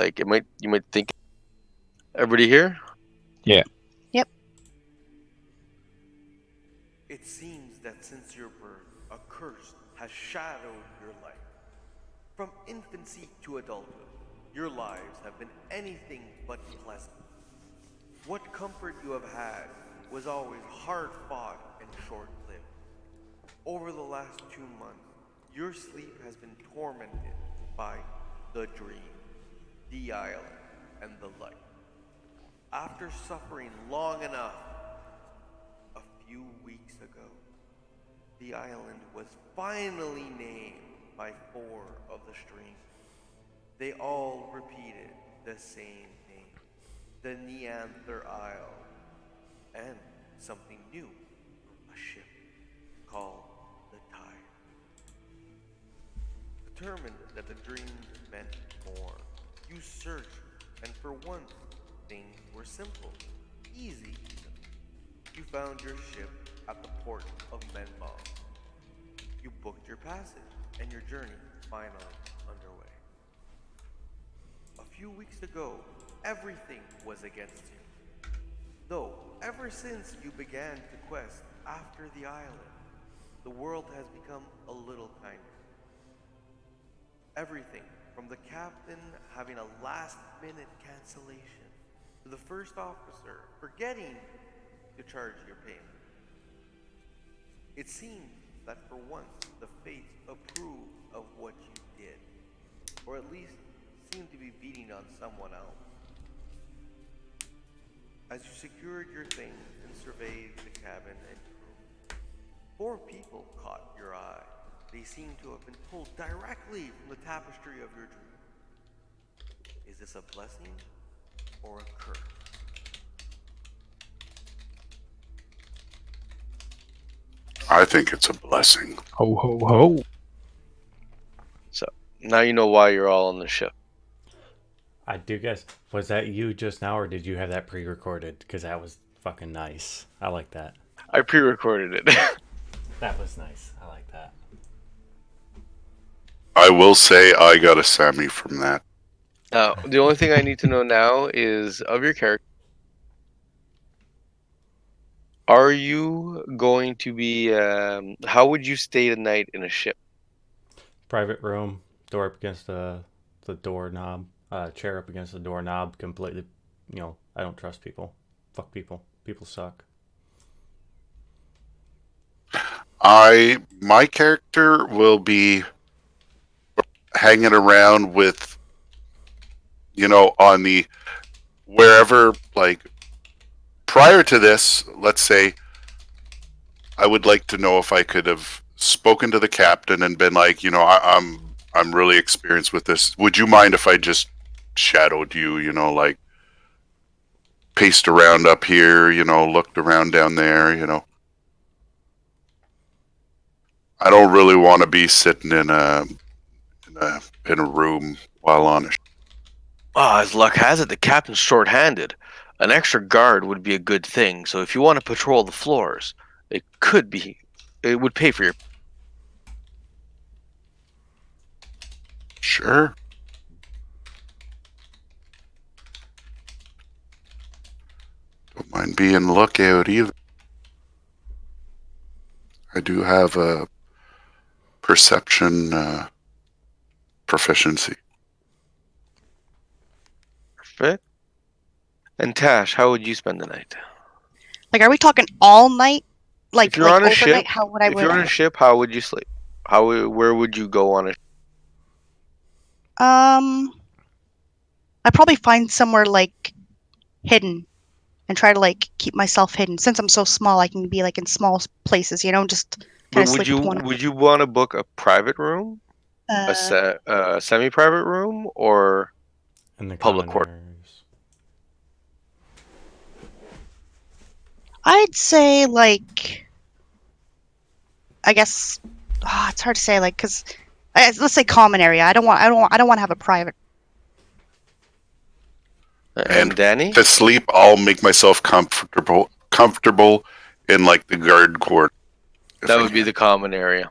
Like you might think. Everybody here? Yeah. Yep. It seems that since your birth, a curse has shadowed your life. From infancy to adulthood, your lives have been anything but pleasant. What comfort you have had was always hard fought and short lived. Over the last 2 months, your sleep has been tormented by the dream, the island, and the light. After suffering long enough, a few weeks ago, the island was finally named by 4 of the streams. They all repeated the same name, the Neanther Isle, and something new, a ship called the Tide. Determined that the dreams meant more, you searched, and for once, things were simple, easy even. You found your ship at the port of Menbong. You booked your passage, and your journey finally underway. A few weeks ago, everything was against you. Though, ever since you began to quest after the island, the world has become a little kinder. Everything from the captain having a last minute cancellation to the first officer forgetting to charge your payment. It seems that for once the fates approved of what you did, or at least seemed to be beating on someone else. As you secured your things and surveyed the cabin and crew, 4 people caught your eye. They seem to have been pulled directly from the tapestry of your dream. Is this a blessing or a curse? I think it's a blessing. Ho ho ho. So now you know why you're all on the ship. I do guess. Was that you just now, or did you have that pre-recorded? Because that was fucking nice. I like that. I pre-recorded it. That was nice. I like that. I will say I got a Sammy from that. Now, the only thing I need to know now is of your character. Are you going to be? How would you stay the night in a ship? Private room, door up against the doorknob, chair up against the doorknob. Completely, I don't trust people. Fuck people. People suck. My character will be hanging around with, on the wherever, like, prior to this, let's say, I would like to know if I could have spoken to the captain and been like, I'm really experienced with this. Would you mind if I just shadowed you, like paced around up here, looked around down there, I don't really want to be sitting in a room while on a. As luck has it, the captain's short-handed. An extra guard would be a good thing. So if you want to patrol the floors, it would pay for your. Sure. Don't mind being lookout either. I do have a perception proficiency. Perfect. And Tash, how would you spend the night? Like, are we talking all night? Like, If you're on a overnight? ship, How would I? if you're on a ship, how would you sleep? Where would you go on a? I'd probably find somewhere like hidden and try to like keep myself hidden. Since I'm so small, I can be like in small places, just kind But of sleep with one. would you want to book a private room, a semi-private room, or In the public common court? areas. I'd say like, I guess, it's hard to say like because let's say common area. I don't want to have a private. And Danny? To sleep, I'll make myself comfortable in like the guard court. That would be the common area.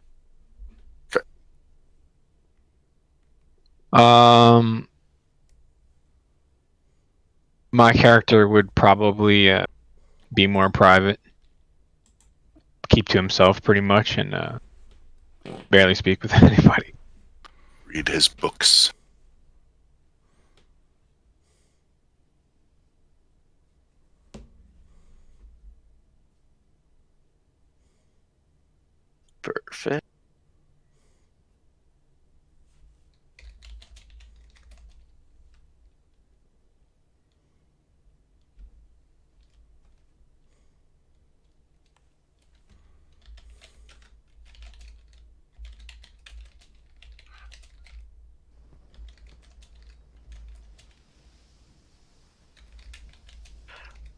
Um, My character would probably be more private, keep to himself pretty much, and barely speak with anybody. Read his books. Perfect.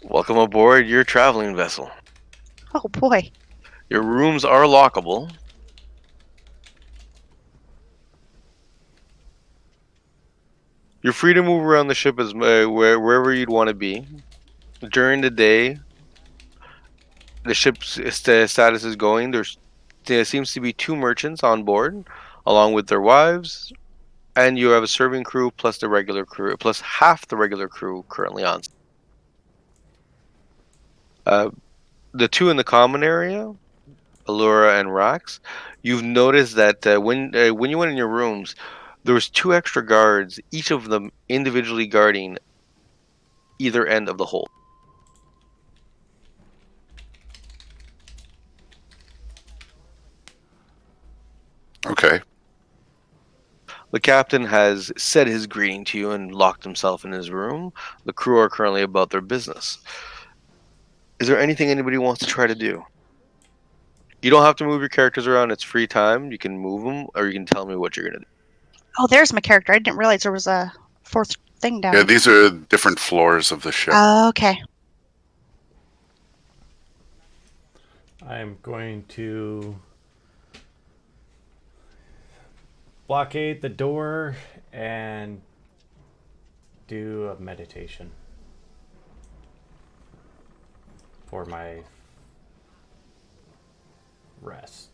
Welcome aboard your traveling vessel. Oh boy. Your rooms are lockable. You're free to move around the ship as wherever you'd want to be. During the day, the ship's status is going. There seems to be 2 merchants on board, along with their wives, and you have a serving crew plus the regular crew, plus half the regular crew currently on. Uh, the 2 in the common area, Allura and Rax, you've noticed that when you went in your rooms, there was 2 extra guards, each of them individually guarding either end of the hold. Okay. The captain has said his greeting to you and locked himself in his room. The crew are currently about their business. Is there anything anybody wants to try to do? You don't have to move your characters around. It's free time. You can move them, or you can tell me what you're gonna do. Oh, there's my character. I didn't realize there was a 4th thing down Yeah, here. these are different floors of the ship. Oh, okay. I'm going to blockade the door and do a meditation for my rest.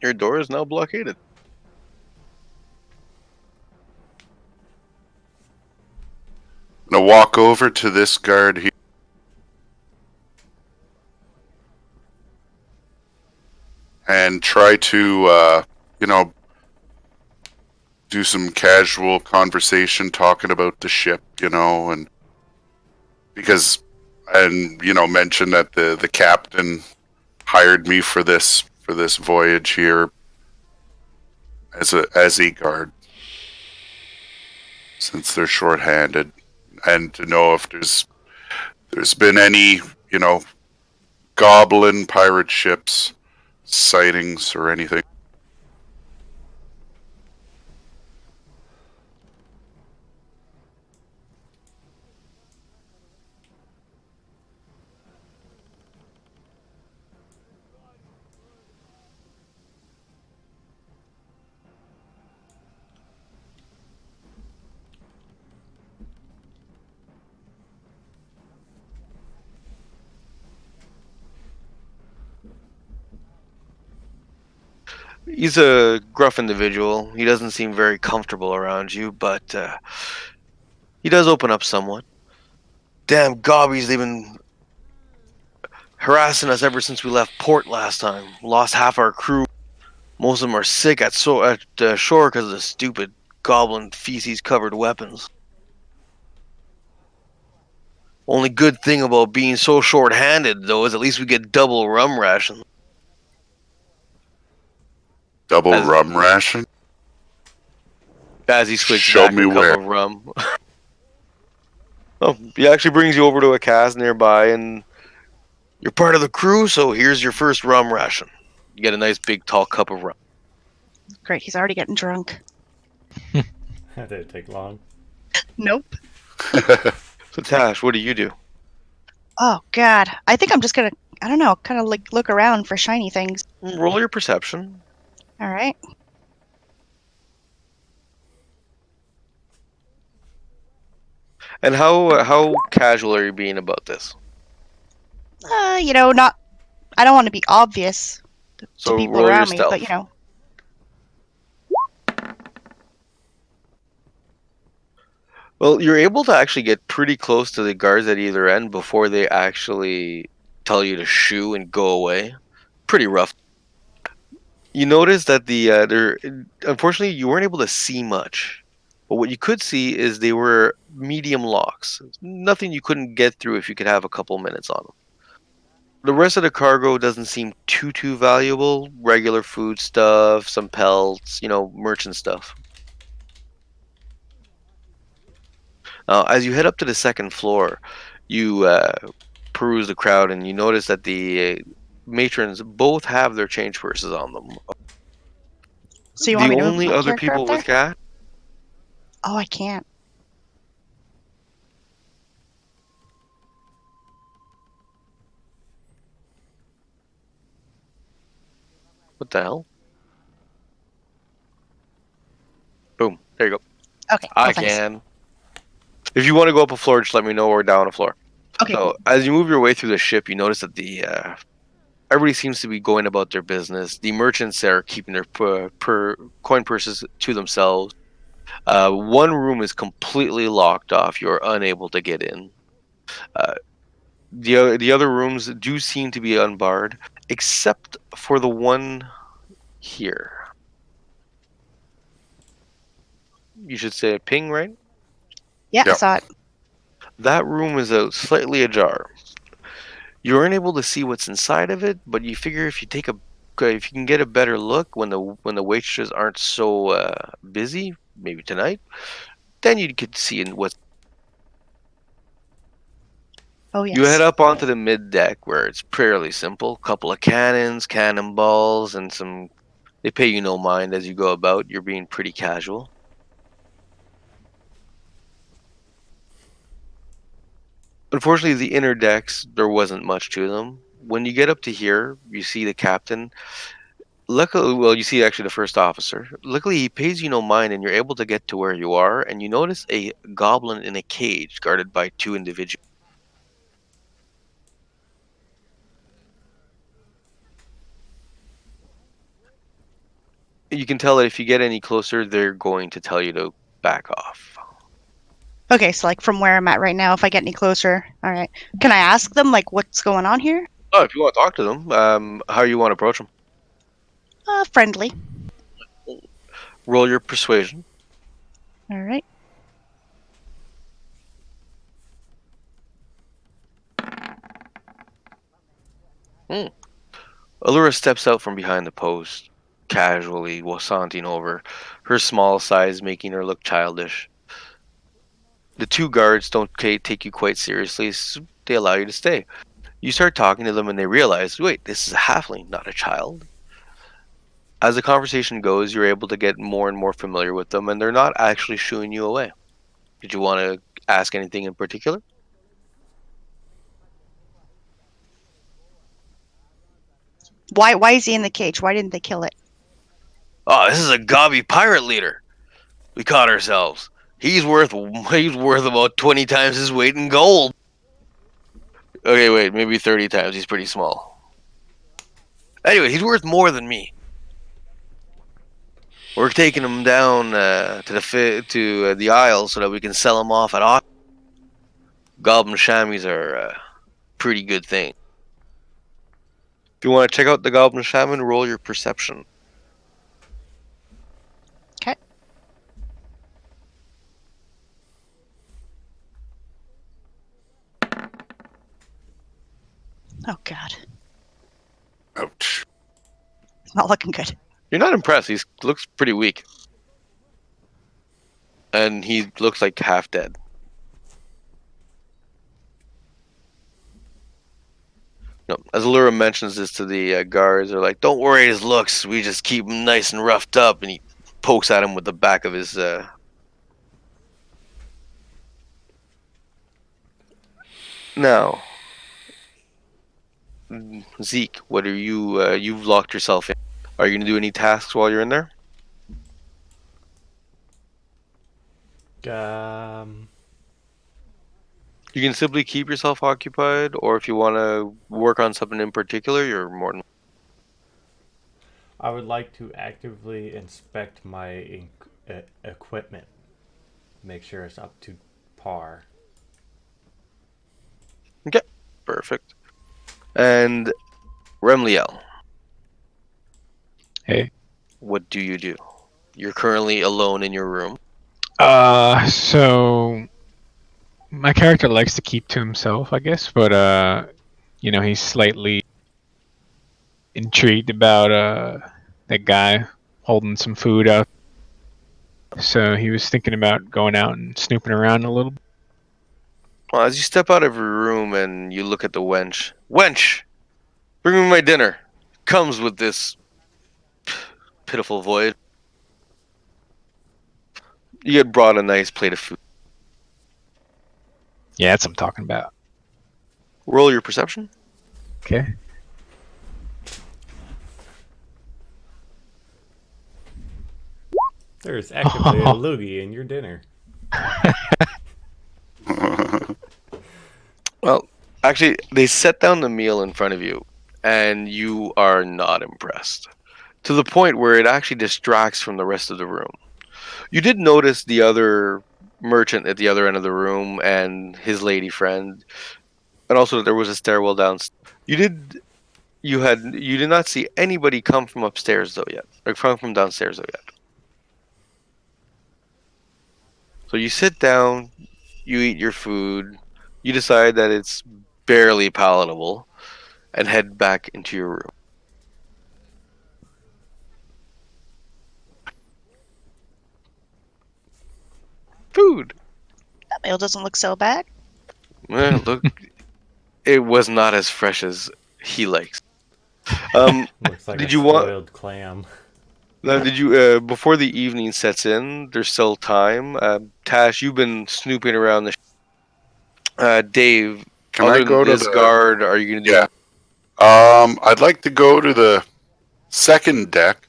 Your door is now blockaded. I'm gonna walk over to this guard here and try to, do some casual conversation talking about the ship, and because, and mention that the captain hired me for this voyage here as a guard, since they're shorthanded, and to know if there's been any goblin pirate ships sightings or anything. He's a gruff individual. He doesn't seem very comfortable around you, but he does open up somewhat. Damn gobbies, they've been harassing us ever since we left port last time. Lost half our crew. Most of them are sick at shore because of the stupid goblin feces-covered weapons. Only good thing about being so short-handed, though, is at least we get double rum rations. Double As, rum ration? as he swigs Show back me a cup where. of rum. Oh, he actually brings you over to a cask nearby, and you're part of the crew, so here's your first rum ration. You get a nice big tall cup of rum. Great. He's already getting drunk. That didn't take long. Nope. So Tash, what do you do? Oh God. I think I'm just gonna. I don't know. Kind of like look around for shiny things. Roll your perception. All right. And how casual are you being about this? Not. I don't want to be obvious to So people roll your around me, but stealth. Well, you're able to actually get pretty close to the guards at either end before they actually tell you to shoo and go away. Pretty rough. You notice that there, unfortunately, you weren't able to see much. But what you could see is they were medium locks. Nothing you couldn't get through if you could have a couple minutes on them. The rest of the cargo doesn't seem too valuable. Regular food stuff, some pelts, merchant stuff. As you head up to the second floor, you peruse the crowd and you notice that the matrons both have their change purses on them. So you want The me to move only my other character people up there? with cash. Oh, I can't. What the hell? Boom. There you go. Okay. I Well, thanks. can. If you want to go up a floor, just let me know or down a floor. Okay. So as you move your way through the ship, you notice that the everybody seems to be going about their business. The merchants are keeping their per coin purses to themselves. One room is completely locked off. You're unable to get in. Uh, the other rooms do seem to be unbarred, except for the one here. You should say a ping, right? Yeah, I Yep. saw it. That room is slightly ajar. You aren't able to see what's inside of it, but you figure if you can get a better look when the waitresses aren't so busy, maybe tonight, then you could see in what. Oh, You head yes. up onto the mid deck where it's fairly simple. Couple of cannons, cannonballs, and some. They pay you no mind as you go about. You're being pretty casual. Unfortunately, the inner decks there wasn't much to them. When you get up to here, you see the captain. Luckily, well, you see actually the first officer. Luckily, he pays you no mind, and you're able to get to where you are. And you notice a goblin in a cage guarded by two individuals. You can tell that if you get any closer, they're going to tell you to back off. Okay, so like from where I'm at right now, if I get any closer, all right. Can I ask them like what's going on here? Oh, if you want to talk to them, how you want to approach them? Friendly. Roll your persuasion. All right. Hmm. Allura steps out from behind the post, casually, wasanting over, her small size making her look childish. The two guards don't take you quite seriously, so they allow you to stay. You start talking to them and they realize, wait, this is a halfling, not a child. As the conversation goes, you're able to get more and more familiar with them, and they're not actually shooing you away. Did you want to ask anything in particular? Why is he in the cage? Why didn't they kill it? Oh, this is a gobby pirate leader. We caught ourselves. He's worth about 20 times his weight in gold. Okay, wait, maybe 30 times. He's pretty small. Anyway, he's worth more than me. We're taking him down to the Isle so that we can sell him off at auction. Goblin chamois are a pretty good thing. If you want to check out the Goblin Shaman, roll your perception. Okay. Oh God, Ouch. it's not looking good. You're not impressed. He looks pretty weak. And he looks like half dead. No, as Allura mentions this to the guards, they're like, "Don't worry his looks. We just keep him nice and roughed up." And he pokes at him with the back of his. Now, Zeke, what are you? You've locked yourself in. Are you gonna do any tasks while you're in there? Um, You can simply keep yourself occupied, or if you want to work on something in particular, you're more than. I would like to actively inspect my equipment, make sure it's up to par. Okay, perfect. And Remliel, Hey. what do you do? You're currently alone in your room. So my character likes to keep to himself, I guess, but he's slightly intrigued about that guy holding some food out. So he was thinking about going out and snooping around a little bit. Well, as you step out of your room and you look at the wench, bring me my dinner. Comes with this pitiful void. You get brought a nice plate of food. Yeah, that's what I'm talking about. Roll your perception. Okay. There's actively a loogie in your dinner. Well, actually, they set down the meal in front of you, and you are not impressed. To the point where it actually distracts from the rest of the room. You did notice the other merchant at the other end of the room and his lady friend, and also that there was a stairwell down. You did not see anybody come from upstairs though yet, or come from downstairs though yet. So you sit down, you eat your food, you decide that it's barely palatable, and head back into your room. Food. That meal doesn't look so bad. Look, it was not as fresh as he likes. Um, Looks like a did you want? spoiled clam. Now, did you before the evening sets in? There's still time. Tash, you've been snooping around the. Dave, Can I other than go to this the? guard, are you gonna do Yeah. I'd like to go to the second deck,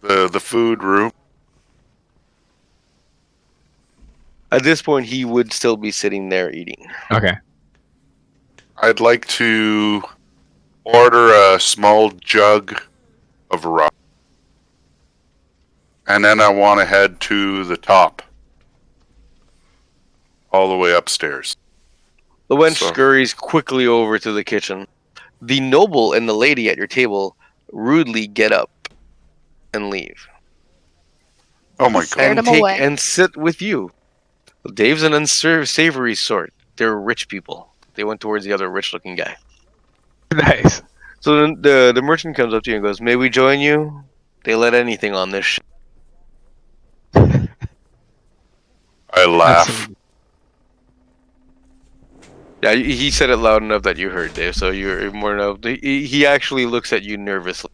the food room. At this point, he would still be sitting there eating. Okay. I'd like to order a small jug of rum, and then I want to head to the top, all the way upstairs. The wench So- scurries quickly over to the kitchen. The noble and the lady at your table rudely get up and leave, Oh my god! Scared and him take away. and sit with you. Dave's an unsavory sort. They're rich people. They went towards the other rich-looking guy. Nice. So then the merchant comes up to you and goes, "May we join you?" They let anything on this ship. I laugh. Yeah, he said it loud enough that you heard, Dave. So you're more know. He actually looks at you nervously.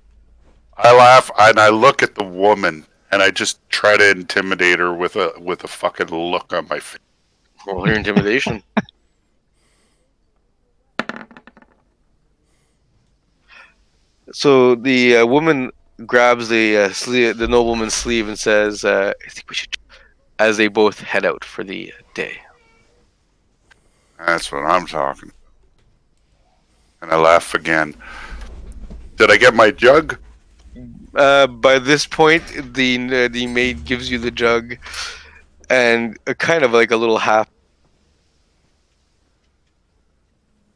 I laugh and I look at the woman and I just try to intimidate her with a fucking look on my face. Roll your intimidation. So the woman grabs the nobleman's sleeve and says, "I think we should." As they both head out for the day. That's what I'm talking. And I laugh again. Did I get my jug? By this point, the maid gives you the jug, and a kind of like a little half.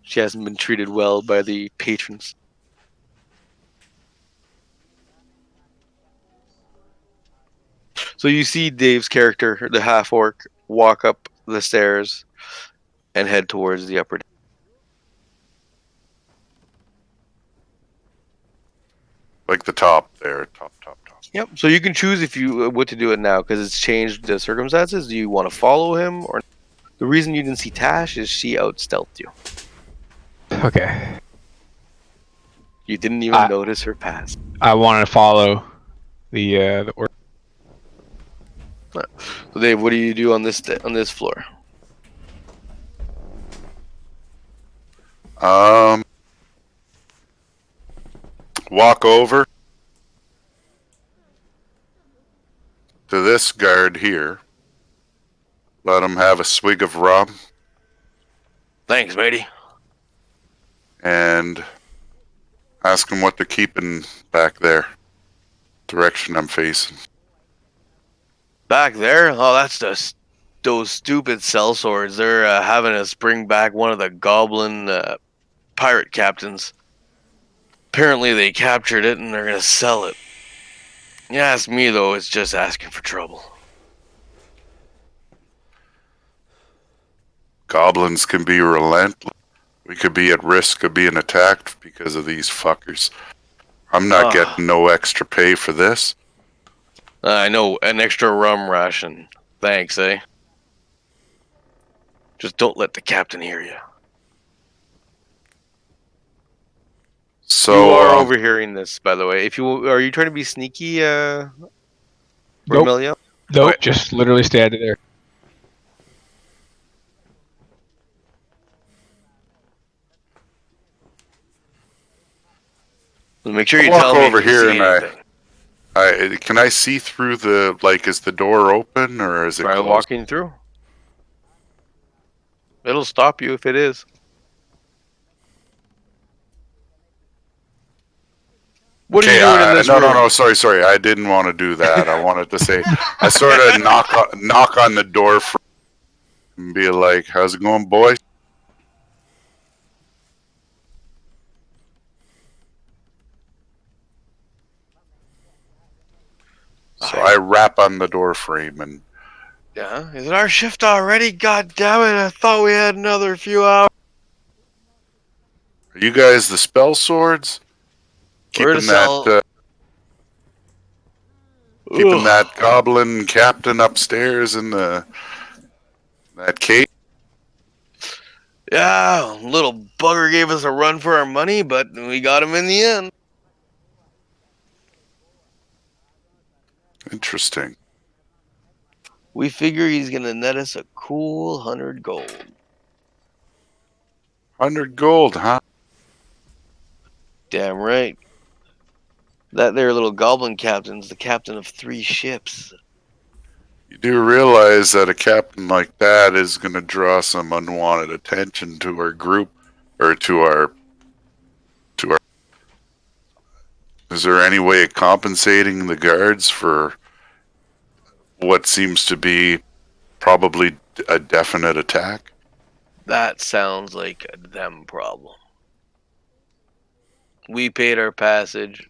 She hasn't been treated well by the patrons. So you see Dave's character, the half orc, walk up the stairs and head towards the upper deck. Like the top there, top. Yep. So you can choose if you what to do it now because it's changed the circumstances. Do you want to follow him or? The reason you didn't see Tash is she out stealthed you. Okay. You didn't even notice her pass. I wanted to follow the orc. So Dave, what do you do on this floor? Walk over to this guard here. Let him have a swig of rum Thanks, matey. and ask him what they're keeping back there. Direction I'm facing. Back there? Oh, that's just those stupid sellswords. They're having us bring back one of the goblin pirate captains. Apparently, they captured it and they're gonna sell it. You ask me though, it's just asking for trouble. Goblins can be relentless. We could be at risk of being attacked because of these fuckers. I'm not Ah, getting no extra pay for this. I know, an extra rum ration. Thanks, eh? Just don't let the captain hear you. You So, are overhearing this, by the way. If you are you trying to be sneaky, Nope. Romelio? Nope. Okay. Just literally stay there. Make sure I'll you walk tell me if over you here see and anything. can I see through the, like, is the door open or is it Try closed? walking through. It'll stop you if it is. What are you Okay, doing in this room? no, sorry. I didn't want to do that. I wanted to say, I sort of knock on the door and be like, how's it going, boys? So I rap on the door frame and, Yeah, is it our shift already? God damn it! I thought we had another few hours. are you guys the spell swords? We're to Keeping that sell. keeping Ugh. that goblin captain upstairs in that cave? Yeah, little bugger gave us a run for our money, but we got him in the end. Interesting. We figure he's gonna net us a cool 100 gold. 100 gold, huh? Damn right. That there little goblin captain's the captain of 3 ships. You do realize that a captain like that is going to draw some unwanted attention to our group, or to our. Is there any way of compensating the guards for what seems to be probably a definite attack? That sounds like a them problem. We paid our passage.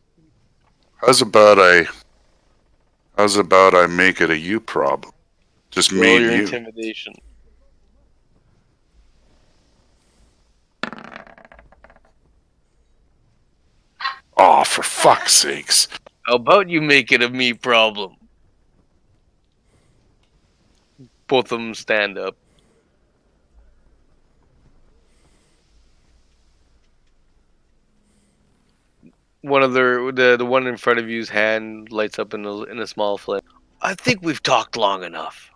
How's about I? How's about I make it a you problem? Just me Roll and your you. intimidation. Oh, for fuck's sakes! How about you make it a me problem? Both of them stand up. One of the one in front of you's hand lights up in a small flame. I think we've talked long enough.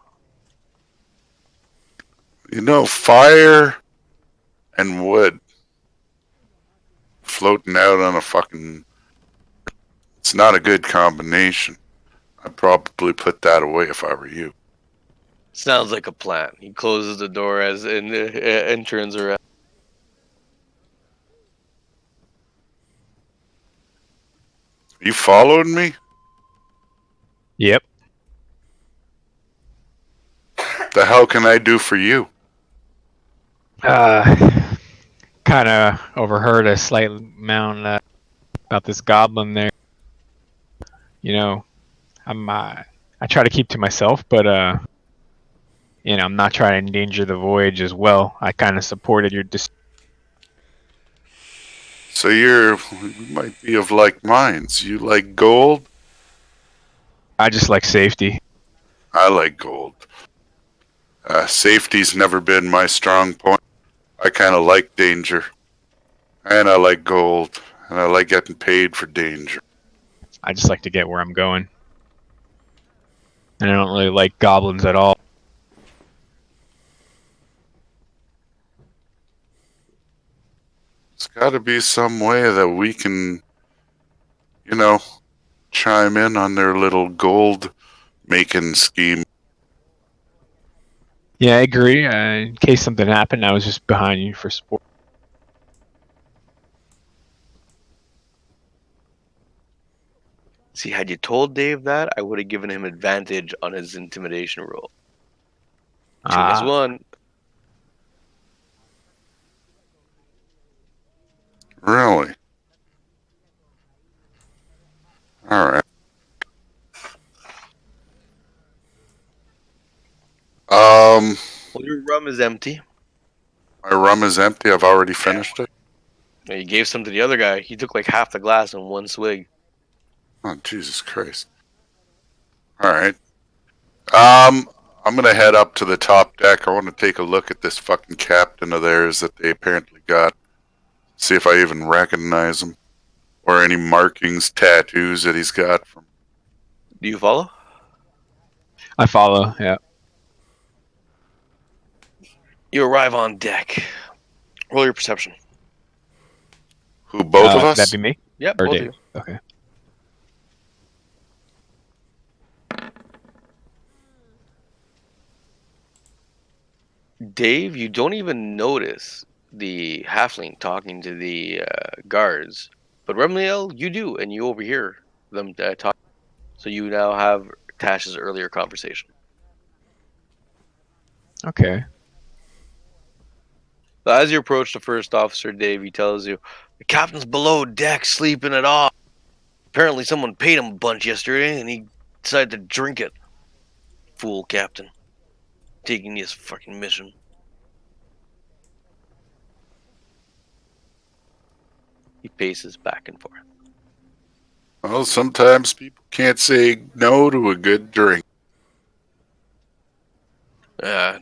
You know, fire and wood floating out on a fucking. It's not a good combination. I'd probably put that away if I were you. Sounds like a plan. He closes the door and turns around. You following me? Yep. The hell can I do for you? Kind of overheard a slight amount about this goblin there. You know, I try to keep to myself, but I'm not trying to endanger the voyage as well. I kind of supported your decision. So we might be of like minds. You like gold? I just like safety. I like gold. Safety's never been my strong point. I kind of like danger. And I like gold. And I like getting paid for danger. I just like to get where I'm going. And I don't really like goblins at all. There's got to be some way that we can, you know, chime in on their little gold making scheme. Yeah, I agree. In case something happened, I was just behind you for support. See, had you told Dave that, I would have given him advantage on his intimidation roll. 2 missed Ah, one. Really? All right. Well, your rum is empty. My rum is empty. I've already finished it. And you gave some to the other guy. He took like half the glass in one swig. Oh, Jesus Christ. All right. Um, I'm gonna head up to the top deck. I want to take a look at this fucking captain of theirs that they apparently got. See if I even recognize him or any markings, tattoos that he's got from. Do you follow? I follow. Yeah. You arrive on deck. Roll your perception. Who? Both of That us? be me Yep, or both of Dave? you. Okay. Dave, you don't even notice the halfling talking to the guards, but Remliel, you do, and you overhear them talk. So you now have Tash's earlier conversation. Okay. So as you approach the first officer, Dave, he tells you, the captain's below deck sleeping it off. Apparently someone paid him a bunch yesterday, and he decided to drink it. Fool captain. Taking his fucking mission. He paces back and forth. Well, sometimes people can't say no to a good drink. No.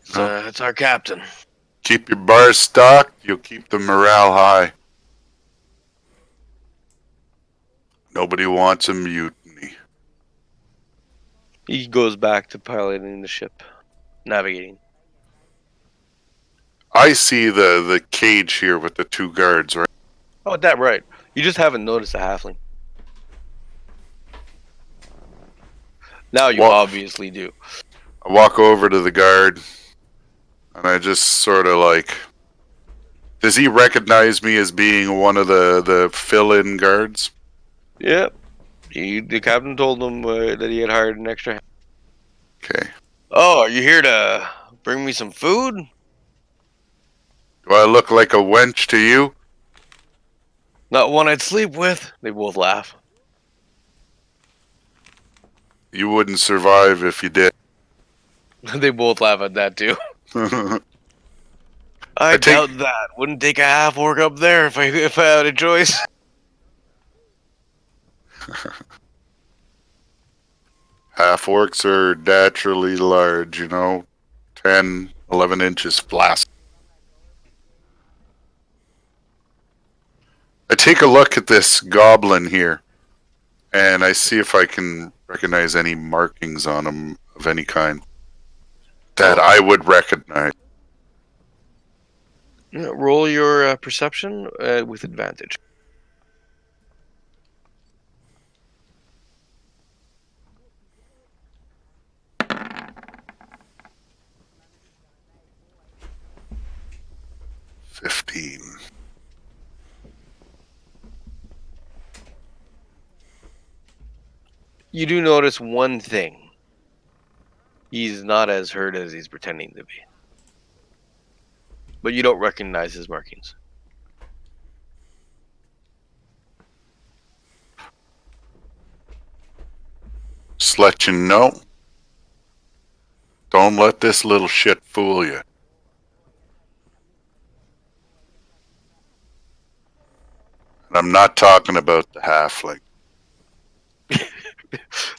It's our captain. Keep your bars stocked, you'll keep the morale high. Nobody wants a mutiny. He goes back to piloting the ship, navigating. I see the cage here with the two guards, right? Oh, that right. You just haven't noticed the halfling. Now you Walk, obviously do. I walk over to the guard, and I just sort of like. Does he recognize me as being one of the fill-in guards? Yep. The captain told him that he had hired an extra hand. Okay. Oh, are you here to bring me some food? Do I look like a wench to you? Not one I'd sleep with. They both laugh. You wouldn't survive if you did. They both laugh at that too. I I take doubt that. Wouldn't take a half orc up there if I had a choice. half orcs are naturally large, 10, 11 inches flaccid. I take a look at this goblin here, and I see if I can recognize any markings on him of any kind that Oh. I would recognize. Roll your perception with advantage. $15. You do notice one thing. He's not as hurt as he's pretending to be. But you don't recognize his markings. Just let you know. Don't let this little shit fool you. And I'm not talking about the halfling.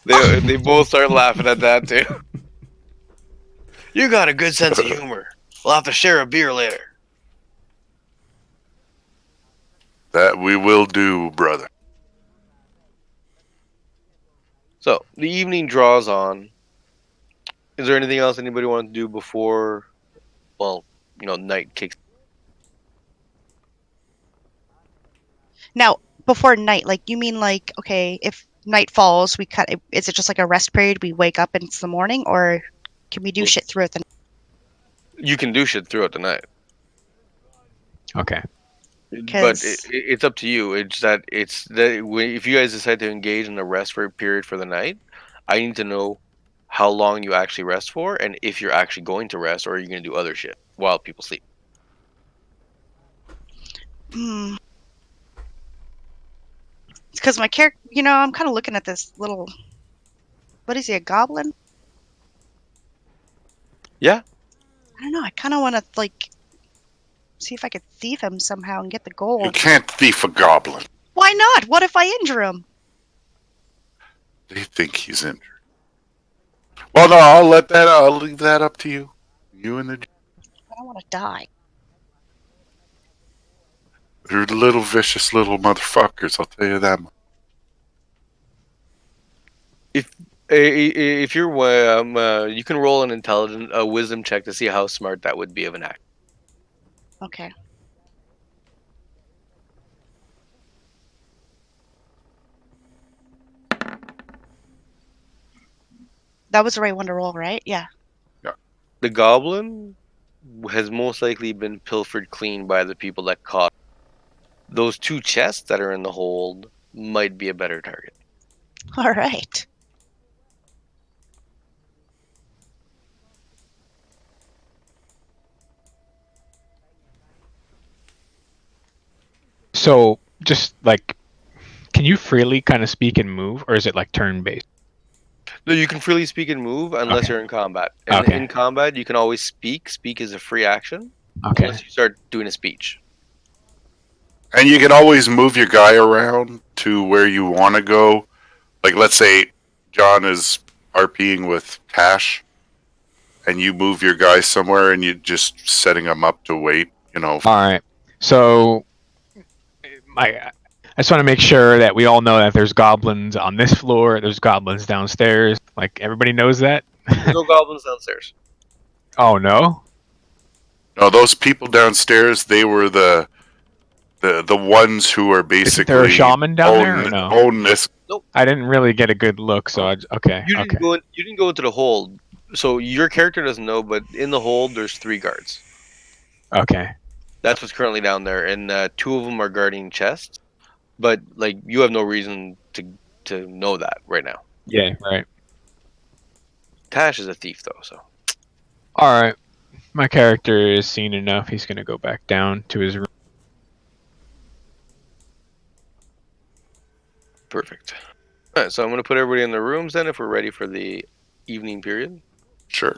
They both start laughing at that too. You got a good sense of humor. We'll have to share a beer later. That we will do, brother. So the evening draws on. Is there anything else anybody want to do before, night kicks? Now, before night, like you mean like okay, if night falls, we cut. Is it just like a rest period? We wake up and it's the morning, or can we do shit throughout the? You can do shit throughout the night, Okay. but Because it's up to you. If you guys decide to engage in a rest for a period for the night, I need to know how long you actually rest for, and if you're actually going to rest or are you going to do other shit while people sleep. Hmm. It's because my character, I'm kind of looking at this little. What is he, a goblin? Yeah, I don't know. I kind of want to like see if I could thief him somehow and get the You gold. can't thief a goblin. Why not? What if I injure him? They think he's injured. Well, no, I'll leave that up to you. You and I don't want to die. they're little vicious little motherfuckers. I'll tell you that. if if you're you can roll an intelligent wisdom check to see how smart that would be of an act. Okay. That was the right one to roll, right? Yeah. Yeah. The goblin has most likely been pilfered clean by the people that caught. Those two chests that are in the hold might be a better target. All right. So just like, can you freely kind of speak and move, or is it like turn based? No, you can freely speak and move unless Okay. you're in combat. And Okay. in combat, you can always speak. Speak is a free action Okay. unless you start doing a speech. And you can always move your guy around to where you want to go. Like, let's say John is RPing with Tash, and you move your guy somewhere, and you're just setting him up to wait. All right. So I just want to make sure that we all know that there's goblins on this floor. There's goblins downstairs. Like everybody knows that. There's no goblins downstairs. Oh no. No, those people downstairs, they were the ones who are Isn't there a basically shaman down there or no? own this. Nope. I didn't really get a good look, so okay. You didn't Okay. go. You didn't go into the hold. So your character doesn't know, but in the hold, there's 3 guards. Okay. That's what's currently down there, and 2 of them are guarding chests. But like, you have no reason to know that right now. Yeah. Right. Tash is a thief, though. So All right. My character is seen enough. He's gonna go back down to his room. perfect. All right, so I'm gonna put everybody in their rooms then, if we're ready for the evening period. Sure.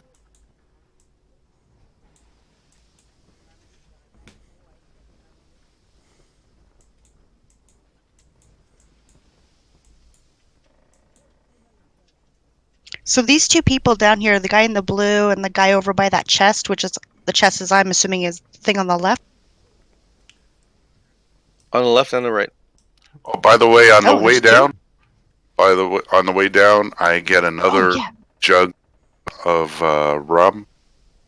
So these two people down here, the guy in the blue and the guy over by that chest, which is the chest, as I'm assuming is the thing on the left. On the left and the right. Oh, by the way, Oh, there's 2. on the way down, I get Oh another yeah. jug of rum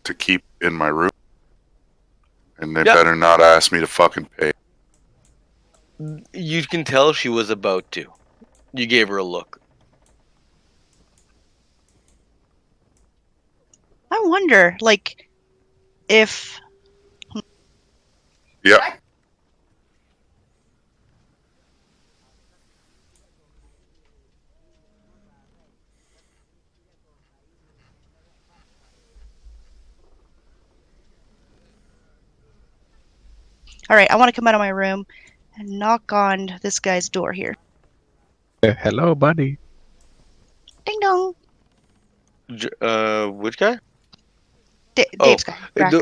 to keep in my room, and they Yeah. better not ask me to fucking pay. You can tell she was about to. You gave her a look. I wonder, like, if Yeah. all right, I want to come out of my room and knock on this guy's door here. Hello, buddy. Ding dong. Which guy? Oh, Dave's guy. Brack.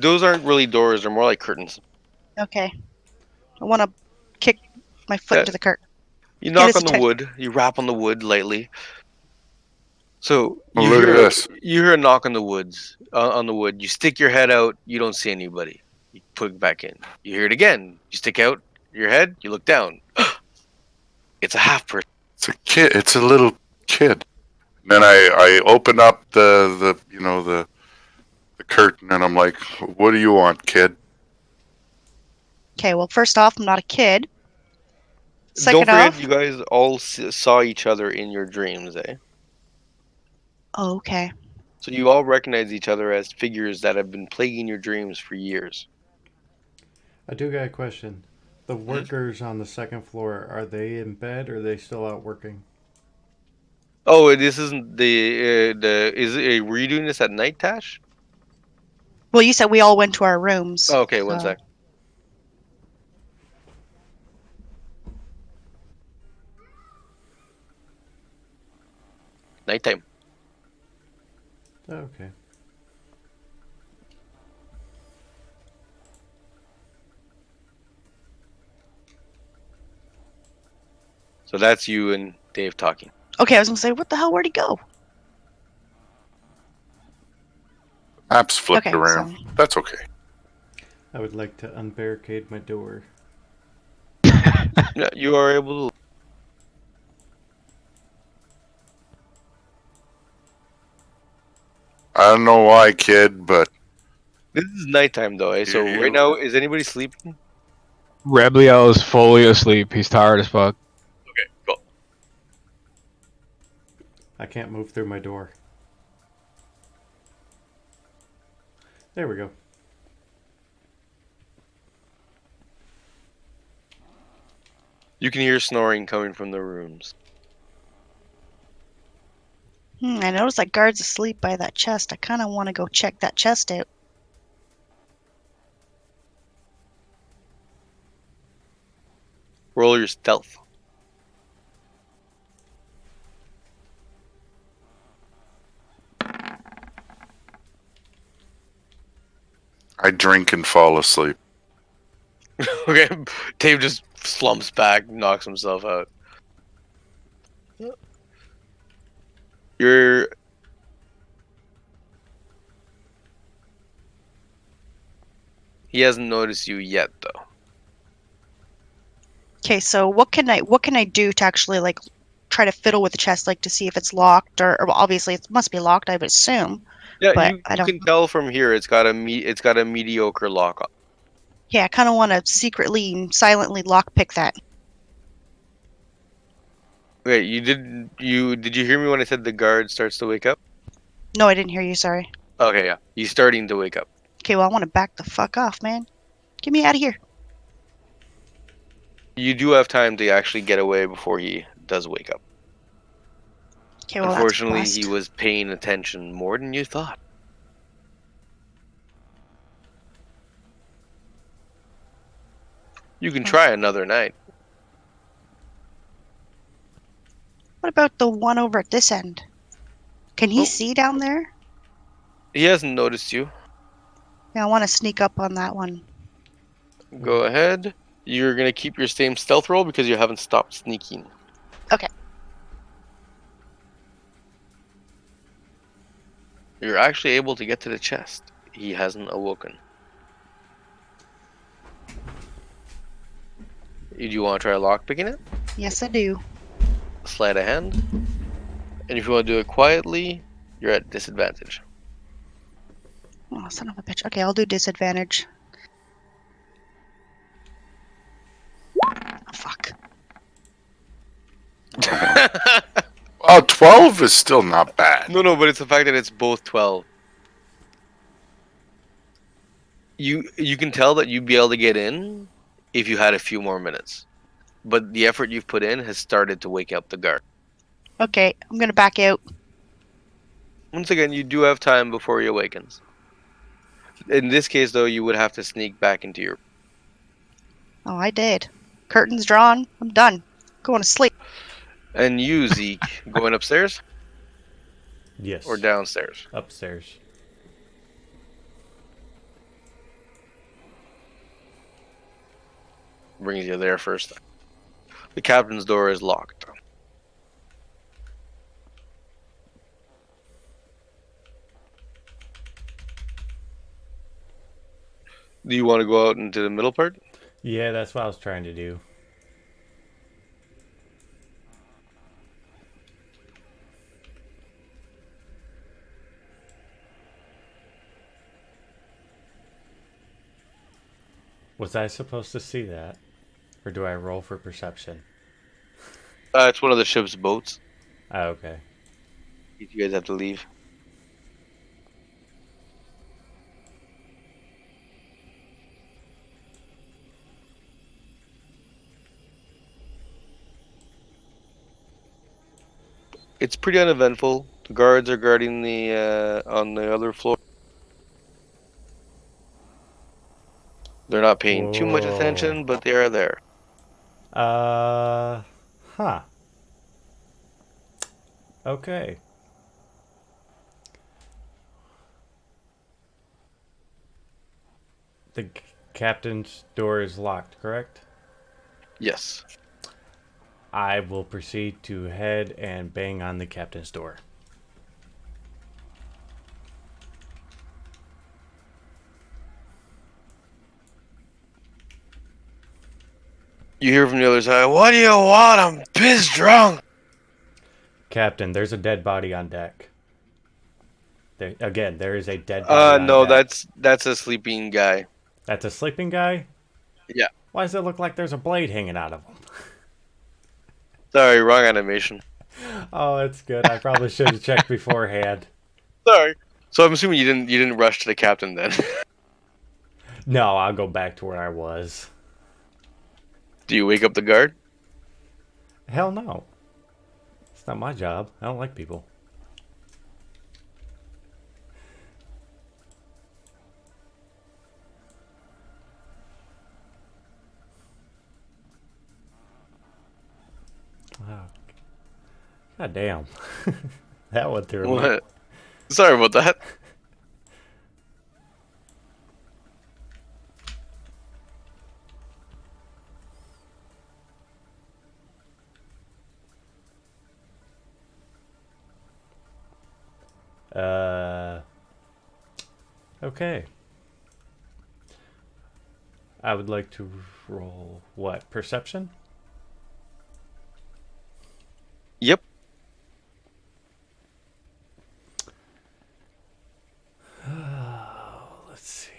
those aren't really doors. They're more like curtains. Okay. I want to kick my foot Yeah. into the curtain. You Get knock his on the attention. wood. You rap on the wood lightly. So Oh, look at this. you hear a knock on the woods on the wood. You stick your head out. You don't see anybody. You put it back in. You hear it again. You stick out your head. You look down. It's a half person. It's a kid. It's a little kid. And then I open up the curtain, and I'm like, "What do you want, kid?" Okay, well, first off, I'm not a kid. Don't Second forget, off, you guys all saw each other in your dreams, eh? oh, okay. So you all recognize each other as figures that have been plaguing your dreams for years. I do got a question. The workers on the second floor, are they in bed or are they still out working? Oh, this isn't the is it, were you doing this at night, Tash? Well, you said we all went to our rooms. Oh, okay, one so- sec. Nighttime. Okay. So that's you and Dave talking. Okay, I was gonna say, what the hell? Where'd he go? Apps flipped Okay, around. so That's okay. I would like to unbarricade my door. Yeah, you are able to. I don't know why, kid, but This is nighttime though, eh? So right now, is anybody sleeping? Rebliel is fully asleep. He's tired as fuck. Okay, cool. I can't move through my door. There we go. You can hear snoring coming from the rooms. I noticed that guard's asleep by that chest. I kind of want to go check that chest out. Roll your stealth. I drink and fall asleep. Okay, Dave just slumps back, knocks himself out. You're He hasn't noticed you yet, though. Okay, so what can I do to actually like try to fiddle with the chest, like to see if it's locked or well, obviously it must be locked, I would assume. Yeah, But you I you don't. can tell from here it's got a mediocre lock on. Yeah, I kind of want to secretly and silently lockpick that. Okay, did you hear me when I said the guard starts to wake up? No, I didn't hear you. Sorry. Okay, yeah, he's starting to wake up. Okay, well I want to back the fuck off, man. Get me out of here. You do have time to actually get away before he does wake up. Okay, well that's a Unfortunately, he bust. was paying attention more than you thought. You can try another night. What about the one over at this end? Can he Oh. see down there? He hasn't noticed you. Yeah, I want to sneak up on that one. Go ahead. You're gonna keep your same stealth roll because you haven't stopped sneaking. Okay. You're actually able to get to the chest. He hasn't awoken. Do you want to try lockpicking it? Yes, I do. Sleight of hand. And if you want to do it quietly, you're at disadvantage. Oh, son of a bitch. Okay, I'll do disadvantage. Oh, fuck. Oh, 12 is still not bad. No, but it's the fact that it's both 12. You can tell that you'd be able to get in if you had a few more minutes. But the effort you've put in has started to wake up the guard. Okay, I'm gonna back out. Once again, you do have time before he awakens. In this case, though, you would have to sneak back into your... Oh, I did. Curtains drawn. I'm done. Going to sleep. And you, Zeke, going upstairs Yes. or downstairs? Upstairs. Brings you there first. The captain's door is locked. Do you want to go out into the middle part? Yeah, that's what I was trying to do. Was I supposed to see that? Or do I roll for perception? It's one of the ship's boats. Oh, okay. You guys have to leave. It's pretty uneventful. The guards are guarding the on the other floor. They're not paying too much Whoa. attention, but they are there. Huh. Okay. The captain's door is locked, correct? Yes. I will proceed to head and bang on the captain's door. You hear from the other side, "What do you want? I'm pissed drunk." Captain, there's a dead body on deck. There is a dead body on No, deck. that's a sleeping guy. That's a sleeping guy? Yeah. Why does it look like there's a blade hanging out of him? Sorry, wrong animation. Oh, that's good. I probably should have checked beforehand. Sorry. So I'm assuming you didn't rush to the captain then. No, I'll go back to where I was. Do you wake up the guard? Hell no. It's not my job. I don't like people. Wow. God damn. That went through me. What? Sorry about that. Okay. I would like to roll what? Perception? Yep. Let's see.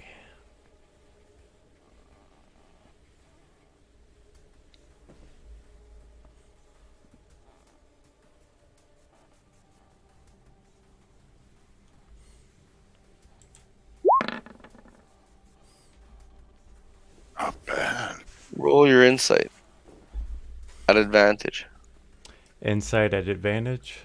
Not bad. Roll your insight at advantage. Insight at advantage.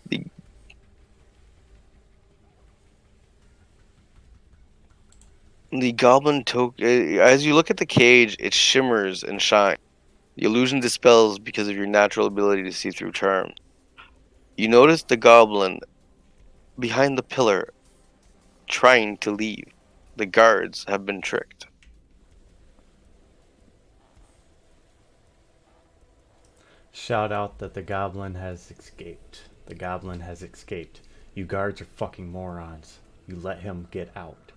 The the goblin token. As you look at the cage, it shimmers and shines. The illusion dispels because of your natural ability to see through charms. You notice the goblin behind the pillar trying to leave. The guards have been tricked. Shout out that the goblin has escaped. The goblin has escaped. You guards are fucking morons. You let him get out.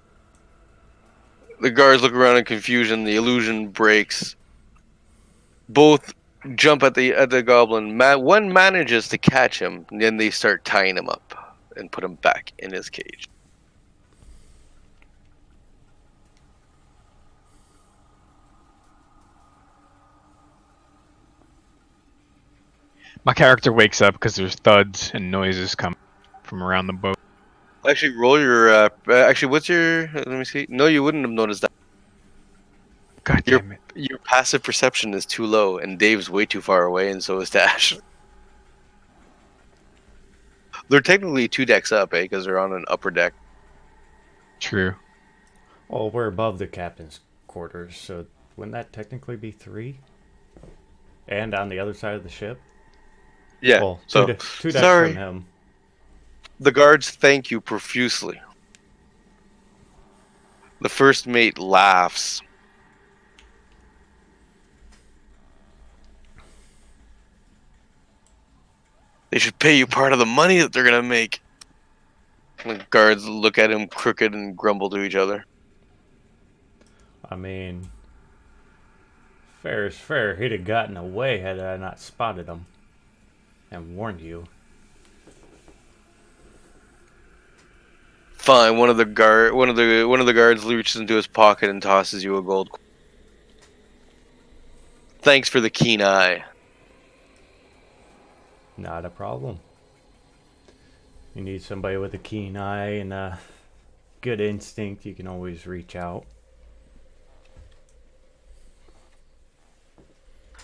The guards look around in confusion. The illusion breaks. Both jump at the goblin. One manages to catch him, and then they start tying him up and put him back in his cage. My character wakes up because there's thuds and noises coming from around the boat. Actually, roll your. Actually, what's your? Let me see. No, you wouldn't have noticed that. God Your damn it. your passive perception is too low, and Dave's way too far away, and so is Dash. They're technically 2 decks up, because they're on an upper deck. True. Well, we're above the captain's quarters, so wouldn't that technically be 3? And on the other side of the ship? Yeah. Well, So two decks sorry. from him. The guards thank you profusely. The first mate laughs. They should pay you part of the money that they're gonna make. The guards look at him crooked and grumble to each other. I mean, fair is fair. He'd have gotten away had I not spotted him and warned you. Fine. One of the guards reaches into his pocket and tosses you a gold. Thanks for the keen eye. Not a problem. You need somebody with a keen eye and a good instinct, you can always reach out.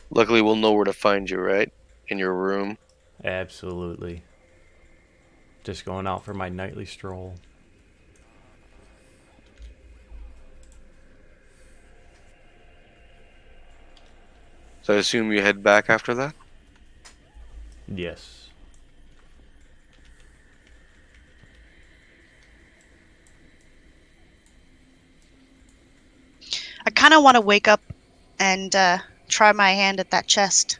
Luckily, we'll know where to find you, right? In your room. Absolutely. Just going out for my nightly stroll. So I assume you head back after that? Yes. I kind of want to wake up and try my hand at that chest.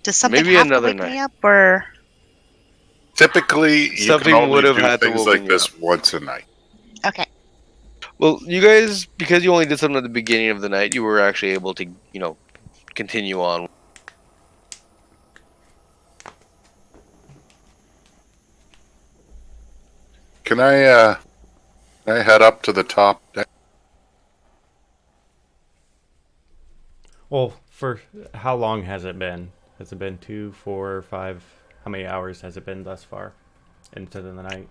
Does something Maybe have to another wake me night. up, or Typically, you can Something would only have do had to things woken like you up. this once a night. okay? Well, you guys, because you only did something at the beginning of the night, you were actually able to, continue on. Can I head up to the top deck? Well, for how long has it been? Has it been 2, 4, 5? How many hours has it been thus far into the night?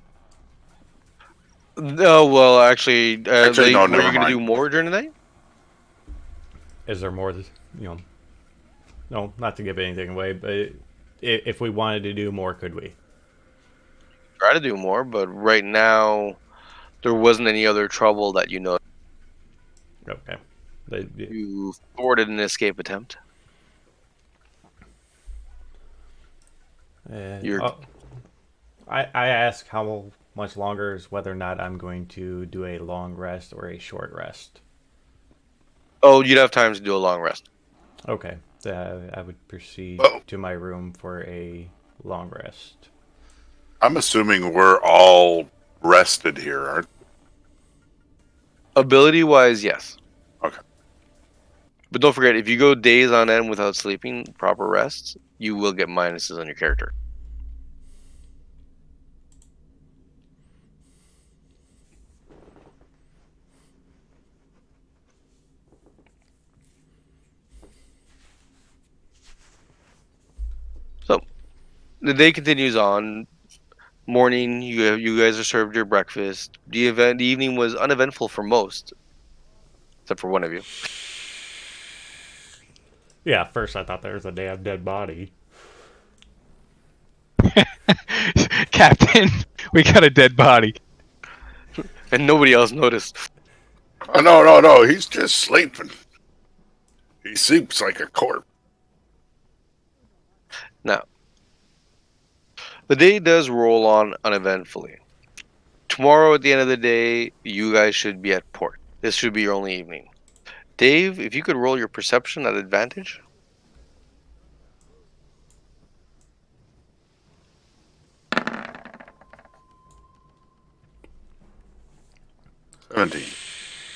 Oh, well, actually, Actually, no, were you never going to mind. do more during the night? Is there more, no, not to give anything away, but if we wanted to do more, could we? Try to do more, but right now, there wasn't any other trouble that you know. Okay. You thwarted an escape attempt. You're Oh, I ask how much longer is whether or not I'm going to do a long rest or a short rest. Oh, you'd have time to do a long rest. Okay. I would proceed Well, to my room for a long rest. I'm assuming we're all rested here, aren't Ability wise, yes. we? Okay. But don't forget, if you go days on end without sleeping, proper rest, you will get minuses on your character. So the day continues on. Morning, you guys are served your breakfast. The evening was uneventful for most, except for one of you. Yeah, first I thought there was a damn dead body. Captain, we got a dead body. And nobody else noticed. Oh, no. He's just sleeping. He sleeps like a corpse. Now, the day does roll on uneventfully. Tomorrow, at the end of the day, you guys should be at port. This should be your only evening. Dave, if you could roll your perception at advantage. 17.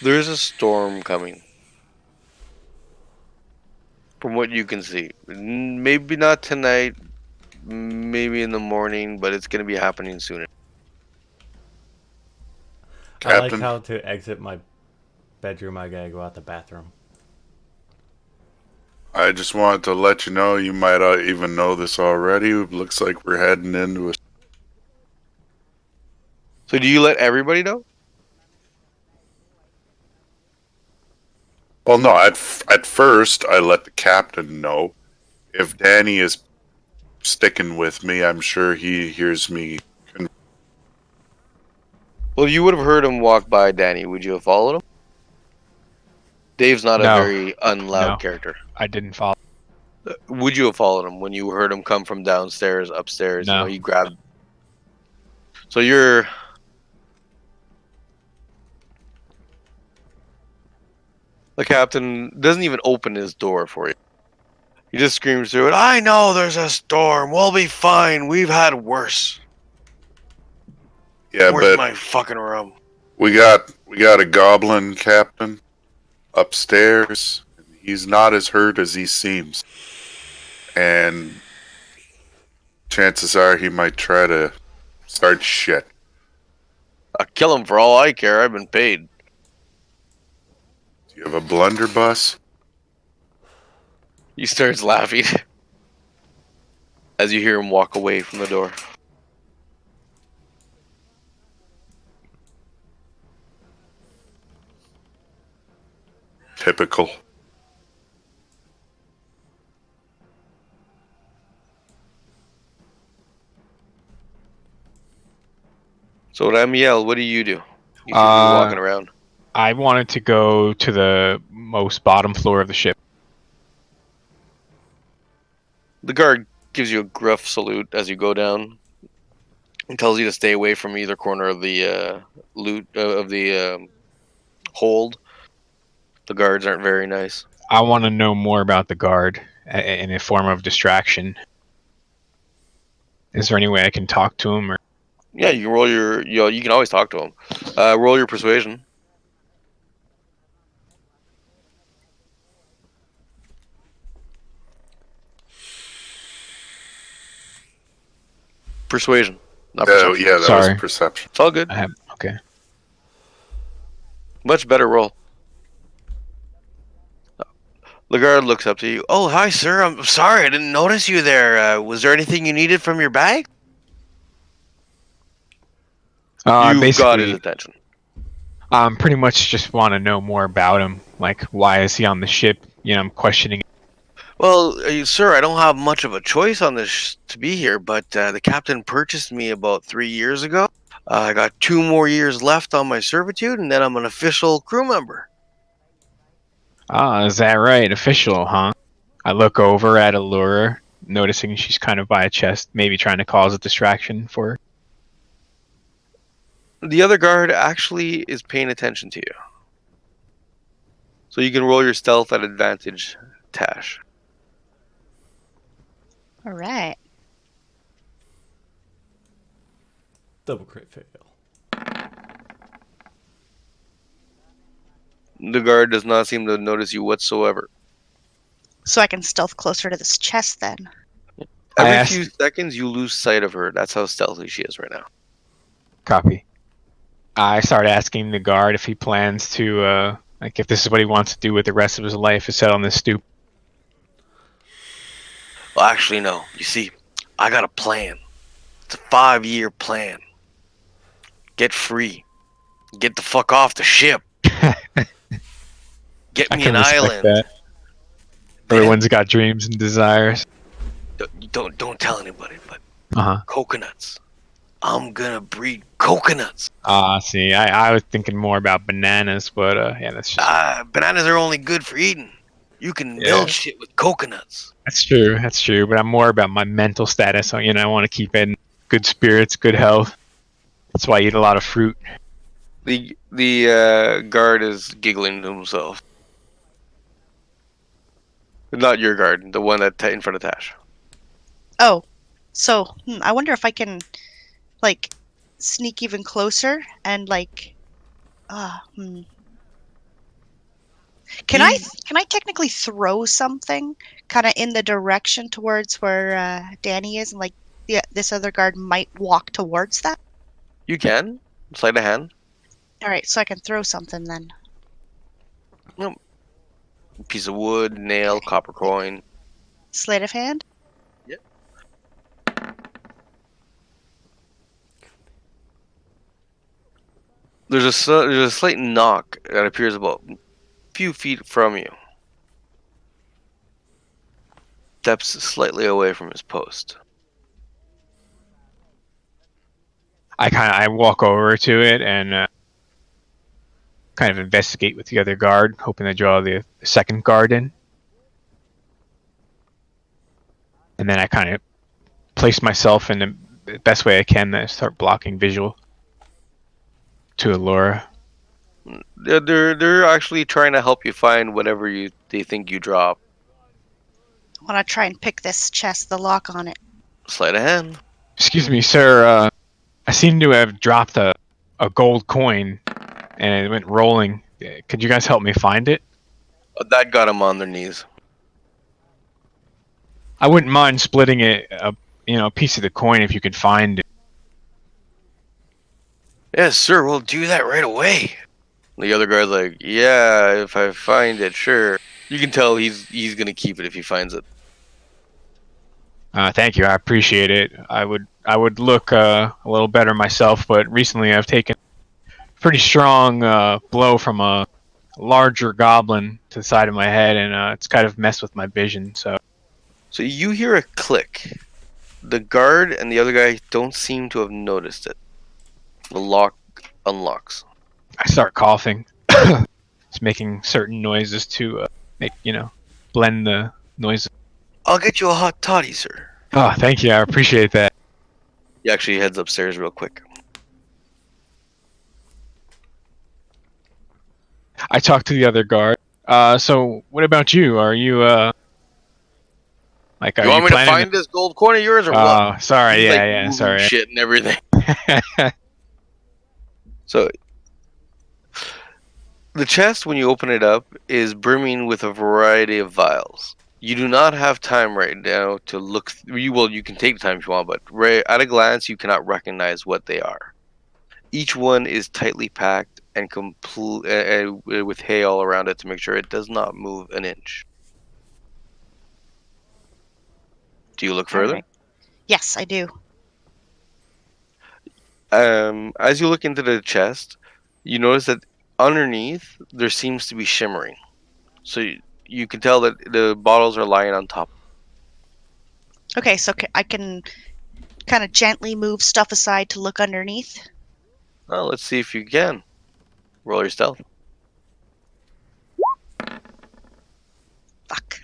There's a storm coming. From what you can see. Maybe not tonight, maybe in the morning, but it's going to be happening soon. I like Captain, how to exit my bedroom I gotta go out the bathroom. I just wanted to let you know, you might even know this already. It looks like we're heading into a... So do you let everybody know? Well, no, at first I let the captain know. If Danny is sticking with me, I'm sure he hears me. Well, you would have heard him walk by Danny. Would you have followed him? Dave's not a No, very unloud no, character. I didn't follow. Would you have followed him when you heard him come from downstairs, upstairs? No. He grabbed. So you're. The captain doesn't even open his door for you. He just screams through it. I know there's a storm. We'll be fine. We've had worse. Yeah, Where's but my fucking room? we got a goblin captain upstairs. He's not as hurt as he seems, and chances are he might try to start shit. I'll kill him for all I care. I've been paid. Do you have a blunderbuss? He starts laughing. as you hear him walk away from the door. Typical. So, Ramiel, what do? You seem to be walking around. I wanted to go to the most bottom floor of the ship. The guard gives you a gruff salute as you go down and tells you to stay away from either corner of the loot of the hold. The guards aren't very nice. I want to know more about the guard in a form of distraction. Is there any way I can talk to him? Or Yeah, you can roll your. You can always talk to him. Roll your persuasion. Persuasion, not perception. Yeah, that Sorry. was perception. It's all good. Okay. Much better roll. The guard looks up to you. Oh, hi, sir. I'm sorry, I didn't notice you there. Was there anything you needed from your bag? You've got his Basically, attention. pretty much just want to know more about him. Like, why is he on the ship? I'm questioning. Well, sir, I don't have much of a choice on this to be here, but the captain purchased me about 3 years ago. I got 2 more years left on my servitude, and then I'm an official crew member. Is that right? Official, huh? I look over at Allura, noticing she's kind of by a chest, maybe trying to cause a distraction for her. The other guard actually is paying attention to you. So you can roll your stealth at advantage, Tash. All right. Double crit fail. The guard does not seem to notice you whatsoever. So I can stealth closer to this chest then. Every few seconds, you lose sight of her. That's how stealthy she is right now. Copy. I start asking the guard if he plans to, if this is what he wants to do with the rest of his life, is sit on this stoop. Well, actually, no. You see, I got a plan. It's a 5-year plan. Get free. Get the fuck off the ship. Get me an island. That. Everyone's got dreams and desires. Don't tell anybody, but Uh-huh. coconuts. I'm gonna breed coconuts. See, I was thinking more about bananas, but yeah, that's just... Bananas are only good for eating. You can build shit with coconuts. That's true, but I'm more about my mental status. So, I want to keep in good spirits, good health. That's why I eat a lot of fruit. The guard is giggling to himself. Not your guard, the one that in front of Tash. Oh, so I wonder if I can, like, sneak even closer and like, Can I technically throw something kind of in the direction towards where Danny is, and like this other guard might walk towards that? You can. Sleight of hand. All right, so I can throw something then. Piece of wood, nail, copper coin. Sleight of hand? Yep. There's a slight knock that appears about a few feet from you. Steps slightly away from his post. I walk over to it and kind of investigate with the other guard, hoping to draw the second guard in. And then I kind of place myself in the best way I can to start blocking visual to Allura. They're actually trying to help you find whatever they think you drop. I want to try and pick this chest, the lock on it. Sleight of hand. Excuse me, sir. I seem to have dropped a gold coin, and it went rolling. Could you guys help me find it? That got them on their knees. I wouldn't mind splitting it, a piece of the coin if you could find it. Yes, sir. We'll do that right away. The other guy's like, yeah, if I find it, sure. You can tell he's gonna keep it if he finds it. Thank you. I appreciate it. I would look a little better myself, but recently I've taken a pretty strong blow from a larger goblin to the side of my head, and it's kind of messed with my vision. So So you hear a click. The guard and the other guy don't seem to have noticed it. The lock unlocks. I start coughing, just making certain noises to make blend the noises. I'll get you a hot toddy, sir. Oh, thank you. I appreciate that. He actually heads upstairs real quick. I talk to the other guard. So what about you? Are you like, are You you want me to planning find this gold coin of yours or what? Sorry, He's like yeah, moving sorry. shit and everything. So the chest, when you open it up, is brimming with a variety of vials. You do not have time right now to look. You can take the time if you want, but at a glance, you cannot recognize what they are. Each one is tightly packed and complete with hay all around it to make sure it does not move an inch. Do you look All further? right. Yes, I do. As you look into the chest, you notice that underneath there seems to be shimmering. So you can tell that the bottles are lying on top. Okay, so I can kind of gently move stuff aside to look underneath. Well, let's see if you can. Roll your stealth. Fuck.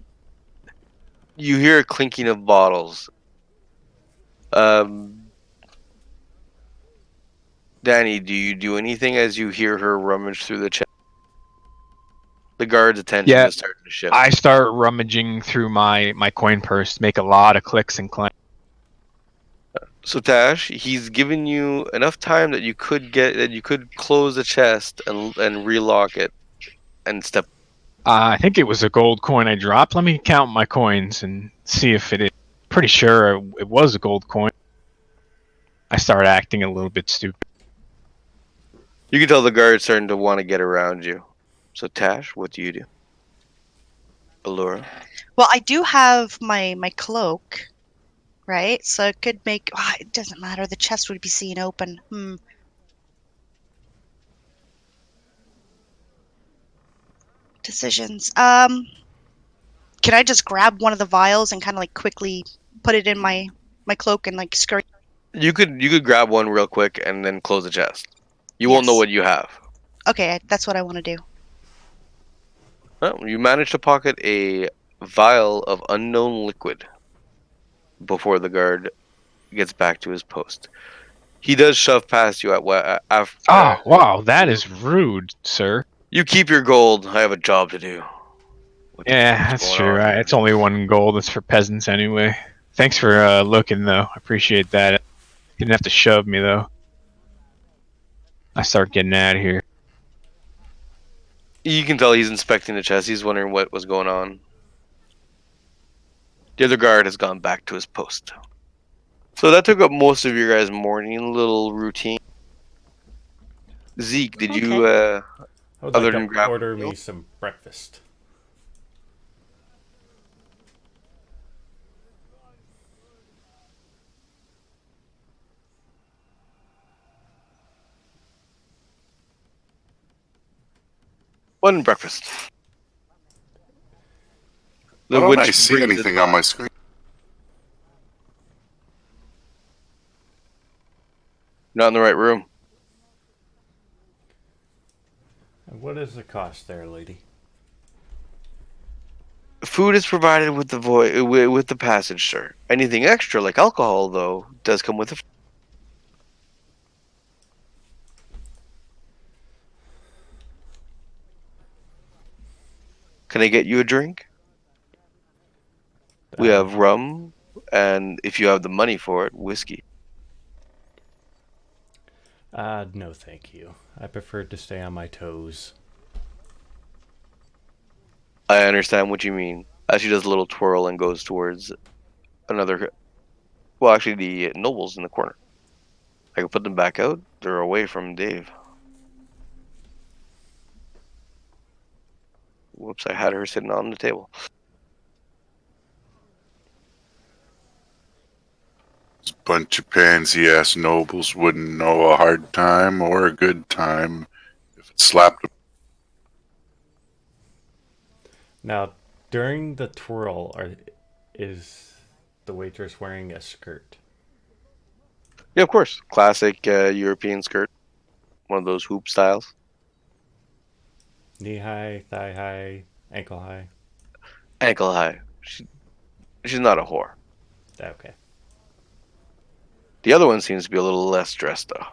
You hear a clinking of bottles. Um, Danny, do you do anything as you hear her rummage through the chest? The guard's attention Yeah, is starting to shift. I start rummaging through my coin purse, make a lot of clicks and clanks. So Tash, he's given you enough time that you could close the chest and relock it and step. I think it was a gold coin I dropped. Let me count my coins and see if it is. Pretty sure it was a gold coin. I start acting a little bit stupid. You can tell the guard's starting to want to get around you. So Tash, what do you do? Allura. Well, I do have my cloak, right? So it could make. It doesn't matter. The chest would be seen open. Decisions. Can I just grab one of the vials and kind of like quickly put it in my cloak and like scurry? You could grab one real quick and then close the chest. You won't know Yes. what you have. Okay, that's what I want to do. Well, you manage to pocket a vial of unknown liquid before the guard gets back to his post. He does shove past you after. Oh, wow, that is rude, sir. You keep your gold. I have a job to do. What the Yeah, fuck's that's going true. on here? It's only one gold. It's for peasants anyway. Thanks for looking, though. I appreciate that. You didn't have to shove me, though. I start getting out of here. You can tell he's inspecting the chest. He's wondering what was going on. The other guard has gone back to his post. So that took up most of your guys' morning little routine. Zeke, did you, I would other like than to grab order a meal? me some breakfast. One breakfast. Why The don't I witch see brings it anything on by. my screen? Not in the right room. And what is the cost there, lady? Food is provided with with the passage, sir. Anything extra, like alcohol, though, does come with a. Can I get you a drink? We Uh, have rum, and if you have the money for it, whiskey. no, thank you. I prefer to stay on my toes. I understand what you mean. As she does a little twirl and goes towards another. Well, actually, the nobles in the corner. I can put them back out. They're away from Dave. Whoops, I had her sitting on the table. This bunch of pansy ass nobles wouldn't know a hard time or a good time if it slapped. Now, during the twirl, is the waitress wearing a skirt? Yeah, of course. Classic European skirt, one of those hoop styles. Knee high, thigh high, ankle high. Ankle high. She's not a whore. Okay. The other one seems to be a little less dressed, though.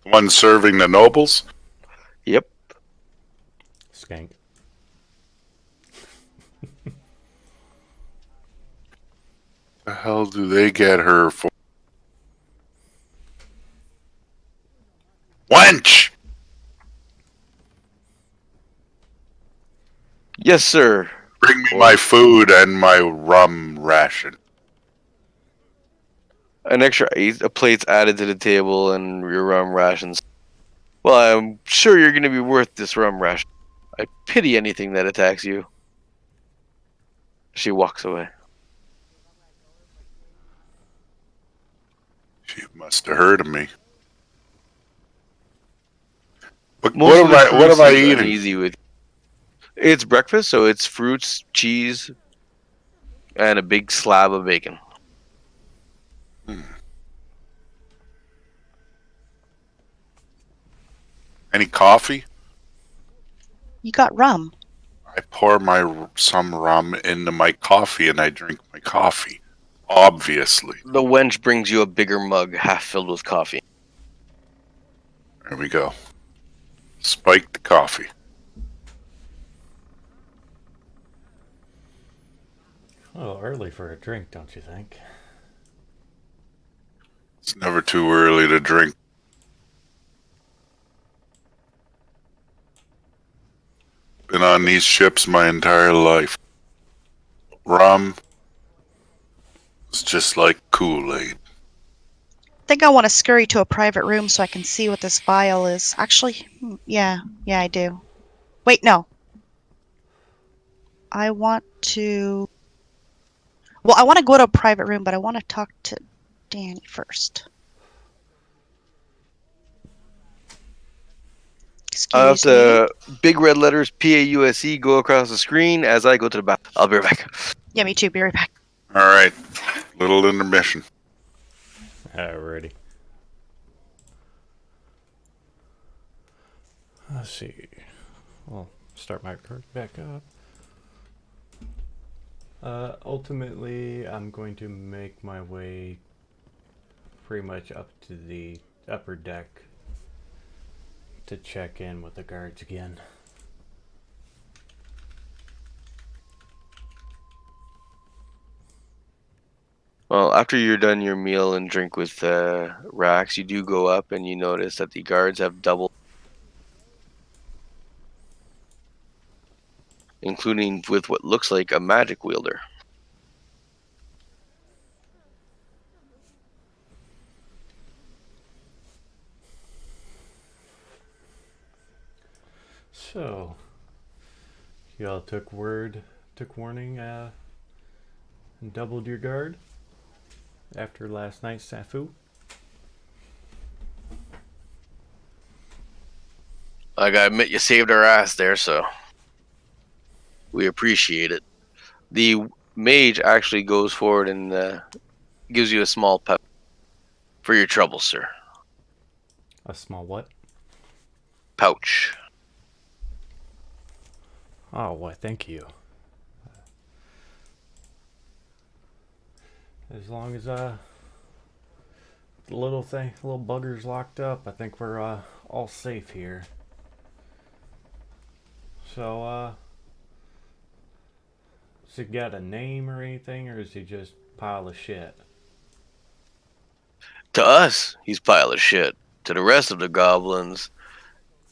The one serving the nobles? Yep. Skank. The hell do they get her for? Wench! Yes, sir. Bring me Or my food and my rum ration. an extra a plate's added to the table and your rum rations. Well, I'm sure you're going to be worth this rum ration. I pity anything that attacks you. She walks away. She must have heard of me. Most of the What crew am I seems eating? uneasy with. It's breakfast, so it's fruits, cheese, and a big slab of bacon. Any coffee? You got rum. I pour some rum into my coffee and I drink my coffee. Obviously. The wench brings you a bigger mug, half filled with coffee. There we go. Spiked coffee. A little early for a drink, don't you think? It's never too early to drink. Been on these ships my entire life. Rum is just like Kool-Aid. I think I want to scurry to a private room so I can see what this vial is. Actually, yeah, I do. Wait, no. I want to. Well, I want to go to a private room, but I want to talk to Danny first. Excuse me. The big red letters PAUSE go across the screen as I go to the bathroom. I'll be right back. Yeah, me too. Be right back. All right. Little intermission. Alrighty. Let's see. I'll start my card back up. Ultimately, I'm going to make my way pretty much up to the upper deck to check in with the guards again. Well, after you're done your meal and drink with Rax, you do go up and you notice that the guards have doubled, including with what looks like a magic wielder. So, y'all took warning, and doubled your guard after last night's snafu? I gotta admit, you saved our ass there, so we appreciate it. The mage actually goes forward and gives you a small pep for your trouble, sir. A small what? Pouch. Oh, why, thank you. As long as the little bugger's locked up, I think we're all safe here. So, has he got a name or anything, or is he just pile of shit? To us, he's pile of shit. To the rest of the goblins,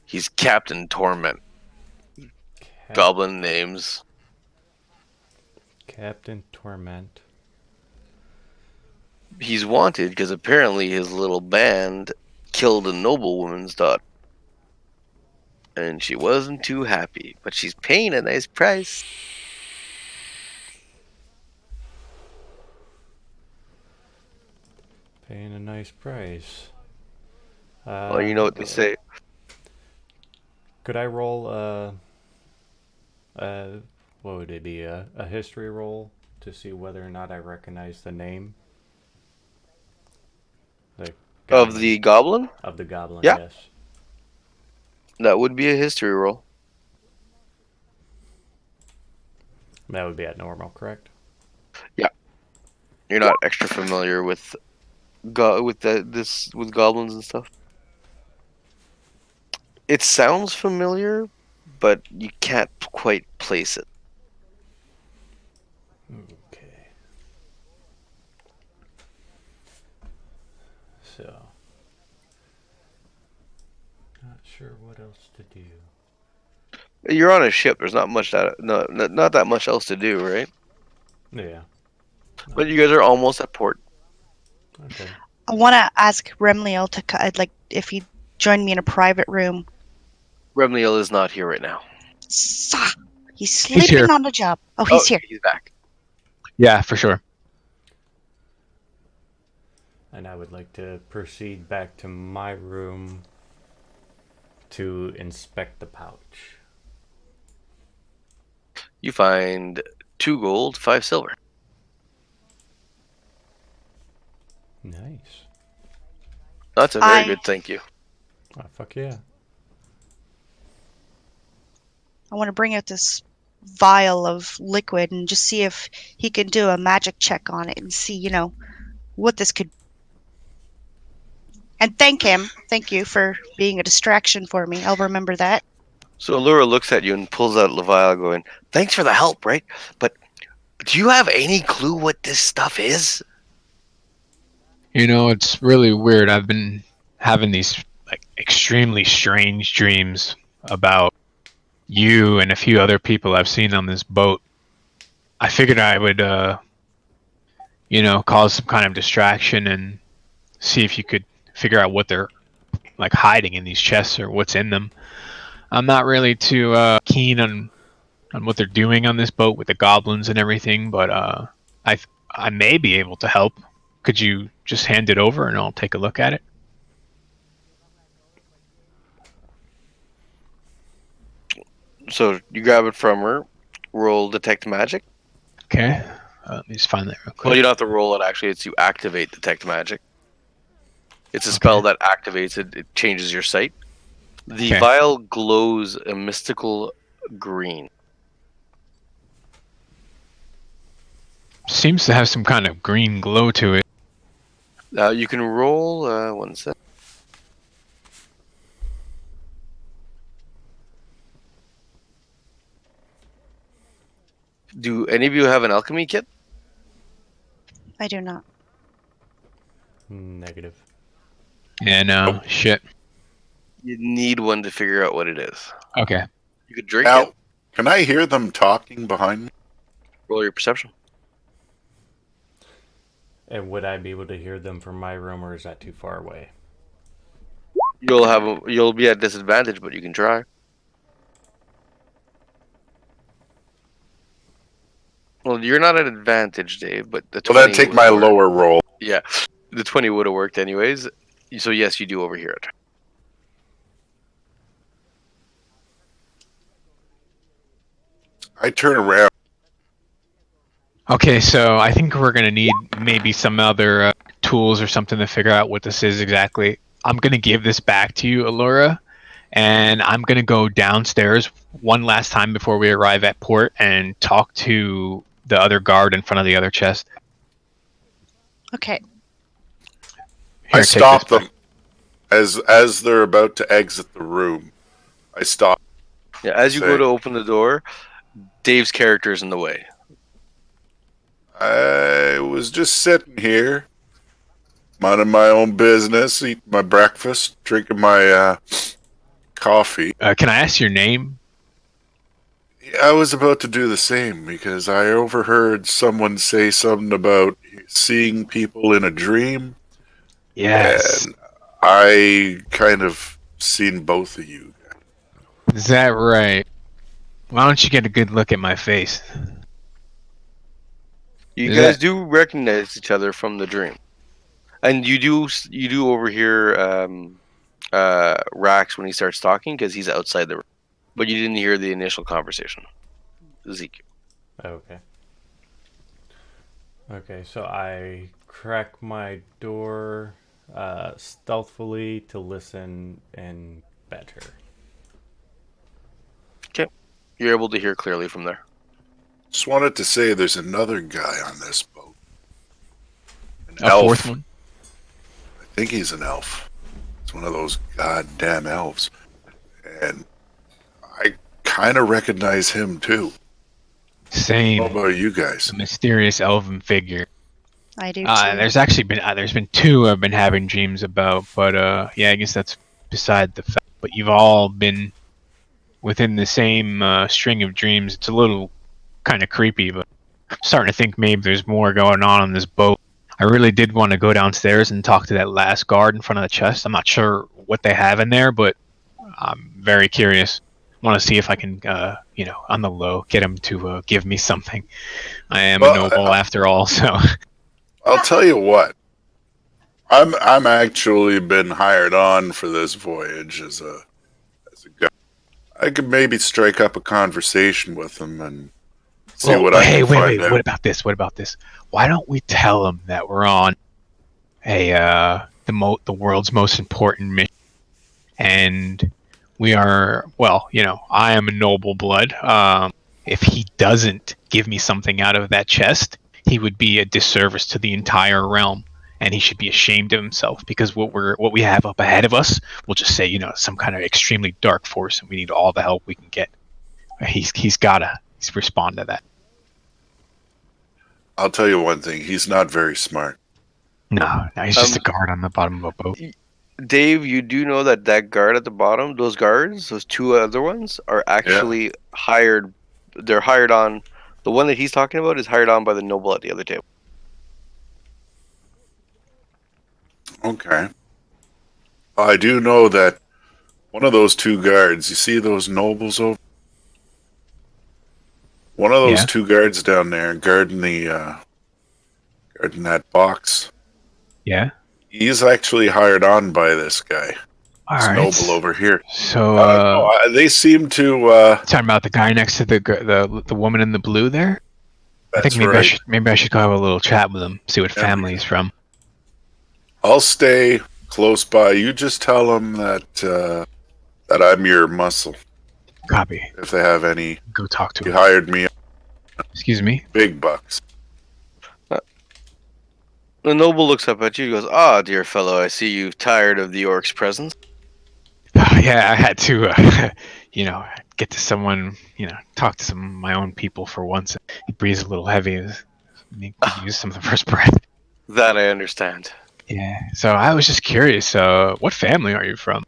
he's Captain Torment. Goblin names. Captain Torment. He's wanted because apparently his little band killed a noblewoman's daughter. And she wasn't too happy, but she's paying a nice price. Paying a nice price. Well, you know what they say. Could I roll uh, what would it be? A history roll to see whether or not I recognize the name? The guy Of named the goblin? of the goblin, Yeah, yes. that would be a history roll. That would be at normal, correct? Yeah, you're not extra familiar with with goblins and stuff. It sounds familiar, but you can't quite place it. Okay. So, not sure what else to do. You're on a ship. There's not much that not that much else to do, right? Yeah. But you guys are almost at port. Okay. I want to ask Remliel to like if he'd join me in a private room. Remliel is not here right now. He's He's here. sleeping on the job. Oh, Oh, he's here. he's back. Yeah, for sure. And I would like to proceed back to my room to inspect the pouch. You find 2 gold, 5 silver. Nice. That's a very good thank you. Oh, fuck yeah. I want to bring out this vial of liquid and just see if he can do a magic check on it and see, what this could. And thank him. Thank you for being a distraction for me. I'll remember that. So Allura looks at you and pulls out Levial, going, "Thanks for the help, right? But do you have any clue what this stuff is?" It's really weird. I've been having these like extremely strange dreams about you and a few other people I've seen on this boat. I figured I would cause some kind of distraction and see if you could figure out what they're like hiding in these chests or what's in them. I'm not really too keen on what they're doing on this boat with the goblins and everything, but I I may be able to help. Could you just hand it over and I'll take a look at it? So you grab it from her, roll detect magic. Okay. Let me just find that real quick. Well, you don't have to roll it, actually. It's you activate detect magic. It's a Okay. spell that activates it. It changes your sight. The Okay. vial glows a mystical green. Seems to have some kind of green glow to it. You can roll, one sec. Do any of you have an alchemy kit? I do not. Negative. And shit. You need one to figure out what it is. Okay. You could drink Now, it. can I hear them talking behind me? Roll your perception. And would I be able to hear them from my room, or is that too far away? You'll be at disadvantage, but you can try. Well, you're not at advantage, Dave, but the 20 Well, then take would my work. lower roll. Yeah, the 20 would have worked anyways. So yes, you do overhear it. I turn around. Okay, so I think we're gonna need maybe some other tools or something to figure out what this is exactly. I'm gonna give this back to you, Allura, and I'm gonna go downstairs one last time before we arrive at port and talk to the other guard in front of the other chest. Okay. Here, I take stop this them as they're about to exit the room. I stop. Yeah, as you go Say, to open the door, Dave's character is in the way. I was just sitting here, minding my own business, eating my breakfast, drinking my coffee. Can I ask your name? I was about to do the same because I overheard someone say something about seeing people in a dream, Yes. and I kind of seen both of you. Is that right? Why don't you get a good look at my face? You Is guys that- do recognize each other from the dream. And you do overhear Rax when he starts talking because he's outside the room, but you didn't hear the initial conversation. Zeke. Okay. Okay, so I crack my door stealthily to listen and better. Okay, you're able to hear clearly from there. Just wanted to say there's another guy on this boat. An A fourth elf. one. I think he's an elf. It's one of those goddamn elves. And I kind of recognize him too. How Same. about you guys? A mysterious elven figure. I do too. There's actually been there's been two I've been having dreams about, but yeah, I guess that's beside the fact. But you've all been within the same string of dreams. It's a little kind of creepy, but I'm starting to think maybe there's more going on this boat. I really did want to go downstairs and talk to that last guard in front of the chest. I'm not sure what they have in there, but I'm very curious. Want to see if I can, on the low, get him to give me something. I am a Well, noble after all, so. I'll tell you what. I'm actually been hired on for this voyage as a guy. I could maybe strike up a conversation with him and see Well, what I hey, can wait, find wait. What out. about this? What about this? Why don't we tell him that we're on the world's most important mission, and we are, well, I am a noble blood. If he doesn't give me something out of that chest, he would be a disservice to the entire realm, and he should be ashamed of himself because what we have up ahead of us, we'll just say, some kind of extremely dark force, and we need all the help we can get. He's gotta respond to that. I'll tell you one thing. He's not very smart. No, he's just a guard on the bottom of a boat. Dave, you do know that guard at the bottom, those guards, those two other ones, are Yeah. actually hired. They're hired on. The one that he's talking about is hired on by the noble at the other table. Okay. I do know that one of those two guards, you see those nobles over? One of those Yeah. two guards down there guarding guarding that box. Yeah. He's actually hired on by this guy. All This right. noble over here. So, No, they seem to. talking about the guy next to the woman in the blue there. I think That's right. maybe I should go have a little chat with him, see what Yeah, family we he's from. I'll stay close by. You just tell them that I'm your muscle. Copy. If they have any, Go talk to you him. hired me Excuse me. big bucks. The noble looks up at you. He goes, "Ah, dear fellow, I see you've tired of the orc's presence." Yeah, I had to, get to someone, talk to some of my own people for once. He breathes a little heavy. He could use some of the first breath. That I understand. Yeah. So I was just curious. What family are you from?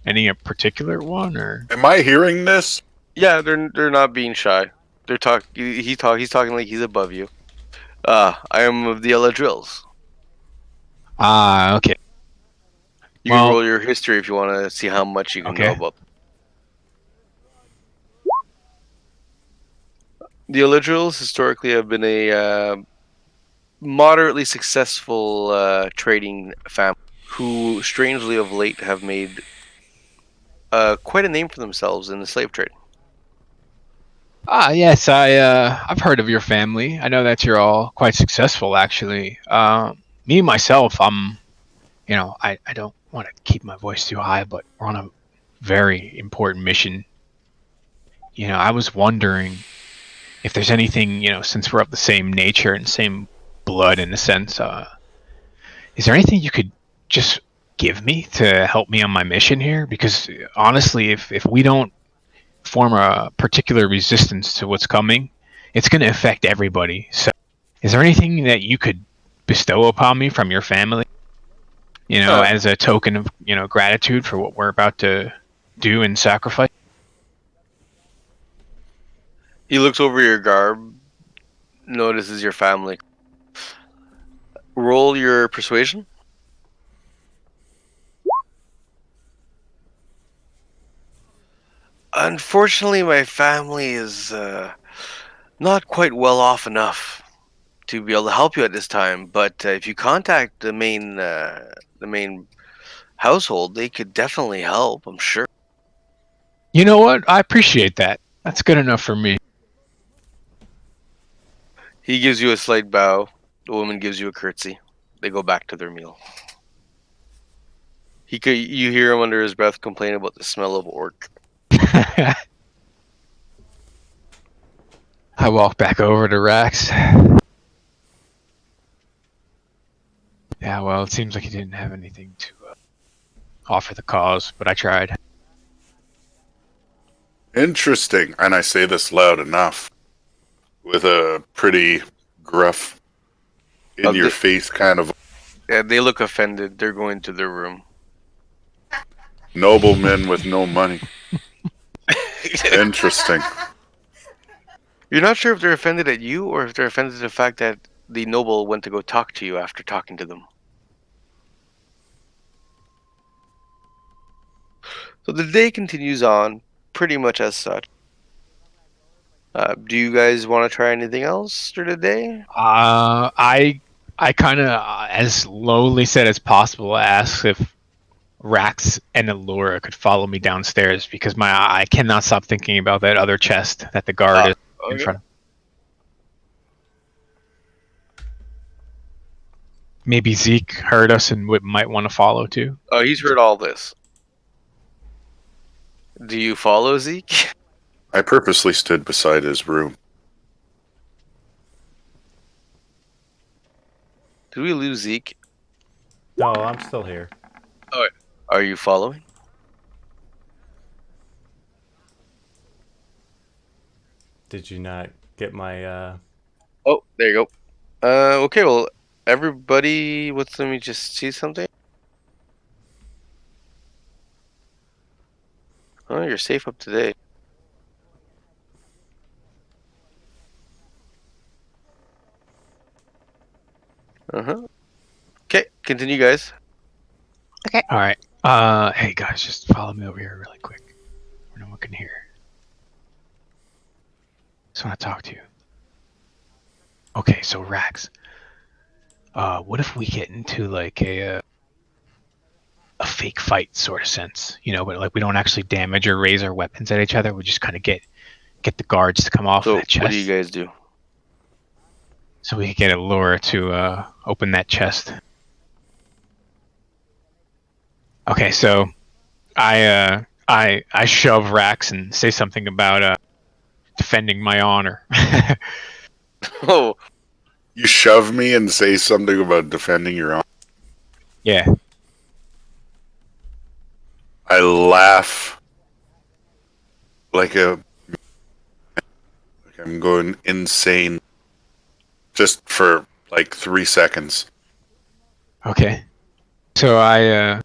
Any particular one, or? Am I hearing this? Yeah, they're not being shy. They're talk. He's talking like he's above you. I am of the Eladrills. Ah, okay. You can Well, roll your history if you want to see how much you can know okay. about. The Eladrills historically have been a moderately successful trading family who, strangely of late, have made quite a name for themselves in the slave trade. Ah, yes, I've heard of your family. I know that you're all quite successful, actually. Me myself, I don't want to keep my voice too high, but we're on a very important mission. I was wondering if there's anything, since we're of the same nature and same blood in a sense, is there anything you could just give me to help me on my mission here? Because honestly, if we don't form a particular resistance to what's coming, it's going to affect everybody. So, is there anything that you could bestow upon me from your family, Uh, as a token of, gratitude for what we're about to do and sacrifice? he looks over your garb, notices your family. Roll your persuasion. Unfortunately, my family is not quite well off enough. to be able to help you at this time. But if you contact the main household, they could definitely help. I'm sure. You know what? I appreciate that. That's good enough for me. He gives you a slight bow. The woman gives you a curtsy. They go back to their meal. You hear him under his breath complain about the smell of orc. I walk back over to Rax. Yeah, well, it seems like he didn't have anything to offer the cause, but I tried. Interesting. And I say this loud enough with a pretty gruff, in your face kind of Yeah, they look offended. They're going to their room. nobleman with no money. Interesting. You're not sure if they're offended at you or if they're offended at the fact that the noble went to go talk to you after talking to them. So the day continues on pretty much as such. Do you guys want to try anything else through the day? I kind of, as lowly said as possible, asked if Rax and Allura could follow me downstairs because I cannot stop thinking about that other chest that the guard is in Okay. front of. Maybe Zeke heard us and might want to follow too. Oh, he's heard all this. Do you follow Zeke? I purposely stood beside his room. Did we lose Zeke? No, I'm still here. Are you following? Did you not get my Oh, there you go. Okay, well, everybody, let me just see something. Oh, you're safe up to date. Okay, continue, guys. All right. Hey guys, just follow me over here really quick, where no one can hear. Just want to talk to you. Okay, so Rax, what if we get into like a fake fight sort of sense, but like we don't actually damage or raise our weapons at each other. We just kind of get the guards to come off So, that chest. what do you guys do? So we could get Allura to open that chest. Okay, so I shove Rax and say something about defending my honor. Oh, You shove me and say something about defending your honor. Yeah. I laugh like I'm going insane just for like 3 seconds. Okay. So I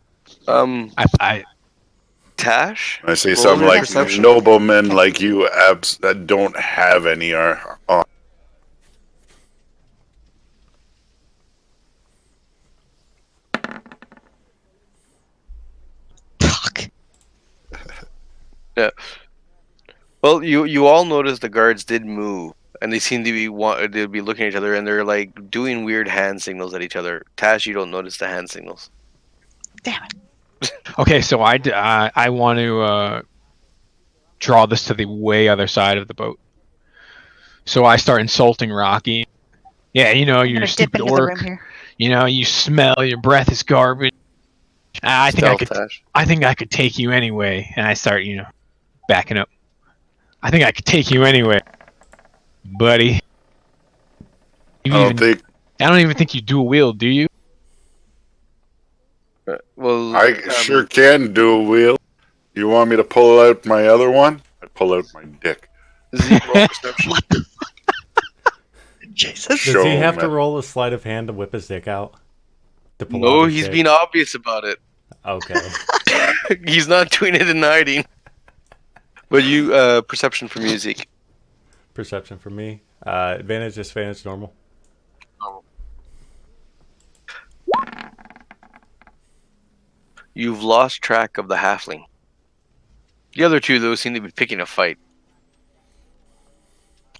Tash? I say Roll something your like perception. noblemen like you abs that don't have any are on. Fuck. Yeah. Well, you all notice the guards did move, and they seem to be looking at each other, and they're like doing weird hand signals at each other. Tash, you don't notice the hand signals. Damn it. Okay, so I want to draw this to the way other side of the boat. So I start insulting Rocky. Yeah, I'm you're a gonna dip stupid into the room orc. here. You smell. Your breath is garbage. I think Stealth, Tash. I think I could take you anyway. And I start, backing up. I think I could take you anyway, buddy. I don't even think you dual wield, do you? Well, I sure can do a wheel. You want me to pull out my other one? I pull out my dick. Zeke, roll perception. Jesus. Does Show he have to me. roll a sleight of hand to whip his dick out? To pull No, out his he's dick? being obvious about it. Okay. He's not doing it in hiding. But you, perception for music. Perception for me. Advantage, disadvantage, normal. You've lost track of the halfling. The other two, though, seem to be picking a fight.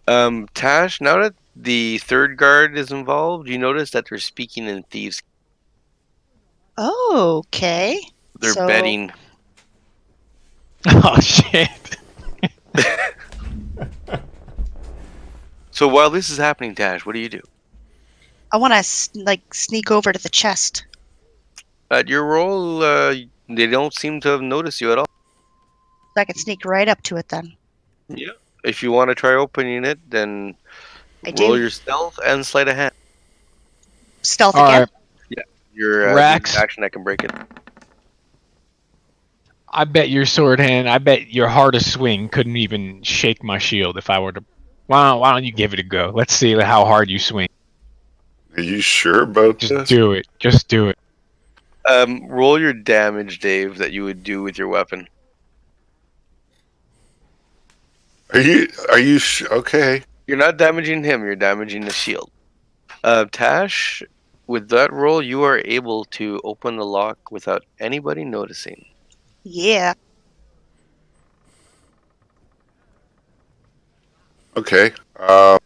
Tash, now that The third guard is involved. You notice that they're speaking in thieves. Okay. They're So betting. Oh shit! So while this is happening, Tash, what do you do? I want to sneak over to the chest. At your roll, they don't seem to have noticed you at all. So I can sneak right up to it then. Yeah. If you want to try opening it, then I roll do. your stealth and sleight of hand. Stealth All again. right, Yeah. Your Rax. action that can break it. I bet your sword hand. I bet your hardest swing couldn't even shake my shield if I were to. Why don't you give it a go? Let's see how hard you swing. Are you sure about Just this? do it. Just do it. Roll your damage, Dave, that you would do with your weapon. Okay? You're not damaging him. You're damaging the shield. Tash, with that roll, you are able to open the lock without anybody noticing. Yeah. Okay. I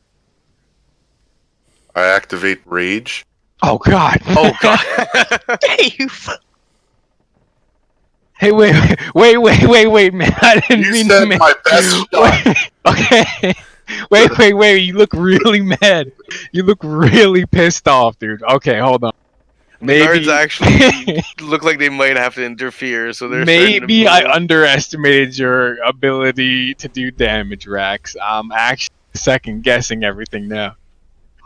activate rage. Oh god. Oh god. You Hey, wait, man! I didn't You mean to said make. my best shot. Wait, okay. Wait! You look really mad. You look really pissed off, dude. Okay, hold on. The guards Maybe, actually look like they might have to interfere, so they're starting to maybe I move. underestimated your ability to do damage, Rax. I'm actually second guessing everything now.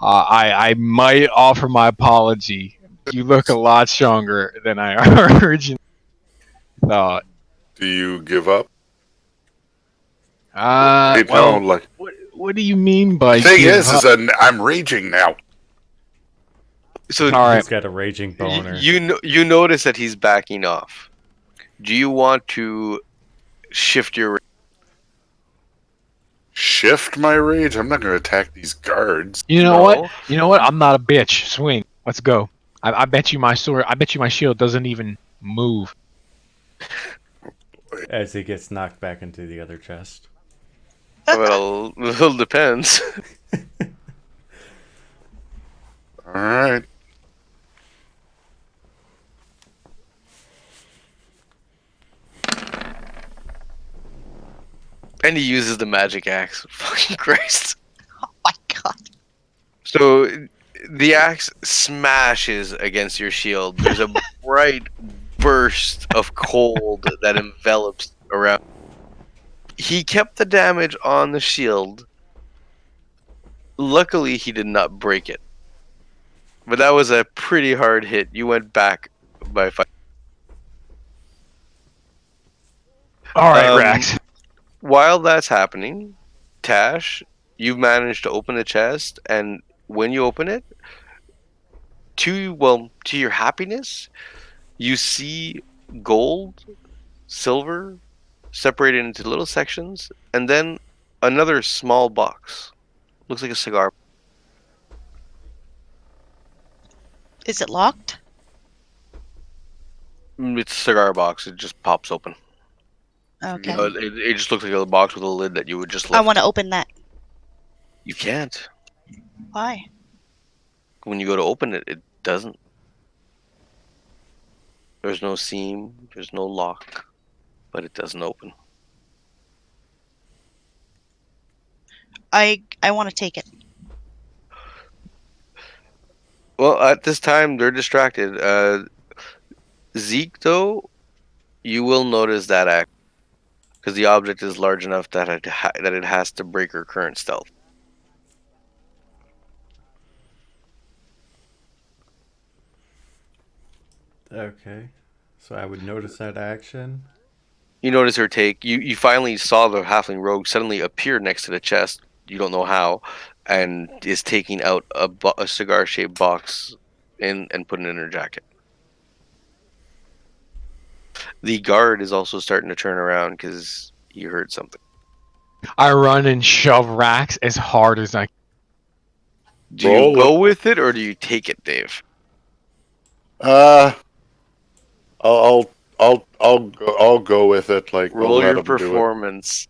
I might offer my apology. You look a lot stronger than I originally thought. Do you give up? Wait, no, Well, like what do you mean the by thing give is up? that I'm raging now. So All right. He's got a raging boner. you notice that he's backing off. Do you want to shift your? Shift my rage? I'm not going to attack these guards. You know what? No. You know what? I'm not a bitch. Swing. Let's go. I bet you my sword. I bet you my shield doesn't even move. As he gets knocked back into the other chest. Well, it depends. All right. And he uses the magic axe. Fucking Christ. Oh my god. So the axe smashes against your shield. There's a bright burst of cold that envelops around. He kept the damage on the shield. Luckily, he did not break it. But that was a pretty hard hit. You went back by 5. All right, Rax. While that's happening, Tash, you've managed to open the chest, and when you open it, to your happiness, you see gold, silver, separated into little sections, and then another small box. Looks like a cigar. Is it locked? It's a cigar box. It just pops open. Okay. It just looks like a box with a lid that you would just lift. I want to open that. You can't. Why? When you go to open it, it doesn't. There's no seam. There's no lock. But it doesn't open. I want to take it. Well, at this time, they're distracted. Zeke, though, you will notice that act because the object is large enough that it has to break her current stealth. Okay. So I would notice that action. You notice her take. You finally saw the halfling rogue suddenly appear next to the chest. You don't know how, and is taking out a cigar-shaped box and putting it in her jacket. The guard is also starting to turn around because he heard something. I run and shove Rax as hard as I. Do you go with it or do you take it, Dave? Uh, I'll go with it. Like, I'll Roll let your him do it. performance.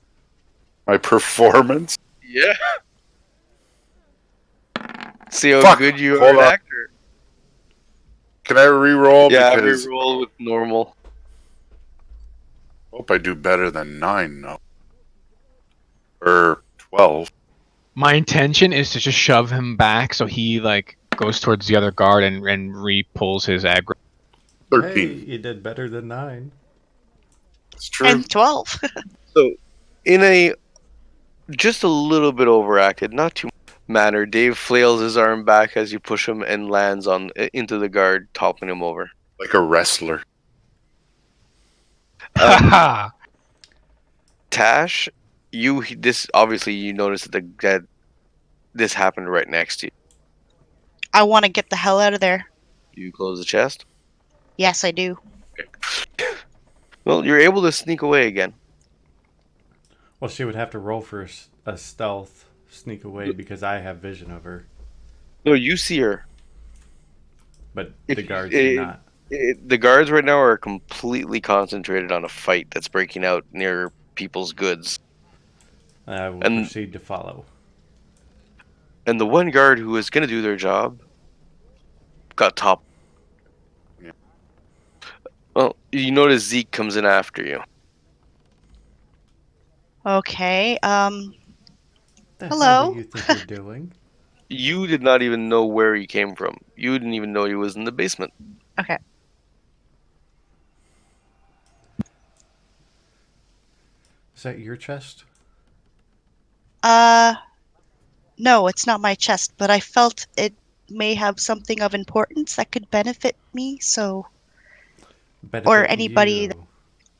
My performance. Yeah. See how Fuck! good you are Hold an on. actor. Can I re-roll? Yeah, Because reroll with normal. hope I do better than 9 now. Or 12. My intention is to just shove him back so he like goes towards the other guard and re-pulls his aggro. 13. Hey, you did better than 9. It's true. And 12. So, in a just a little bit overacted, not too manner, Dave flails his arm back as you push him and lands on into the guard, toppling him over. Like a wrestler. Haha. Tash, this obviously you notice that this happened right next to you. I want to get the hell out of there. You close the chest. Yes, I do. Well, you're able to sneak away again. Well, she would have to roll for a stealth sneak away because I have vision of her, No, you see her. but If the guards do not. the guards right now are completely concentrated on a fight that's breaking out near people's goods, I will and proceed to follow. the one guard who was going to do their job got top. Yeah. Well, you notice Zeke comes in after you. Okay. The hell Hello? do you think you're doing? You did not even know where he came from. You didn't even know he was in the basement. Okay. Is that your chest? No, it's not my chest, but I felt it may have something of importance that could benefit me, so. Or Benefit anybody. you.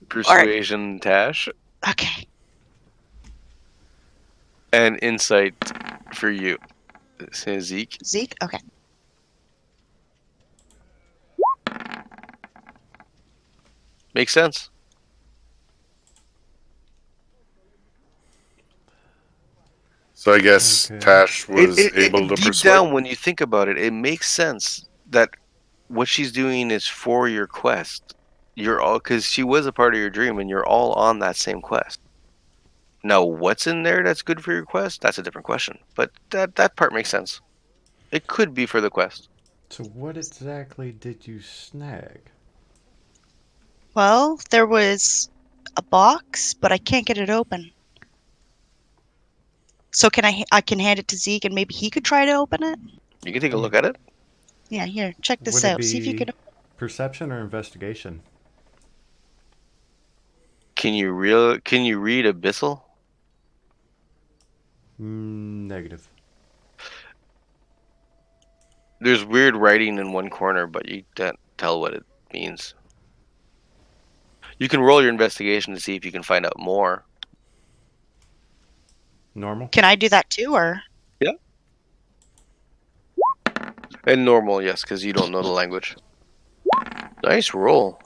Persuasion, Tash, Okay. and insight for you, says Zeke. Zeke? Okay. Makes sense. So I guess Okay. Tash was able to Deep persuade. down, when you think about it, it makes sense that what she's doing is for your quest. You're all because she was a part of your dream, and you're all on that same quest. Now, what's in there that's good for your quest? That's a different question. But that part makes sense. It could be for the quest. So what exactly did you snag? Well, there was a box, but I can't get it open. So I can hand it to Zeke and maybe he could try to open it? You can take a look at it. Yeah, here, check this Would it out. See if you be can. perception or investigation? Can you read Abyssal? Negative. There's weird writing in one corner, but you can't tell what it means. You can roll your investigation to see if you can find out more. Normal? Can I do that too, or? Yeah. And normal, yes, because you don't know the language. Nice roll.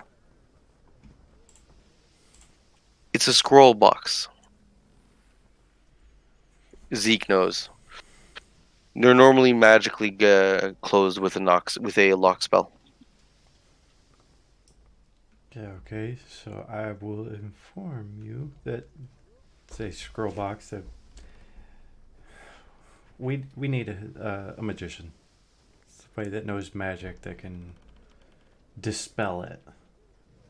It's a scroll box. Zeke knows. They're normally magically closed with a lock spell. Yeah, okay. So I will inform you that it's a scroll box that we need a magician. Somebody that knows magic that can dispel it.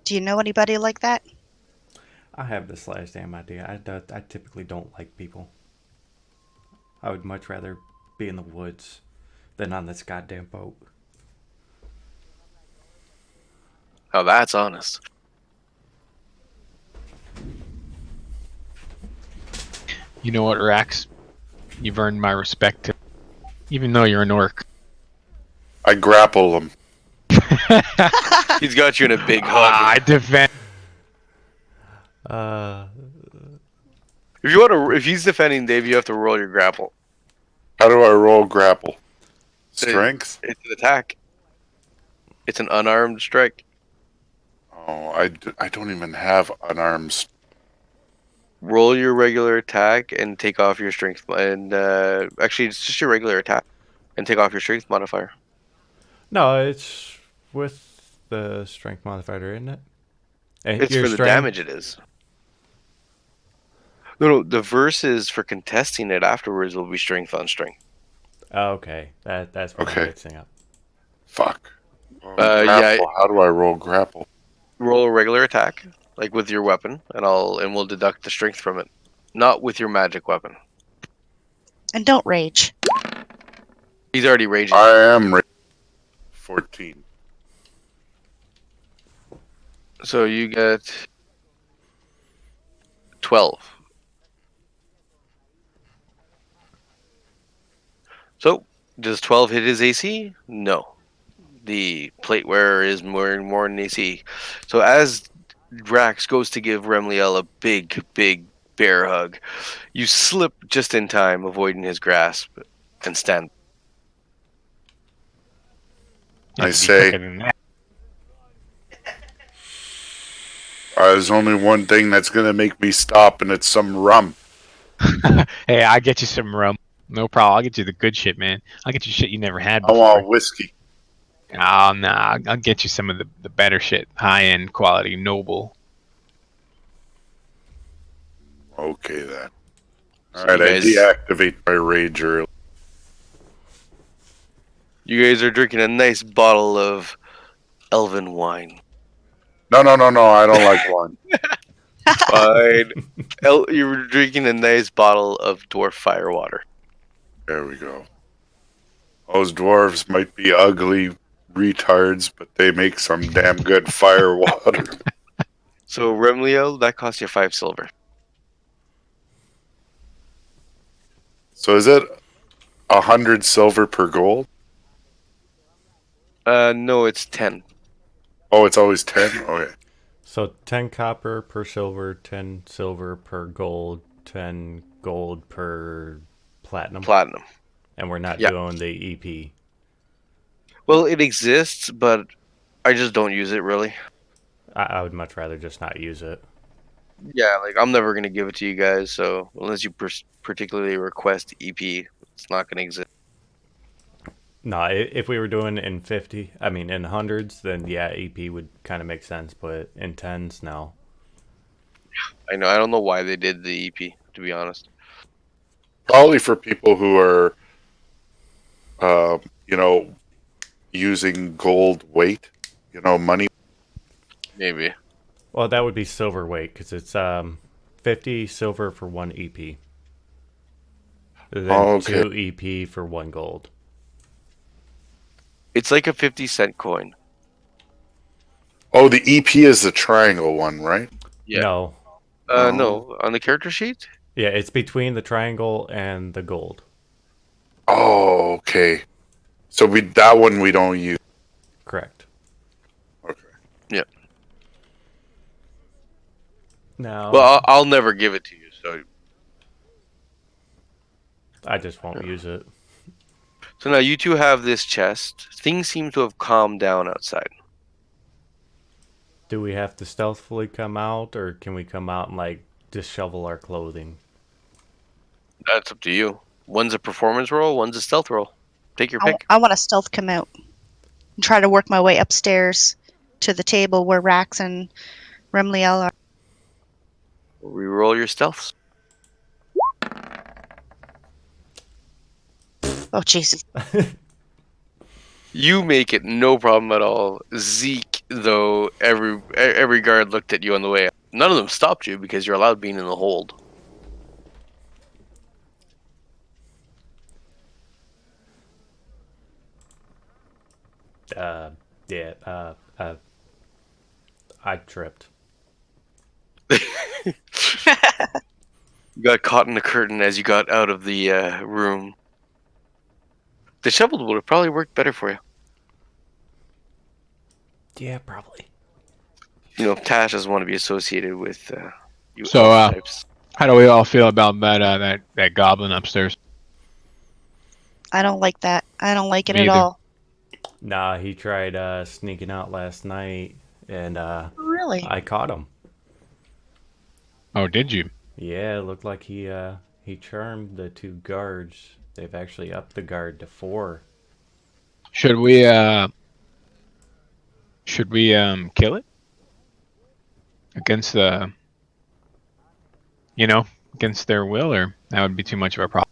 Do you know anybody like that? I have the slightest damn idea. I typically don't like people. I would much rather be in the woods than on this goddamn boat. Now that's honest. You know what, Rax? You've earned my respect, even though you're an orc. I grapple him. He's got you in a big I hug. defend. If he's defending Dave, you have to roll your grapple. How do I roll grapple? Strength? It's an attack. It's an unarmed strike. Oh, I don't even have unarmed. Roll your regular attack and take off your strength. And actually, it's just your regular attack and take off your strength modifier. No, it's with the strength modifier, isn't it? It's Your for the strength. damage it is. No, the verses for contesting it afterwards will be strength on strength. Oh, okay, that's what I'm Okay. mixing up. Fuck. Yeah, Grapple. How do I roll grapple? roll a regular attack, like with your weapon, and we'll deduct the strength from it, not with your magic weapon. And don't rage. He's already raging. I am 14. So you get 12. So does 12 hit his AC? No. The plate wearer is more than AC. So as Drax goes to give Remliel a big bear hug, you slip just in time, avoiding his grasp, and stand. Yeah, I it'd be say, quicker than that. there's only one thing that's going to make me stop, and it's some rum. Hey, I'll get you some rum. No problem. I'll get you the good shit, man. I'll get you shit you never had I before. want whiskey. Oh, nah. I'll get you some of the better shit. High end quality, noble. Okay, then. All So right, I deactivate my rage early. you guys are drinking a nice bottle of elven wine. No, I don't like wine. Fine. You were drinking a nice bottle of dwarf firewater. There we go. Those dwarves might be ugly retards, but they make some damn good fire water. So Remliel, that costs you 5 silver. So is it 100 silver per gold? No, it's 10. Oh, it's always 10? Okay. So 10 copper per silver, 10 silver per gold, 10 gold per platinum, Platinum. and we're not Yeah. doing the E EP. Well, it exists, but I just don't use it really. I would much rather just not use it. Yeah, like I'm never gonna give it to you guys. So unless you particularly request EP, it's not gonna exist. No, if we were doing in 50, I mean in hundreds, then yeah, EP would kind of make sense, but in tens, no. I know. I don't know why they did the EP. To be honest, Probably for people who are, um, you know, using gold weight, money. maybe. Well, that would be silver weight because it's 50 silver for one EP, then Oh, okay. 2 EP for 1 gold. It's like a 50-cent coin. Oh, the EP is the triangle one, right? Yeah. No, Oh. No. On the character sheet. yeah, it's between the triangle and the gold. Oh, okay. So that one we don't use. Correct. Okay. Yeah. No, Well, I'll never give it to you. So I just won't use it. so now you two have this chest. Things seem to have calmed down outside. Do we have to stealthily come out, or can we come out and like dishevel our clothing? That's up to you. One's a performance roll. One's a stealth roll. Take your pick. I want to stealth come out and try to work my way upstairs to the table where Rax and Remliel are. Reroll your stealths. Oh, Jesus. You make it no problem at all. Zeke, though, every guard looked at you on the way out. None of them stopped you because you're allowed being in the hold. Yeah, I tripped. You got caught in the curtain as you got out of the room. The shovel would have probably worked better for you. Yeah, probably. You know, Tash doesn't want to be associated with you So, elf types. how do we all feel about that goblin upstairs? I don't like that. I don't like it Me at either. all. Nah, he tried sneaking out last night, and Really? I caught him. Oh, did you? Yeah, it looked like he charmed the 2 guards. They've actually upped the guard to 4. Should we kill it against against their will, or that would be too much of a problem?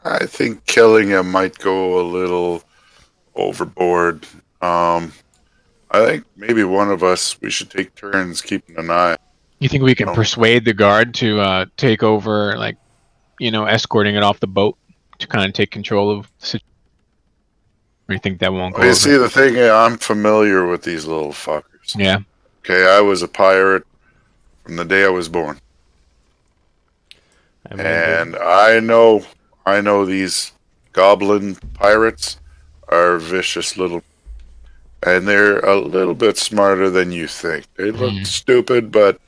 I think killing him might go a little overboard. I think maybe one of us we should take turns keeping an eye. You think we can Um, persuade the guard to take over, like, escorting it off the boat to kind of take control of the situation? Or you think that won't well, go you over? see, the thing I'm familiar with these little fuckers. Yeah. Okay, I was a pirate from the day I was born, I mean, and I know these goblin pirates are vicious little, and they're a little bit smarter than you think. They look Mm. stupid, but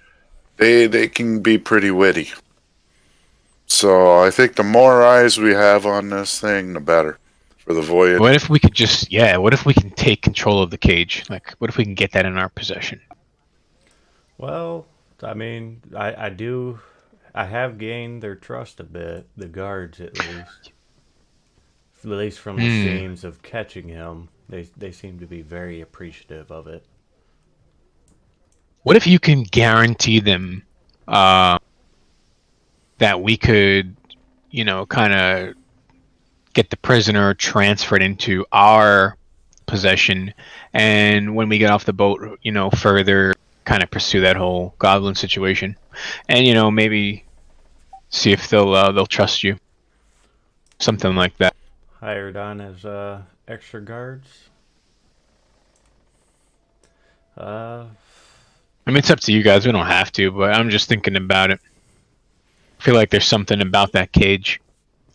they can be pretty witty. So I think the more eyes we have on this thing, the better for the voyage. What if we could just, yeah, what if we can take control of the cage? Like, what if we can get that in our possession? well, I mean, I have gained their trust a bit, the guards at least. At least from the Hmm. scenes of catching him, they seem to be very appreciative of it. What if you can guarantee them that we could, kind of get the prisoner transferred into our possession, and when we get off the boat, further kind of pursue that whole goblin situation, and maybe see if they'll trust you, something like that. Hired on as extra guards. Uh, I mean, it's up to you guys. We don't have to, but I'm just thinking about it. I feel like there's something about that cage.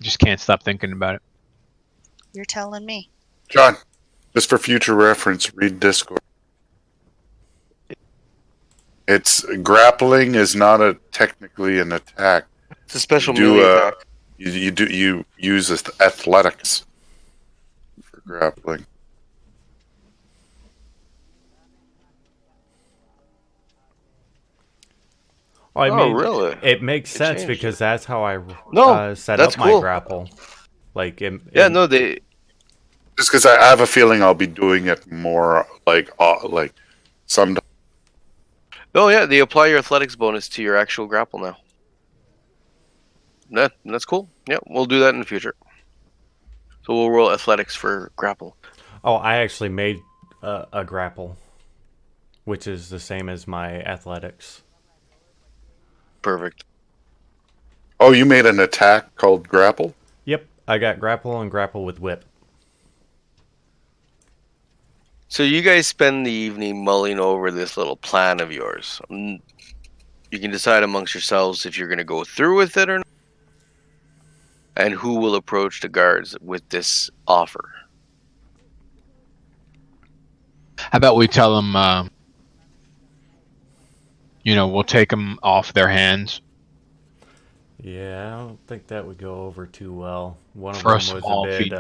Just can't stop thinking about it. You're telling me. John, just for future reference, read Discord. It's grappling is not a technically an attack. It's a You special do melee attack. you use athletics for grappling. well, I Oh, mean, really? it makes They sense changed because it. that's how I No, set that's up my cool. grapple. Like, Yeah, no, they. Just because I have a feeling I'll be doing it more like some. Oh, yeah, they apply your athletics bonus to your actual grapple now. That's cool. Yeah, we'll do that in the future. So we'll roll athletics for grapple. oh, I actually made a grapple, which is the same as my athletics. Perfect. Oh, you made an attack called grapple. Yep, I got grapple and grapple with whip. So you guys spend the evening mulling over this little plan of yours. You can decide amongst yourselves if you're going to go through with it or not, and who will approach the guards with this offer. How about we tell them, we'll take them off their hands Yeah, I don't think that would go over too well. One of for a them was small fee.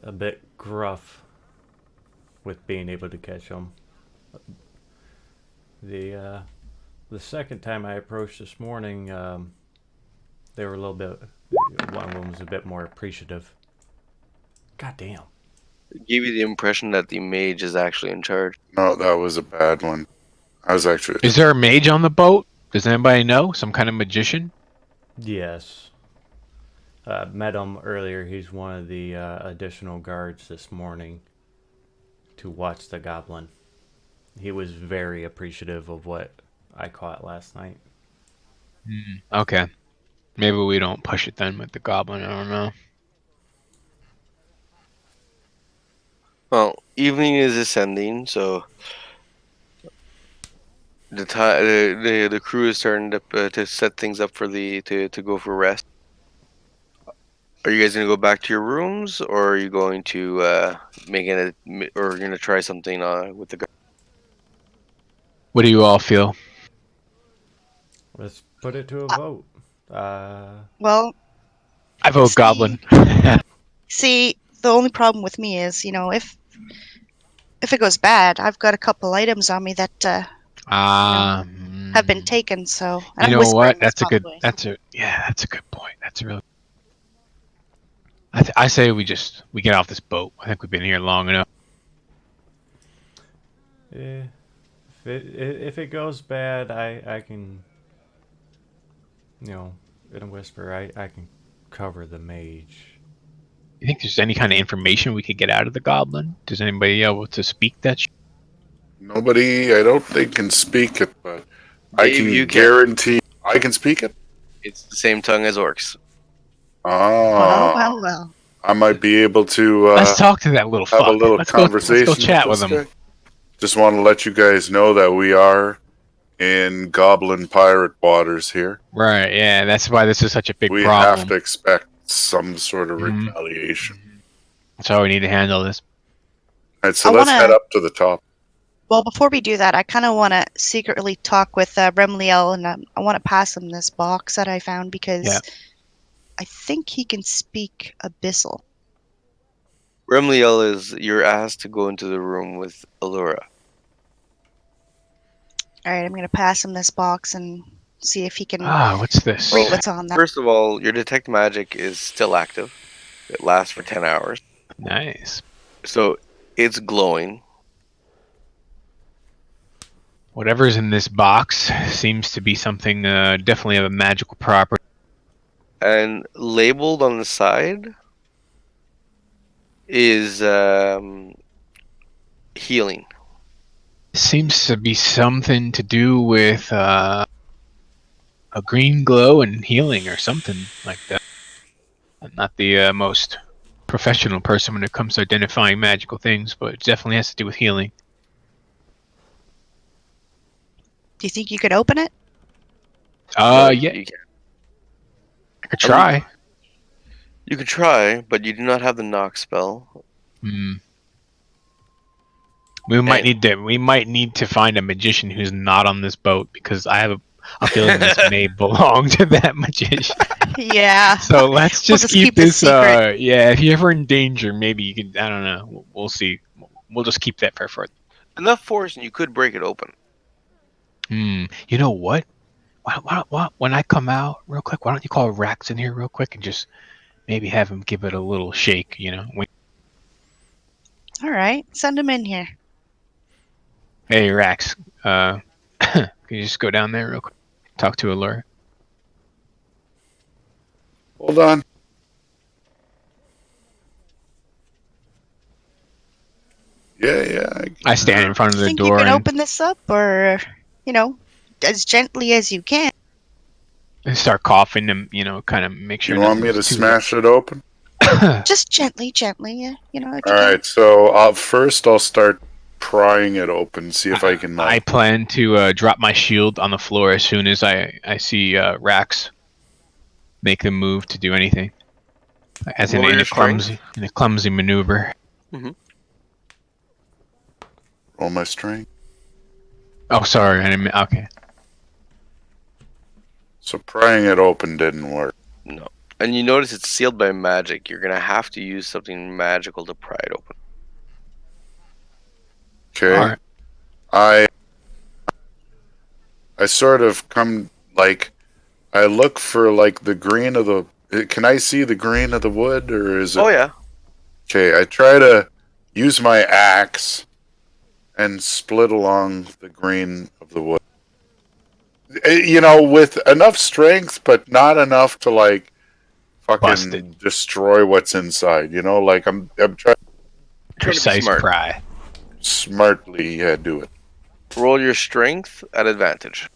a bit gruff with being able to catch them. The uh, the second time I approached this morning, they were a little bit. One of them was a bit more appreciative. God damn. Give you the impression that the mage is actually in charge. No, that was a bad one. I was actually. Is there a mage on the boat? Does anybody know? Some kind of magician? Yes. Met him earlier. He's one of the additional guards this morning to watch the goblin. He was very appreciative of what I caught last night. Okay. Maybe we don't push it then with the goblin. I don't know. Well, evening is ascending, so the crew is starting to set things up for to go for rest. Are you guys gonna go back to your rooms, or are you going to make it, or gonna try something with the guards? What do you all feel? Let's put it to a Uh, vote. well, I vote see, goblin. see, the only problem with me is, if it goes bad, I've got a couple items on me that have been taken. So, and You I'm know what? whispering this probably. That's a good point. That's a really. I say we get off this boat. I think we've been here long enough. eh, if it goes bad, I can, in a whisper, I can cover the mage. You think there's any kind of information we could get out of the goblin? Does anybody able to speak that? Nobody, I don't think, can speak it, but I Dave, you can can. guarantee I can speak it. It's the same tongue as orcs. Well, Ah, well, well. I might be able to Let's talk to that little have a fuck. little Let's go. Let's go conversation with chat with this him. guy. Just want to let you guys know that we are in Goblin Pirate waters here. Right. Yeah. That's why this is such a big We have problem. to expect some sort of Mhm. retaliation. That's how we need to handle this. All right, so I let's wanna- head up to the top. Well, before we do that, I kind of want to secretly talk with Remliel, and I want to pass him this box that I found because Yeah. I think he can speak Abyssal. Remliel is you're asked to go into the room with Allura. All right, I'm gonna pass him this box and see if he can Ah, what's this? read what's on that. First of all, your detect magic is still active. It lasts for 10 hours. Nice. So it's glowing. Whatever's in this box seems to be something definitely of a magical property. And labeled on the side is healing. Seems to be something to do with a green glow and healing or something like that. I'm not the most professional person when it comes to identifying magical things, but it definitely has to do with healing. Do you think you could open it? No, Yeah, you can't. I could try. You could try, but you do not have the knock spell. Hmm. We might need to find a magician who's not on this boat because I have a feeling this may belong to that magician. Yeah. So let's We'll just keep this this. secret. Yeah, if you're ever in danger, maybe you can. I don't know. We'll see. We'll just keep that for further. Enough force, and you could break it open. You know what? Why, when I come out real quick, why don't you call Rax in here real quick and just maybe have him give it a little shake? You know. All right, send him in here. Hey Rax, can you just go down there real quick? Talk to Allura. Hold on. Yeah. I stand in front of Do you the think you door can and open this up, or as gently as you can? start coughing and kind of make sure You want me to nothing's too smash it open? Just gently, yeah. If All you can. right. So first, I'll start prying it open. See if I can. I plan to drop my shield on the floor as soon as I see Rax make a move to do anything, as in, Roll in your a clumsy strength. in a clumsy maneuver. Roll my strength. Oh, sorry, I didn't. Okay. So prying it open didn't work. No. And you notice it's sealed by magic. You're gonna have to use something magical to pry it open. Okay. All right. I sort of come like I look for like the green of the. Can I see the green of the wood, or is it? Oh yeah. Okay, I try to use my axe and split along the green of the wood. With enough strength, but not enough to like Bust fucking destroy what's inside. Like I'm trying to Precise smart. pry. smartly do it. Roll your strength at advantage.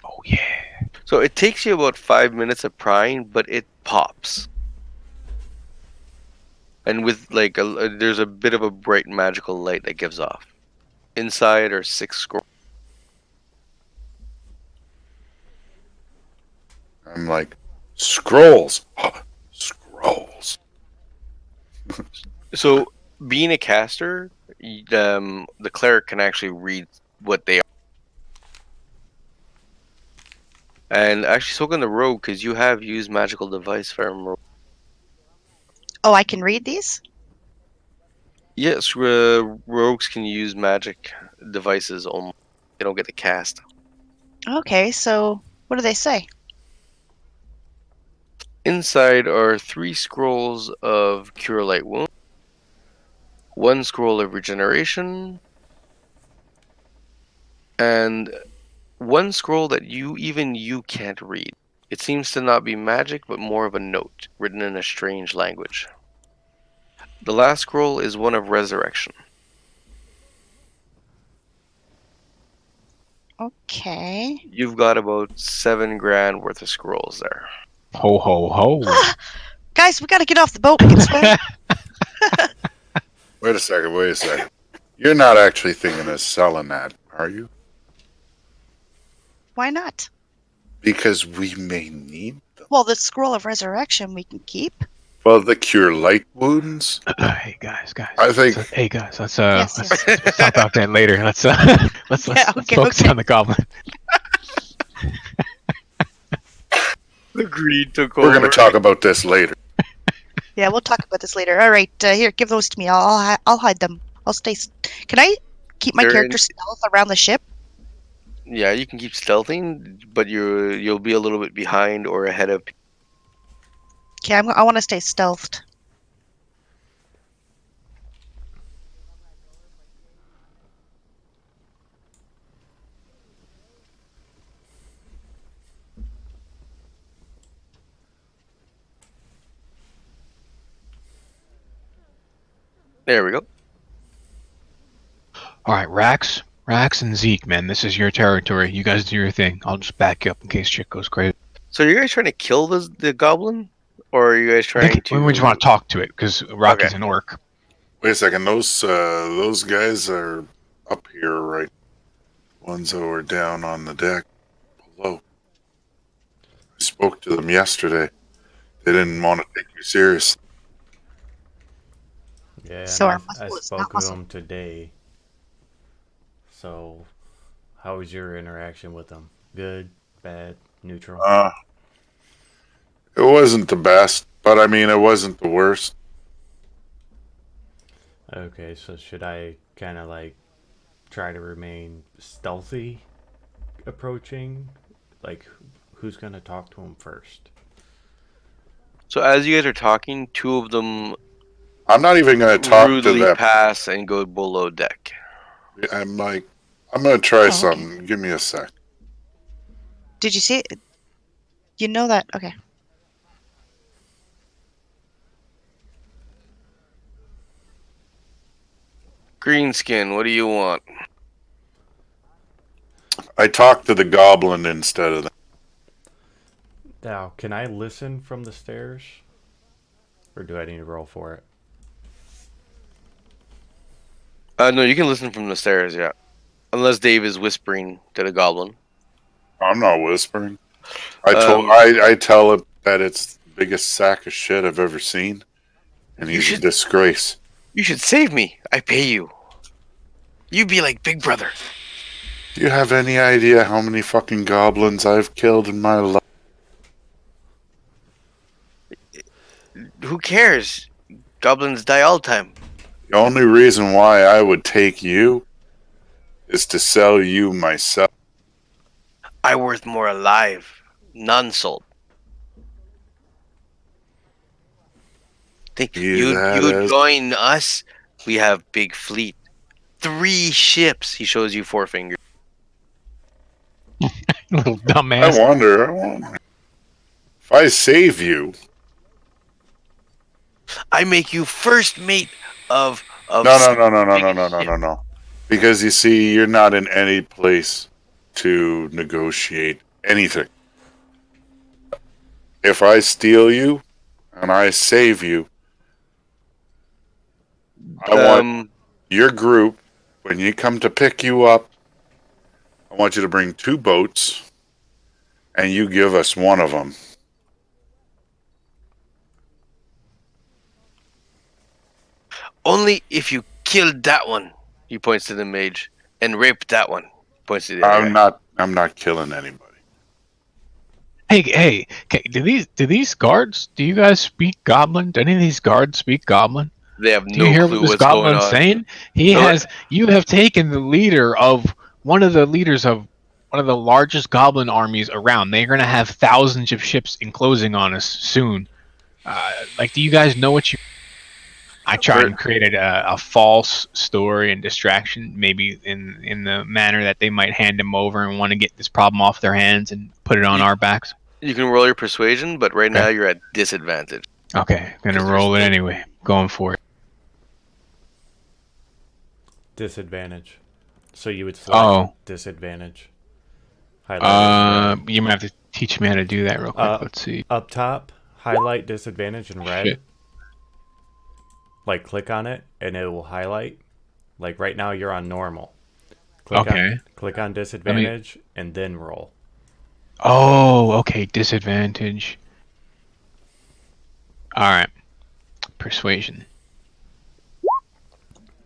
Oh yeah. So it takes you about 5 minutes of prying, but it pops. And with there's a bit of a bright magical light that gives off. Inside are 6 scrolls. I'm like, scrolls, scrolls. So being a caster, the cleric can actually read what they are. And actually, so can the rogue, because you have used magical device, if I remember. Oh, I can read these? Yes, rogues can use magic devices only. They don't get to cast. Okay, so what do they say? Inside are 3 scrolls of Cure Light Wound, 1 scroll of Regeneration, and one scroll that you can't read. It seems to not be magic, but more of a note written in a strange language. The last scroll is one of resurrection. Okay. You've got about 7 grand worth of scrolls there. Ho ho ho. Guys, we gotta get off the boat. We can swim. Wait a second. Wait a second. You're not actually thinking of selling that, are you? Why not? Because we may need them. Well, the scroll of resurrection we can keep. Well, the cure light wounds. Hey guys. I think. Hey guys, let's Yes, let's talk about that later. Let's let's Yeah, let's okay, focus okay. on the goblin. The greed took We're over. going to talk about this later. Yeah, we'll talk about this later. All right, here, give those to me. I'll hide them. I'll stay. Can I keep my They're character in- stealth around the ship? Yeah, you can keep stealthing, but you'll be a little bit behind or ahead of. Okay, I want to stay stealthed. There we go. All right, Rax and Zeke, man, this is your territory. You guys do your thing. I'll just back you up in case shit goes crazy. So are you guys trying to kill the goblin, or are you guys I trying think to? we just want to talk to it because Rocky's Okay. an orc. Wait a second. Those guys are up here, right? Ones that were down on the deck below. I spoke to them yesterday. They didn't want to take you seriously. Yeah, and So our I muscle is spoke not with muscle. them today. So, how was your interaction with them? Good, bad, neutral? It wasn't the best, but I mean, it wasn't the worst. Okay, so should I kind of like try to remain stealthy approaching? Like, who's gonna talk to him first? So as you guys are talking, two of them I'm not even going to talk to rudely them. pass and go below deck. I'm like, I'm going to try okay. something. Give me a sec. Did you see it? You know that? Okay. Greenskin, what do you want? I talked to the goblin instead of them. Now, can I listen from the stairs? Or do I need to roll for it? No, you can listen from the stairs, yeah. Unless Dave is whispering to the goblin. I'm not whispering. Um, I tell it that it's the biggest sack of shit I've ever seen, and You he's a should- disgrace. You should save me. I pay you. You be like Big Brother. Do you have any idea how many fucking goblins I've killed in my life? Who cares? Goblins die all the time. The only reason why I would take you is to sell you myself. I worth more alive, non-sold. Think Be that you'd as- join us? We have big fleet, 3 ships. He shows you 4 fingers. Little I dumbass. wonder. If I save you, I make you first mate of. no. Because you see, you're not in any place to negotiate anything. If I steal you and I save you, I want your group, when you come to pick you up, I want you to bring 2 boats and you give us one of them. Only if you killed that one. He points to the mage and raped that one. Points to the other guy. I'm not killing anybody. Hey, okay, do these guards? Do you guys speak Goblin? Do any of these guards speak Goblin? They have Do you no hear clue what this what's going Goblin's on. saying? No. You have taken the leader of one of the leaders of one of the largest Goblin armies around. They're gonna have thousands of ships enclosing on us soon. Like, do you guys know what you? I try and create a false story and distraction, maybe in the manner that they might hand him over and want to get this problem off their hands and put it on You, our backs. you can roll your persuasion, but right Okay. now you're at disadvantage. Okay, gonna 'Cause roll it there's- anyway. Going for it. Disadvantage. So you would select Oh, disadvantage. Highlight it in red. you might have to teach me how to do that real quick. Let's see. Up top, highlight disadvantage in red. Shit. Like click on it and it will highlight. Like right now you're on normal. Click Okay. click on disadvantage and then roll. Oh, okay. Disadvantage. All right. Persuasion.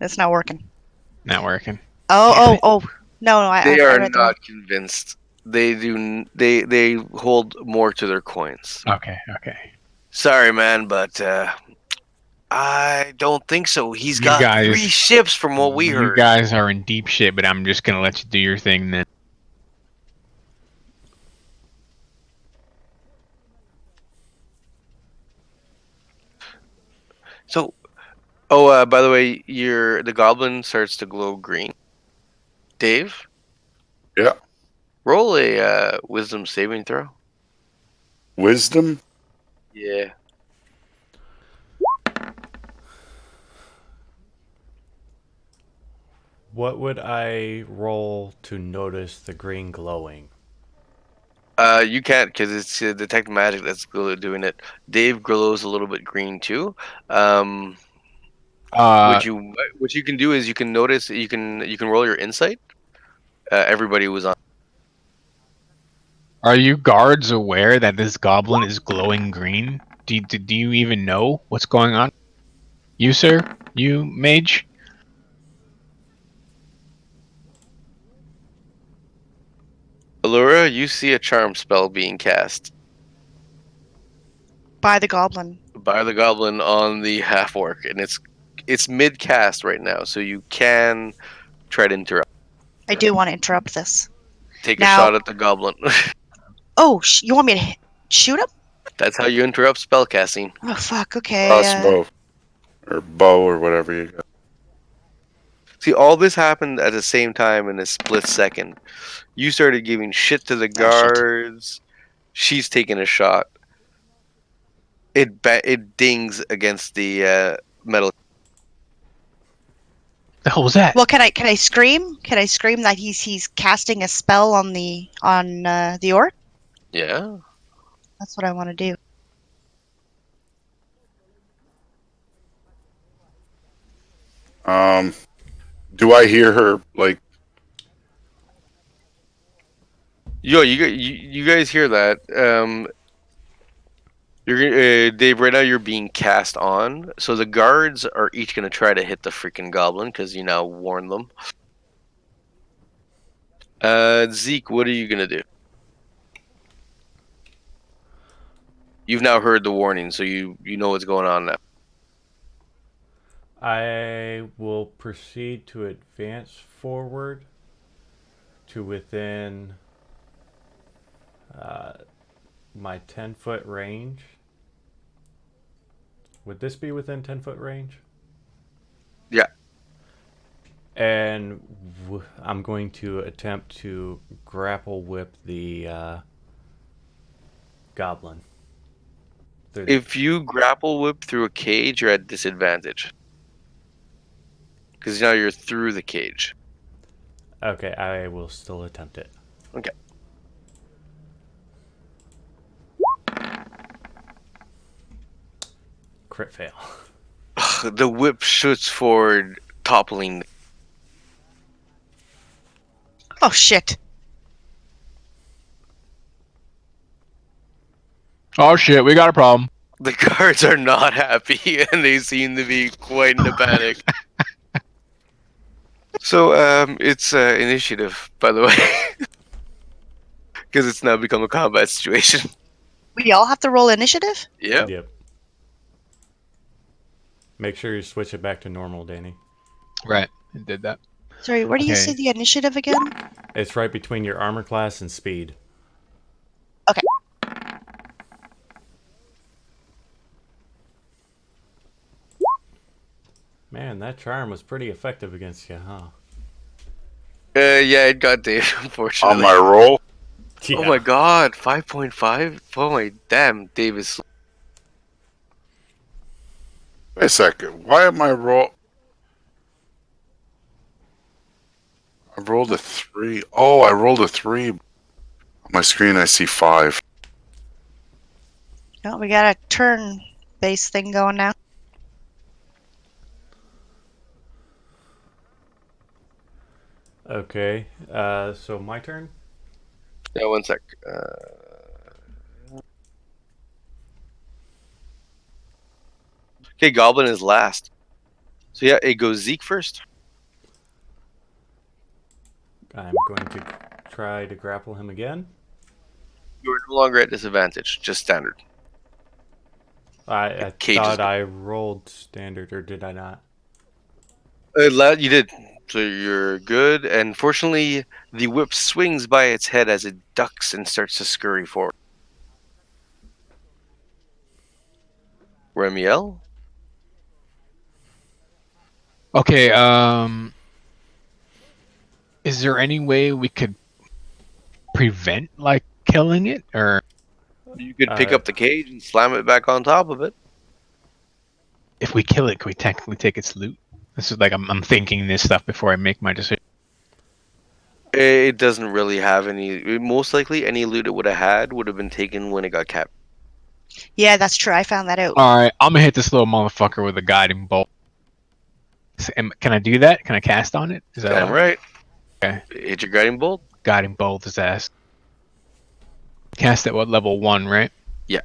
It's not working. Not working. Oh. No, I They I are read the not convinced. They do. They hold more to their coins. Okay. Sorry, man, but I don't think so. He's You got guys- 3 ships from what we You heard. guys are in deep shit, but I'm just gonna let you do your thing then. So, by the way, the goblin starts to glow green. Dave, Yeah. roll a wisdom saving throw. Wisdom? Yeah. What would I roll to notice the green glowing? You can't because it's detect magic that's doing it. Dave glows a little bit green too. What you can do is you can notice you can roll your insight. Everybody was on. Are you guards aware that this goblin is glowing green? Do you even know what's going on? You, sir? You, mage? Allura, you see a charm spell being cast by the goblin. by the goblin on the half orc, and it's mid cast right now, so you can try to interrupt. I do want to interrupt this. Take a Now- shot at the goblin. Oh, you want me to shoot him? That's how you interrupt spell casting. Oh fuck. Okay. Crossbow. Or bow or whatever you got. See, all this happened at the same time in a split second. You started giving shit to the shit. guards. She's taking a shot. It dings against the metal. The hell was that? Well, can I scream? Can I scream that he's casting a spell on the orc? Yeah. That's what I want to do. Do I hear her like? Yo, you guys hear that? You're Dave. Right now, you're being cast on. So the guards are each gonna try to hit the freaking goblin because you now warned them. Zeke, what are you gonna do? You've now heard the warning, so you know what's going on now. I will proceed to advance forward to within my 10-foot range. Would this be within 10-foot range? Yeah. And I'm going to attempt to grapple whip the goblin. If you grapple whip through a cage, you're at disadvantage. Because now you're through the cage. Okay, I will still attempt it. Okay. Crit fail. The whip shoots forward, toppling. Oh shit. Oh shit, we got a problem. The guards are not happy, and they seem to be quite in a panic. So, it's initiative, by the way. Because it's now become a combat situation. We all have to roll initiative? Yep. Yep. Make sure you switch it back to normal, Danny. Right, it did that. Sorry, where do you Okay. see the initiative again? It's right between your armor class and speed. Okay. Man, that charm was pretty effective against you, huh? Yeah, it got Dave, On unfortunately. my roll, Oh Yeah. my god, 5.5? Oh my damn, Dave is. wait a second. Why am I roll? I rolled a 3. Oh, I rolled a 3. On my screen, I see 5. No, we got a turn-based thing going now. Okay. So my turn. Yeah, one sec. Okay, Goblin is last. So yeah, it goes Zeke first. I'm going to try to grapple him again. You are no longer at disadvantage, just standard. The I cage is thought gone. I rolled standard, or did I not? You did. So you're good. And fortunately, the whip swings by its head as it ducks and starts to scurry forward. Remiel? Okay. Is there any way we could prevent like killing it, or You could pick Uh, up the cage and slam it back on top of it. if we kill it, can we technically take its loot? This is like I'm thinking this stuff before I make my decision. It doesn't really have any. Most likely, any loot it would have had would have been taken when it got captured. Yeah, that's true. I found that out. All right, I'm gonna hit this little motherfucker with a guiding bolt. Can I do that? Can I cast on it? Is that Damn allowed? right. Okay. Hit your guiding bolt. Guiding bolt his ass. Cast at what level 1, right? Yeah.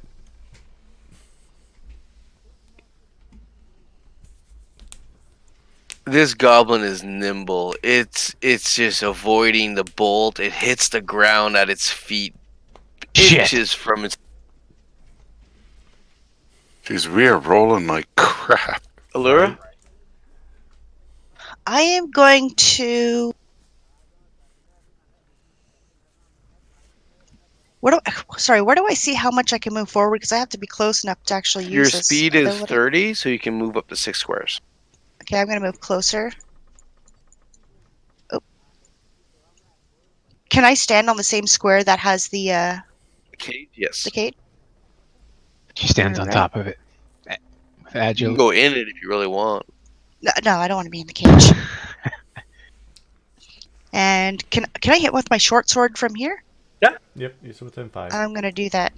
This goblin is nimble. It's just avoiding the bolt. It hits the ground at its feet, Shit. inches from its. Jeez, we are rolling like crap. Allura? Right. I am going to. Where do I see how much I can move forward? Because I have to be close enough to actually Your use this speed is ability. 30, so you can move up to 6 squares. Okay, I'm going to move closer. Oh. Can I stand on the same square that has the Cage? Yes. cage? She stands on Alright. top of it. With You can agility. go in it if you really want. No, I don't want to be in the cage. And can I hit with my short sword from here? Yep, it's within 5. I'm going to do that.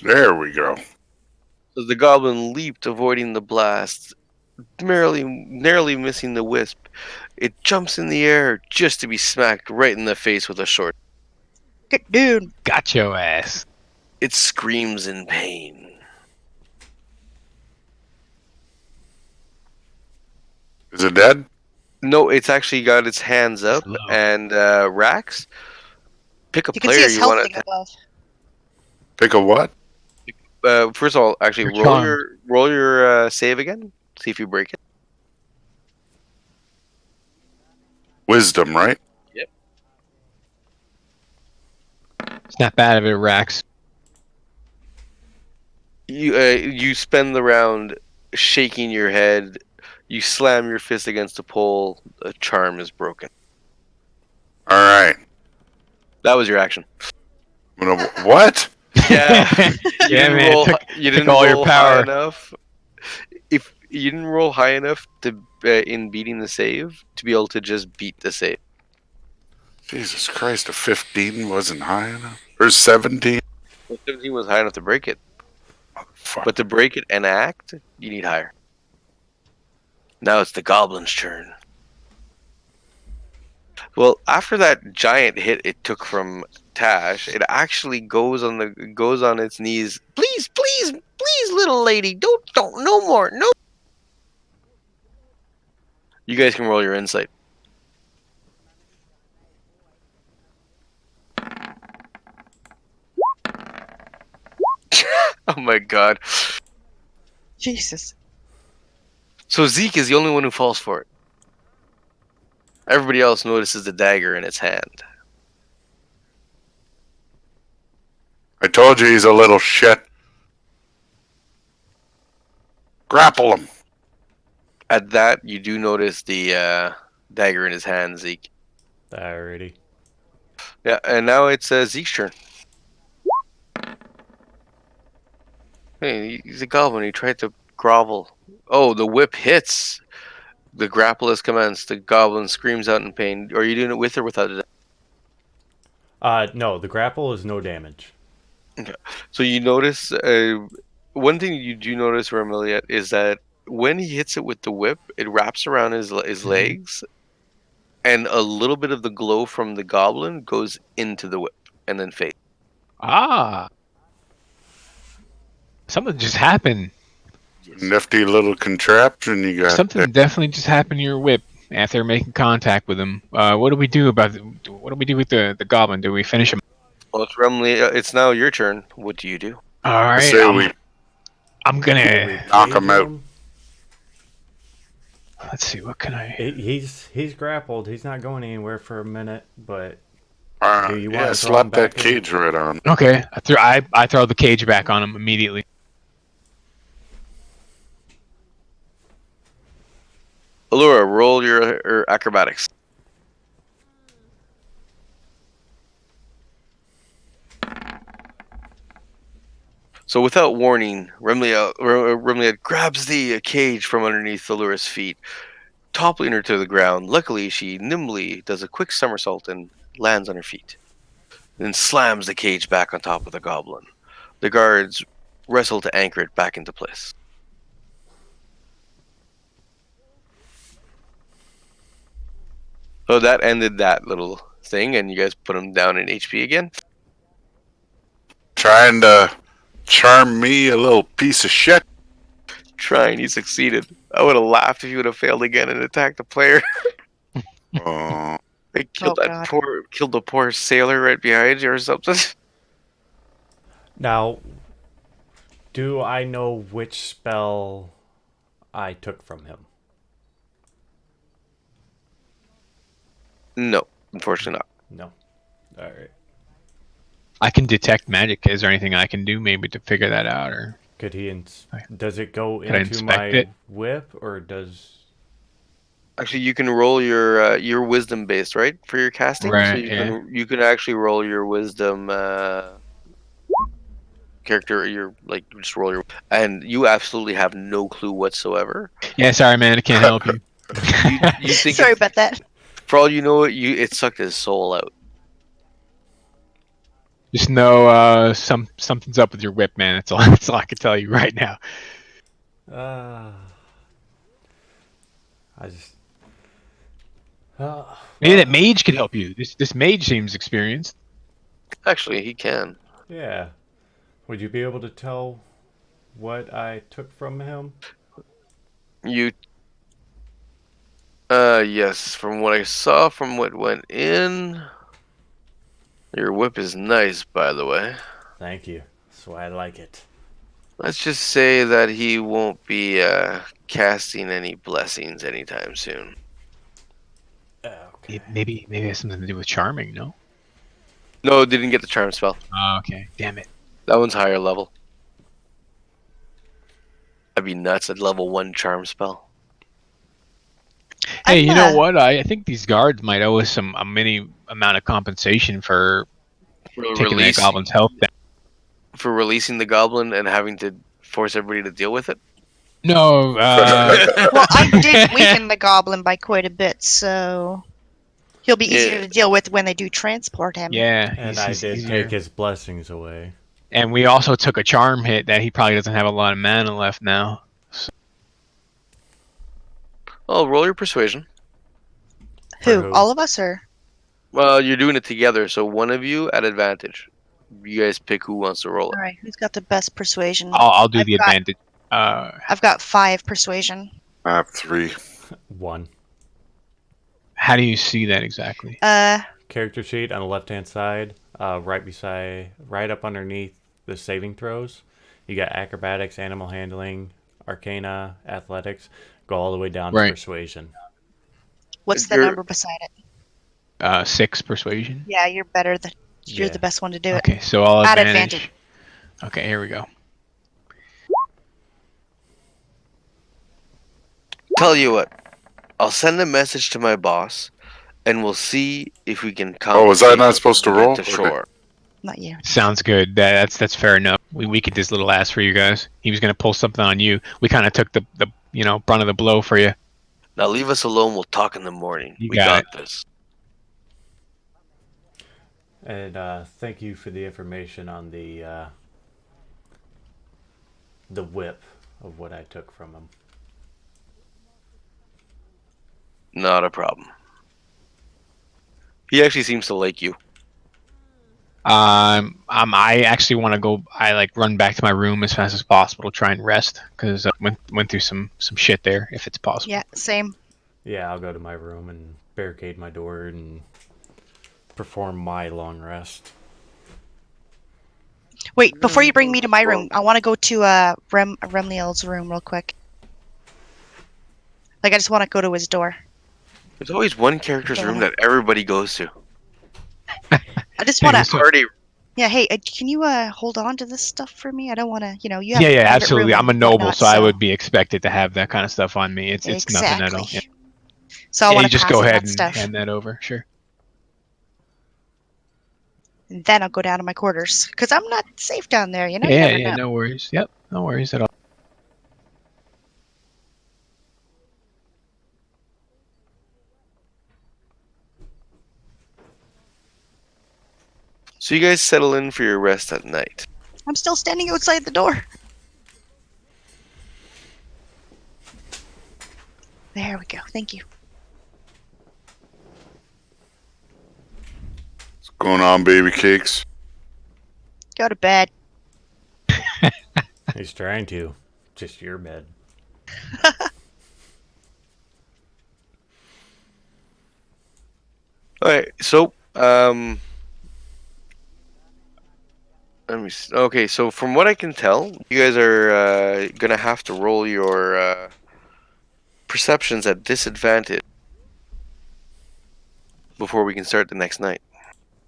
There we go. So the goblin leaped, avoiding the blast, narrowly missing the wisp. It jumps in the air just to be smacked right in the face with a short. Get down. Got your ass. It screams in pain. Is it dead? No, it's actually got its hands up, Slow. and Rax, pick a You can see player his you health want thing to. above. Pick a what? First of all, actually, You're roll charmed. your save again. See if you break it. Wisdom, right? Snap out of it, Rax. You spend the round shaking your head. You slam your fist against a pole. The charm is broken. All right. That was your action. What? Yeah, you Yeah, didn't man. roll. Took You didn't all your roll high power. enough. If you didn't roll high enough to in beating the save to be able to just beat the save. Jesus Christ, a 15 wasn't high enough? Or 17? Well, 17 was high enough to break it, Fuck. but to break it and act, you need higher. Now it's the goblin's turn. Well, after that giant hit it took from Tash, it actually goes on its knees. Please, please, please, little lady, don't, no more, no. You guys can roll your insight. Oh my god. Jesus. So Zeke is the only one who falls for it. Everybody else notices the dagger in its hand. I told you he's a little shit. Grapple him. At that, you do notice the dagger in his hand, Zeke. Alrighty. Yeah, and now it's Zeke's turn. Hey, he's a goblin. He tried to grovel. Oh, the whip hits. The grapple is commenced. The goblin screams out in pain. Are you doing it with or without it? No, the grapple is no damage. Okay. So you notice one thing you do notice, Remiliat, is that when he hits it with the whip, it wraps around his legs, and a little bit of the glow from the goblin goes into the whip and then fades. Ah, something just happened. Nifty little contraption you got there. Something definitely just happened to your whip after making contact with him. What do we do about what do we do with the goblin? Do we finish him? Well, it's Remiliat. It's now your turn. What do you do? All I right, say we I'm Do we gonna knock him tase out. him? let's see. What can I? He's grappled. He's not going anywhere for a minute. But do you Yeah, want to throw him slap that back in? cage right on. Okay, I throw the cage back on him immediately. Allura, roll your acrobatics. So without warning, Remliat grabs the cage from underneath Allura's feet, toppling her to the ground. Luckily, she nimbly does a quick somersault and lands on her feet, then slams the cage back on top of the goblin. The guards wrestle to anchor it back into place. So that ended that little thing, and you guys put him down in HP again. Trying to charm me, a little piece of shit. Trying, he succeeded. I would have laughed if you would have failed again and attacked the player. Oh, They killed Oh, God. killed the poor sailor right behind you or something. Now, do I know which spell I took from him? No, unfortunately not. No. All right. I can detect magic. Is there anything I can do maybe to figure that out, or Could he? Does it go Could I into inspect my it? whip, or does? Actually, you can roll your wisdom based, right, for your casting. So right? Yeah. you can actually roll your wisdom character. Your like just roll your, and you absolutely have no clue whatsoever. Yeah. Sorry, man. I can't help you. You think Sorry about that. for all you know, it sucked his soul out. Just know something's up with your whip, man. That's all. That's all I can tell you right now. Uh, I just. Maybe that mage could help you. This mage seems experienced. Actually, he can. Yeah. Would you be able to tell what I took from him? You yes, from what I saw from what went in, your whip is nice, by the way. Thank you. That's why I like it. Let's just say that he won't be casting any blessings anytime soon. Okay. Maybe it has something to do with charming. No. No, didn't get the charm spell. Oh, okay. Damn it. That one's higher level. That'd be nuts. A level 1 charm spell. Hey, I'm, you know what? I think these guards might owe us a mini amount of compensation for For taking that release goblin's health down. for releasing the goblin and having to force everybody to deal with it. No. Well, I did weaken the goblin by quite a bit, so he'll be easier Yeah. to deal with when they do transport him. Yeah. And He's, I he's did easier. take his blessings away. And we also took a charm hit that he probably doesn't have a lot of mana left now. Oh, roll your persuasion. Who? All of us, or? Well, you're doing it together, so one of you at advantage. You guys pick who wants to roll it. All right, who's got the best persuasion? I'll do I've the got- advantage. I've got 5 persuasion. I have 3. 1. How do you see that exactly? Character sheet on the left-hand side, right up underneath the saving throws. You got acrobatics, animal handling, arcana, athletics. Go all the way down to Right. persuasion. What's the You're- number beside it? 6 persuasion. Yeah, you're better. You're Yeah. the best one to do it. Okay, so I'll Add advantage. advantage. Okay, here we go. Tell you what, I'll send a message to my boss, and we'll see if we can Oh, was I compensate not you supposed to to get roll? to Okay. shore. Not you. Sounds good. That's fair enough. We kicked his little ass for you guys. He was gonna pull something on you. We kind of took the brunt of the blow for you. Now leave us alone. We'll talk in the morning. You We got got it. this. And thank you for the information on the whip of what I took from him. Not a problem. He actually seems to like you. I actually want to go. I like run back to my room as fast as possible to try and rest because I went through some shit there. If it's possible. Yeah, same. Yeah, I'll go to my room and barricade my door and perform my long rest. Wait, before you bring me to my room, I want to go to Remliel's room real quick. Like, I just want to go to his door. There's always one character's room that everybody goes to. I just Hey, want what's to. up? Party. Yeah, hey, can you hold on to this stuff for me? I don't want to. You have Yeah, a private absolutely. room I'm a and noble, whatnot, so I would be expected to have that kind of stuff on me. It's nothing at exactly. all. Yeah, So I yeah. want You to just pass go him ahead that and stuff. hand that over. Sure. And then I'll go down to my quarters because I'm not safe down there. You Yeah, never yeah. know. No worries. Yep. No worries at all. So you guys settle in for your rest at night. I'm still standing outside the door. There we go. Thank you. What's going on, baby cakes? Go to bed. He's trying to. Just your bed. All right. So let me. Okay. So from what I can tell, you guys are gonna have to roll your perceptions at disadvantage before we can start the next night.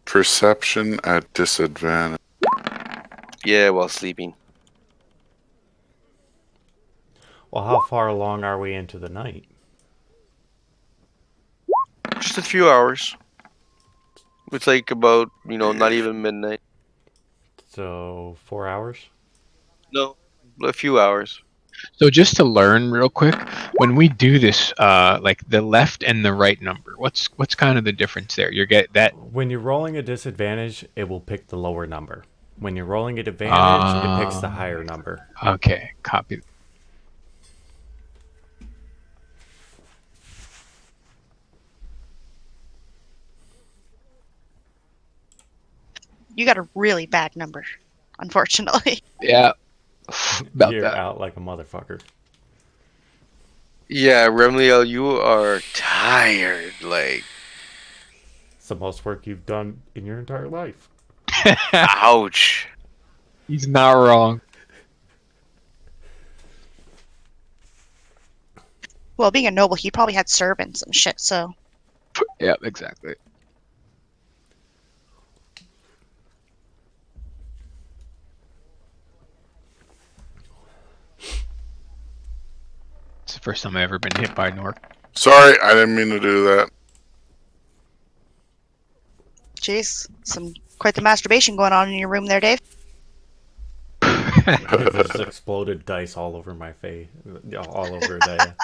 Perception at disadvantage. Yeah, while sleeping. Well, how far along are we into the night? Just a few hours. It's like about not even midnight. So 4 hours. No, a few hours. So just to learn real quick, when we do this, like the left and the right number, what's kind of the difference there? You get that. When you're rolling a disadvantage, it will pick the lower number. When you're rolling an advantage, it picks the higher number. Okay, copy. You got a really bad number, unfortunately. Yeah, about You're that. out like a motherfucker. Yeah, Remliel, you are tired. Like, It's the most work you've done in your entire life. ouch. He's not wrong. Well, being a noble, he probably had servants and shit, so. Yeah, exactly. It's the first time I've ever been hit by an orc. Sorry, I didn't mean to do that. Jeez, quite the masturbation going on in your room there, Dave. There's exploded dice all over my face. All over the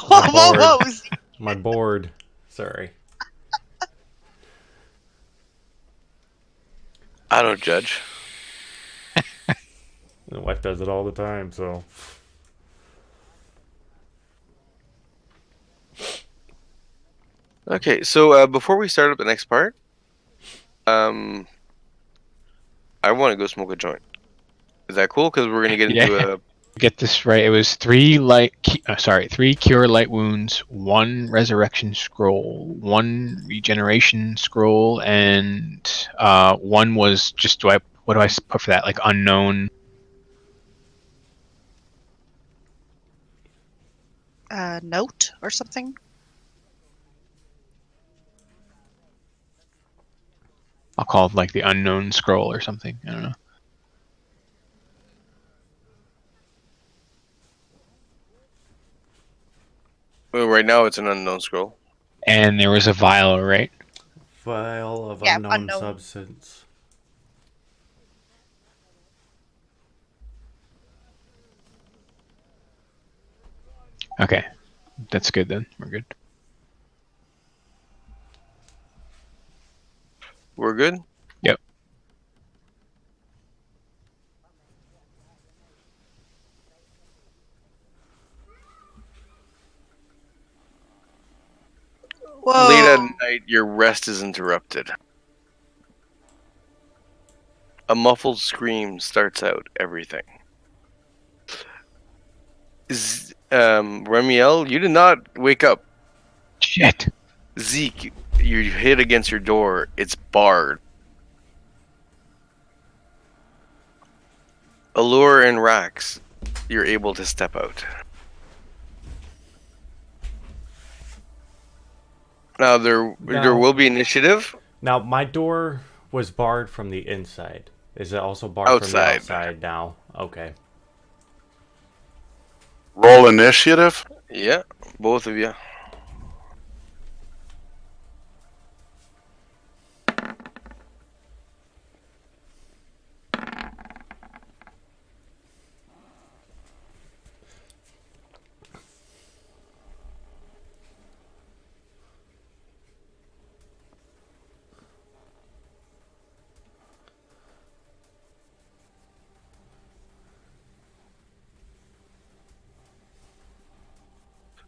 Whoa, whoa, whoa! my board. Sorry. I don't judge. My wife does it all the time, so. Okay, so before we start up the next part, I want to go smoke a joint. Is that cool? Because we're gonna get into a. Get this right. It was three cure light wounds, one resurrection scroll, one regeneration scroll, and one was just what do I put for that? Like unknown. Note or something? I'll call it like the unknown scroll or something. I don't know. Well, right now it's an unknown scroll. And there was a vial, right? Vial of Yeah, unknown unknown. substance. Okay, that's good then. We're good. We're good. Yep. Late at Whoa. night, your rest is interrupted. A muffled scream starts out everything. Remiel, you did not wake up. Shit. Zeke, you hit against your door. It's barred. Allure and Rax, you're able to step out. Now there Now, will be initiative now my door was barred from the inside. Is it also barred from the outside. outside now? Okay. Roll initiative. Yeah, both of you.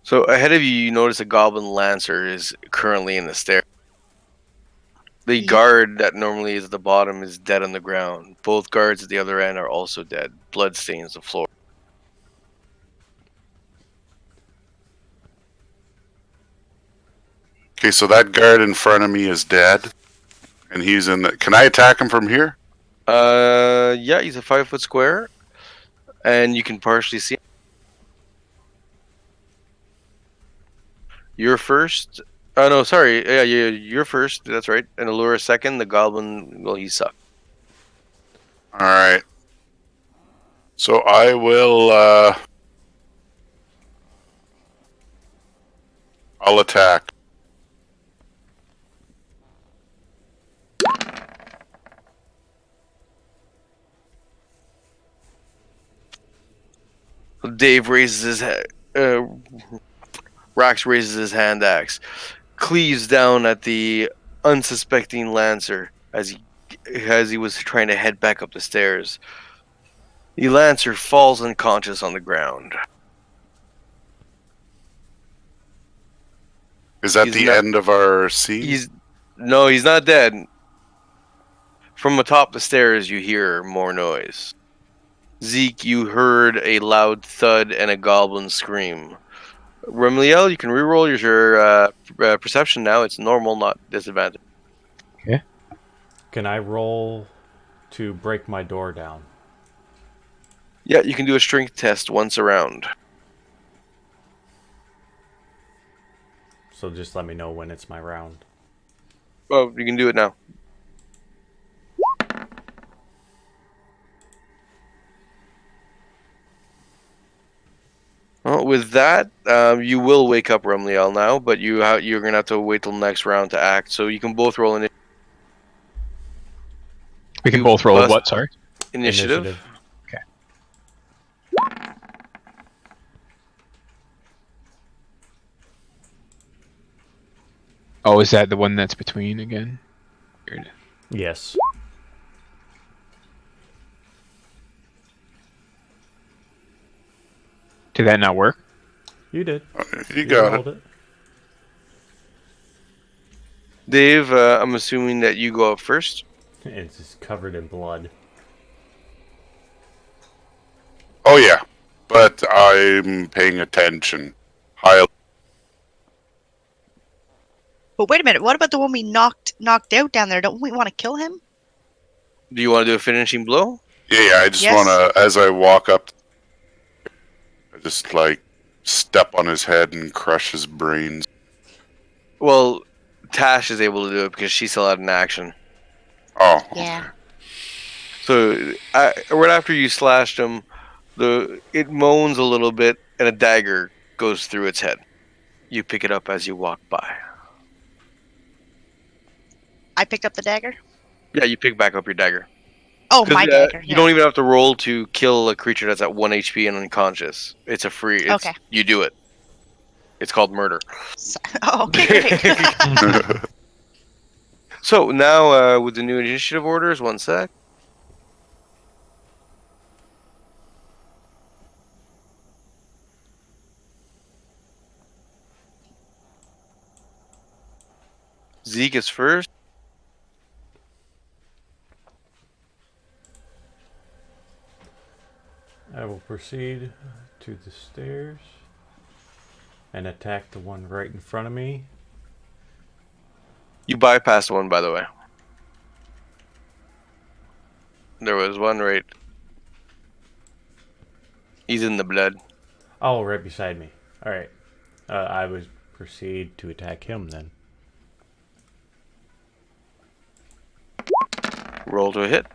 So ahead of you, you notice a goblin lancer is currently in the stair. The guard that normally is at the bottom is dead on the ground. Both guards at the other end are also dead. Blood stains the floor. Okay, so that guard in front of me is dead, and he's in the. Can I attack him from here? Yeah, he's a 5 foot square, and you can partially see him. You're first. Oh no, sorry. Yeah, you're first. That's right. And Allura second. The goblin, well, he sucked. All right. So I will. I'll attack. Dave raises his head. Rax raises his hand axe, cleaves down at the unsuspecting lancer as he was trying to head back up the stairs. The lancer falls unconscious on the ground. Is that He's the not. end of our scene? He's not dead. From atop the stairs, you hear more noise. Zeke, you heard a loud thud and a goblin scream. Remliel, you can reroll your perception now. It's normal, not disadvantage. Okay. Can I roll to break my door down? Yeah, you can do a strength test once around. So just let me know when it's my round. Oh, you can do it now. Well, with that, you will wake up Remliel now, but you're gonna have to wait till next round to act. So you can both roll We can You both roll bust- what? Sorry. initiative. Okay. Oh, is that the one that's between again? Weird. Yes. Did that not work? You did. You got rolled it. Dave, I'm assuming that you go up first. It's just covered in blood. Oh yeah, but I'm paying attention. High. But wait a minute. What about the one we knocked out down there? Don't we want to kill him? Do you want to do a finishing blow? Yeah. I just Yes. want to, as I walk up, I just like step on his head and crush his brains. Well, Tash is able to do it because she's still out in action. Oh. Yeah. So right after you slashed him, it moans a little bit, and a dagger goes through its head. You pick it up as you walk by. I pick up the dagger. Yeah, you pick back up your dagger. Oh, Because my dagger. you Yeah. don't even have to roll to kill a creature that's at 1 HP and unconscious. It's a free. Okay. You do it. It's called murder. Oh, okay, great. So now with the new initiative orders, 1 sec. Zeke is first. I will proceed to the stairs and attack the one right in front of me. You bypassed one, by the way. There was one right. He's in the blood. Oh, right beside me. All right. I would proceed to attack him then. Roll to a hit.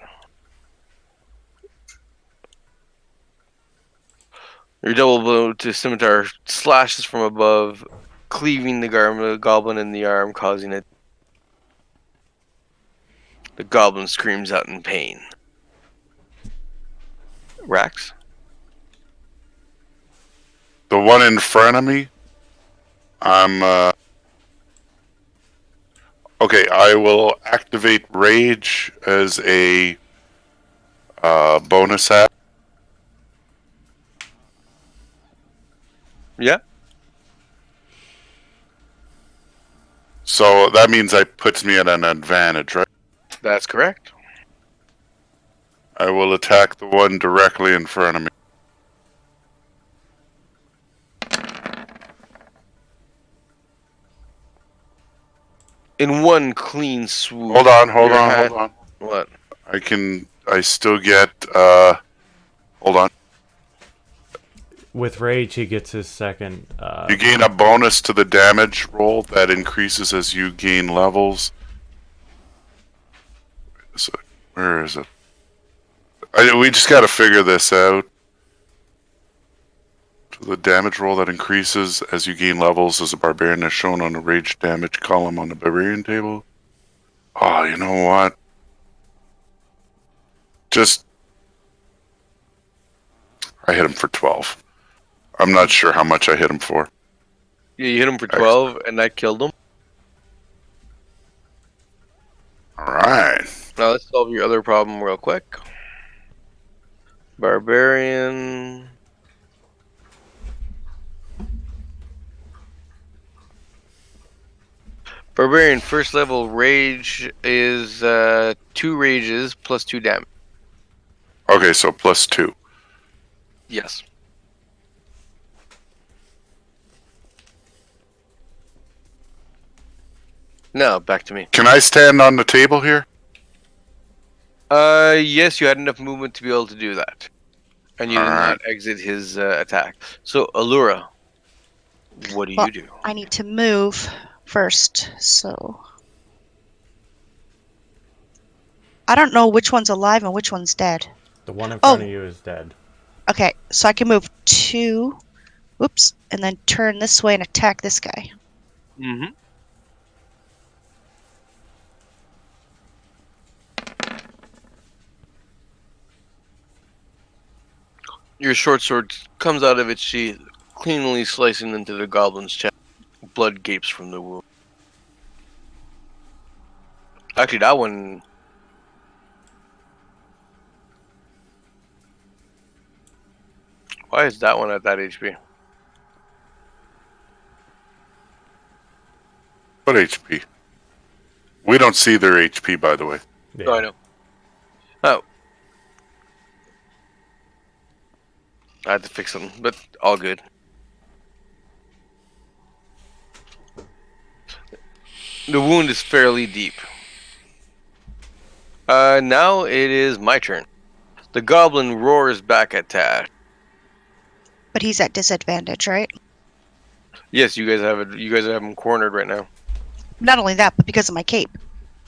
Your double blow to scimitar slashes from above, cleaving the goblin in the arm, causing it. The goblin screams out in pain. Rax? The one in front of me, I'm okay. I will activate Rage as a bonus act. Yeah, So that means that puts me at an advantage, right? that's correct. I will attack the one directly in front of me. In one clean swoop. Hold on. What? I still get hold on. With rage, he gets his second. You gain a bonus to the damage roll that increases as you gain levels. So, where is it? We just got to figure this out. The damage roll that increases as you gain levels as a barbarian is shown on the rage damage column on the barbarian table. Oh, you know what? I hit him for 12. I'm not sure how much I hit him for. Yeah, you hit him for 12, and that killed him. Alright. Now let's solve your other problem real quick. Barbarian. Barbarian first level rage is 2 rages plus 2 damage. Okay, so +2. Yes. Now back to me. Can I stand on the table here? Yes, you had enough movement to be able to do that, and you did not Alright. exit his attack. So Allura, what do Well, you do? I need to move first, so I don't know which one's alive and which one's dead. The one in front Oh. of you is dead. Okay, so I can move 2, whoops, and then turn this way and attack this guy. Mm-hmm. Your short sword comes out of its sheath, cleanly slicing into the goblin's chest. Blood gapes from the wound. Actually, that one. Why is that one at that HP? What HP? We don't see their HP, by the way. Yeah. Oh, I know. Oh. I had to fix them, but all good. The wound is fairly deep. Now it is my turn. The goblin roars back at Tash. But he's at disadvantage, right? Yes, you guys have it. You guys have him cornered right now. Not only that, but because of my cape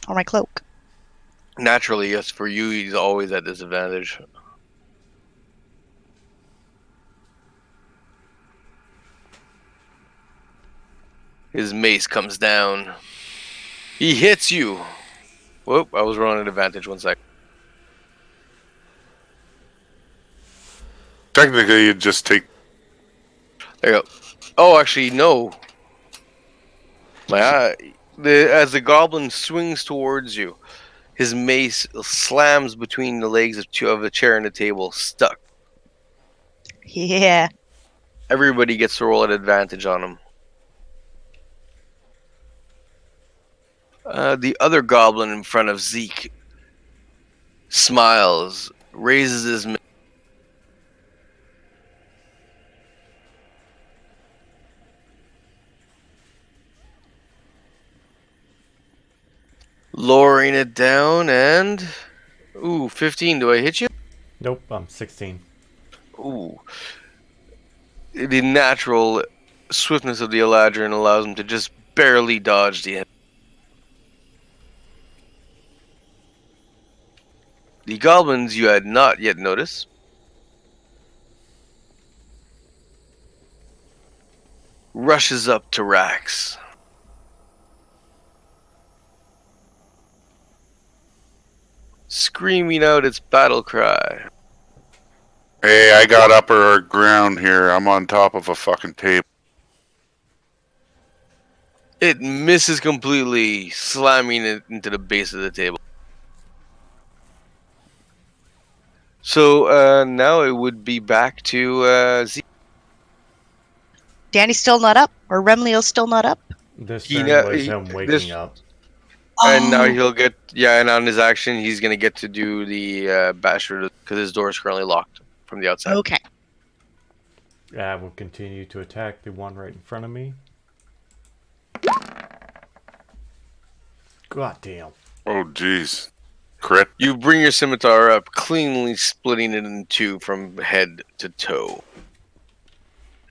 or my cloak. Naturally, yes. For you, he's always at disadvantage. His mace comes down. He hits you. Whoop, I was rolling an advantage 1 second. Technically, you'd just take. There you go. Oh, actually, no. As the goblin swings towards you, his mace slams between the legs of the chair and the table, stuck. Yeah. Everybody gets to roll an advantage on him. The other goblin in front of Zeke smiles, raises his mace. Lowering it down, and 15. Do I hit you? Nope, I'm 16. Ooh. The natural swiftness of the Eladrin allows him to just barely dodge the enemy. The goblins you had not yet noticed rushes up to Rax. Screaming out its battle cry. Hey, I got upper ground here. I'm on top of a fucking table. It misses completely, slamming it into the base of the table. So now it would be back to Zeke. Danny's still not up, or Remliel's still not up. This He, turn was he him waking this up. and now Oh. he'll get and on his action he's gonna get to do the basher because his door is currently locked from the outside. Okay. I will continue to attack the one right in front of me. God damn. Oh, jeez. Crit. You bring your scimitar up, cleanly splitting it in two from head to toe.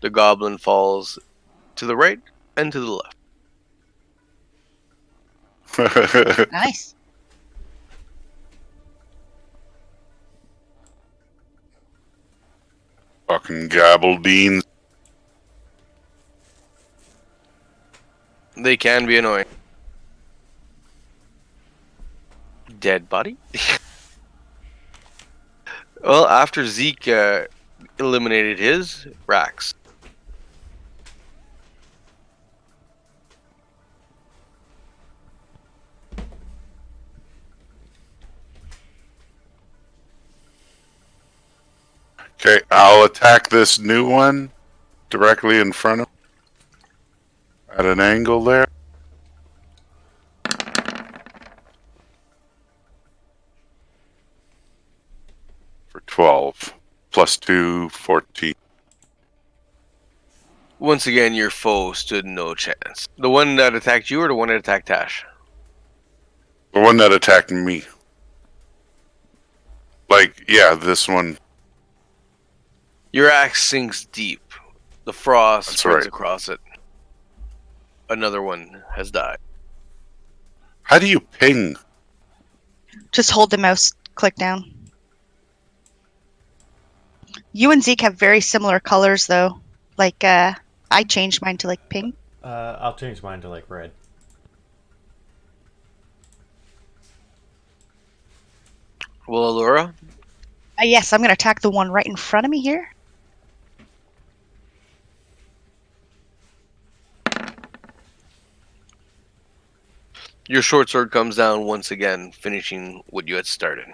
The goblin falls to the right and to the left. Nice. Fucking Gabbledine. They can be annoying. Dead body? Well, after Zeke eliminated his, Rax. Okay, I'll attack this new one directly in front of at an angle there. For 12. Plus 2, 14. Once again, your foe stood no chance. The one that attacked you or the one that attacked Tash? The one that attacked me. Like, yeah, this one. Your axe sinks deep. The frost That's spreads right. across it. Another one has died. How do you ping? Just hold the mouse click down. You and Zeke have very similar colors, though. Like, I changed mine to like pink. I'll change mine to like red. Well, Allura? Yes, I'm gonna attack the one right in front of me here. Your short sword comes down once again, finishing what you had started.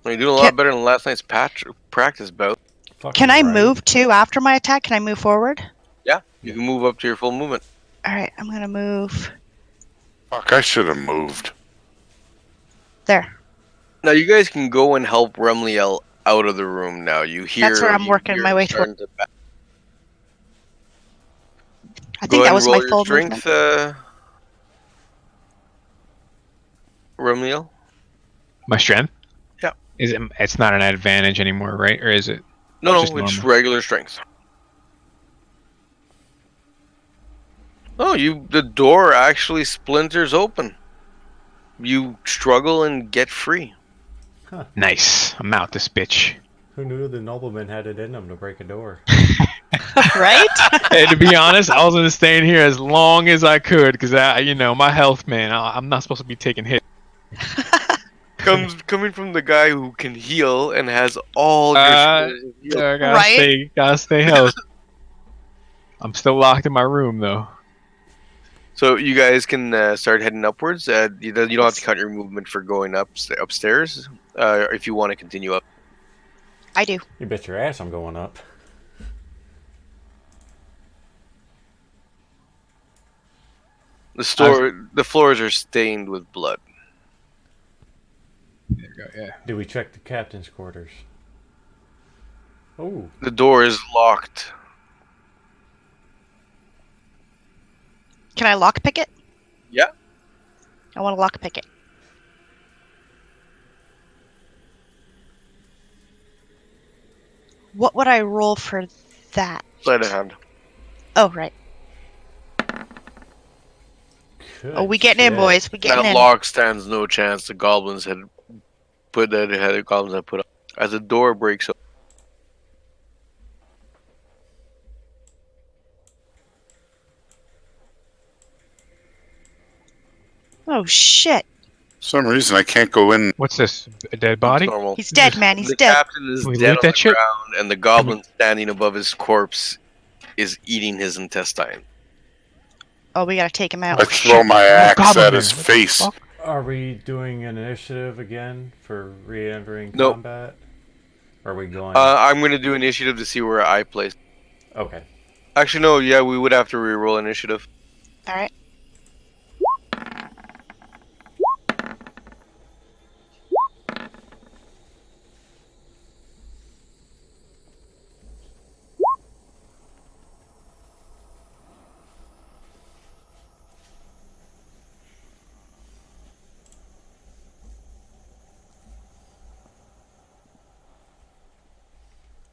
You're doing a lot better than last night's practice bout. Fucking Can I right. move too after my attack? Can I move forward? Yeah, you can move up to your full movement. All right, I'm gonna move Fuck, I should have moved. there. Now you guys can go and help Remliel out of the room now. You hear That's where I'm you working hear my him way starting to back. I Go think ahead that and was my roll your full strength, movement. Remliel. My strength? Yeah. Is it? It's not an advantage anymore, right? Or is it? No, Just it's normal. regular strength. Oh, the door actually splinters open. You struggle and get free. Nice. I'm out this bitch. Who knew the nobleman had it in him to break a door? Right? Hey, to be honest, I was gonna stay in here as long as I could because my health, man. I'm not supposed to be taking hits. Coming from the guy who can heal and has all your Uh, shit healed. yeah, Right? gotta stay healthy. I'm still locked in my room though. So you guys can start heading upwards. You don't have to Yes. count your movement for going upstairs. If you want to continue up. I do. You bet your ass I'm going up. The floors are stained with blood. There you go. Yeah. Do we check the captain's quarters? Oh, The door is locked. Can I lockpick it? Yeah. I want to lockpick it. What would I roll for that? Sleight of hand. Oh, right. good Oh, we getting in, shit. boys. We getting That in. lock stands no chance. The goblins had put up. As the door breaks open. Oh, shit. For some reason, I can't go in. What's this? A dead It's body? normal. He's dead, man. He's The dead. captain is Can we dead loot on that the shit? ground, and the goblin standing above his corpse is eating his intestine. Oh, we gotta take him I out. throw my Oh, axe goblin at there. his What the face. fuck? Are we doing an initiative again for re-entering Nope. combat? Are we going? I'm going to do initiative to see where I place. Okay. Actually, no. Yeah, we would have to re-roll initiative. All right.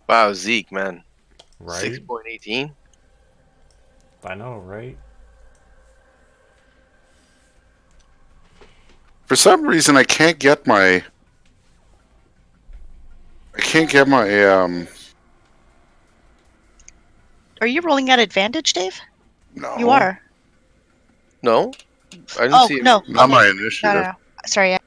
Wow, Zeke, man. Right? 6.18. I know, right? For some reason, I can't get my. I can't get my. Are you rolling at advantage, Dave? No. You are. No, I didn't Oh, see. no. Not Okay. my No, initiative. no. Sorry. Yeah.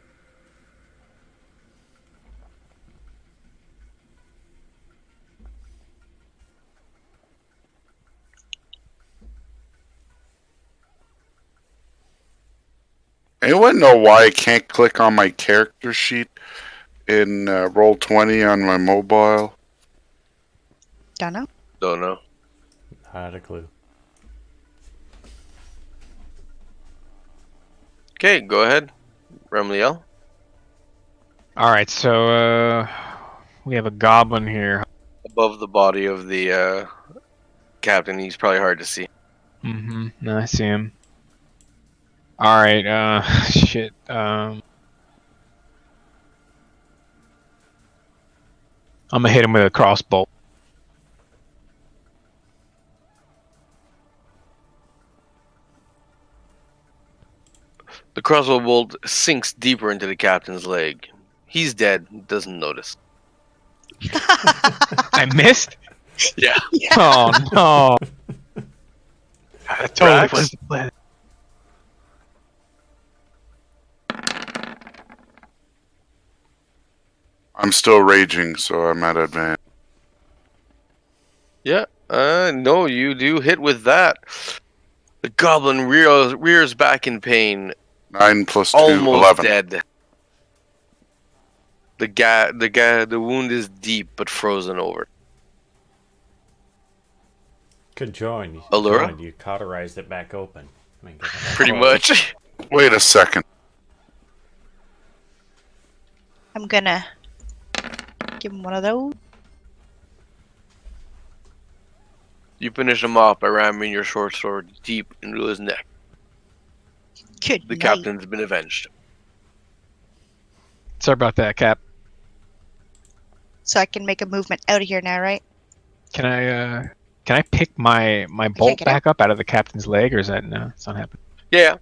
Anyone know why I can't click on my character sheet in Roll20 on my mobile? Don't know. Don't know. I had a clue. Okay, go ahead, Remliel. All right, so we have a goblin here. Above the body of the captain, he's probably hard to see. Mm-hmm. No, I see him. All right. Shit. I'm gonna hit him with a crossbow. The crossbow bolt sinks deeper into the captain's leg. He's dead. Doesn't notice. I missed. Yeah. Oh no! I totally Drax? was the plan. I'm still raging, so I'm at advantage. Yeah. No, you do hit with that. The goblin rears back in pain, 9 plus 2, almost 11. dead. The wound is deep but frozen over. Could join. Allura? Joined. You cauterized it back open. I mean, Pretty much. Wait a second. I'm gonna give him one of those. You finish him off by ramming your short sword deep into his neck. Good The night. captain's been avenged. Sorry about that, Cap. So I can make a movement out of here now, right? Can I pick my bolt get out? back up out of the captain's leg, or is that no? It's not happening. Yeah.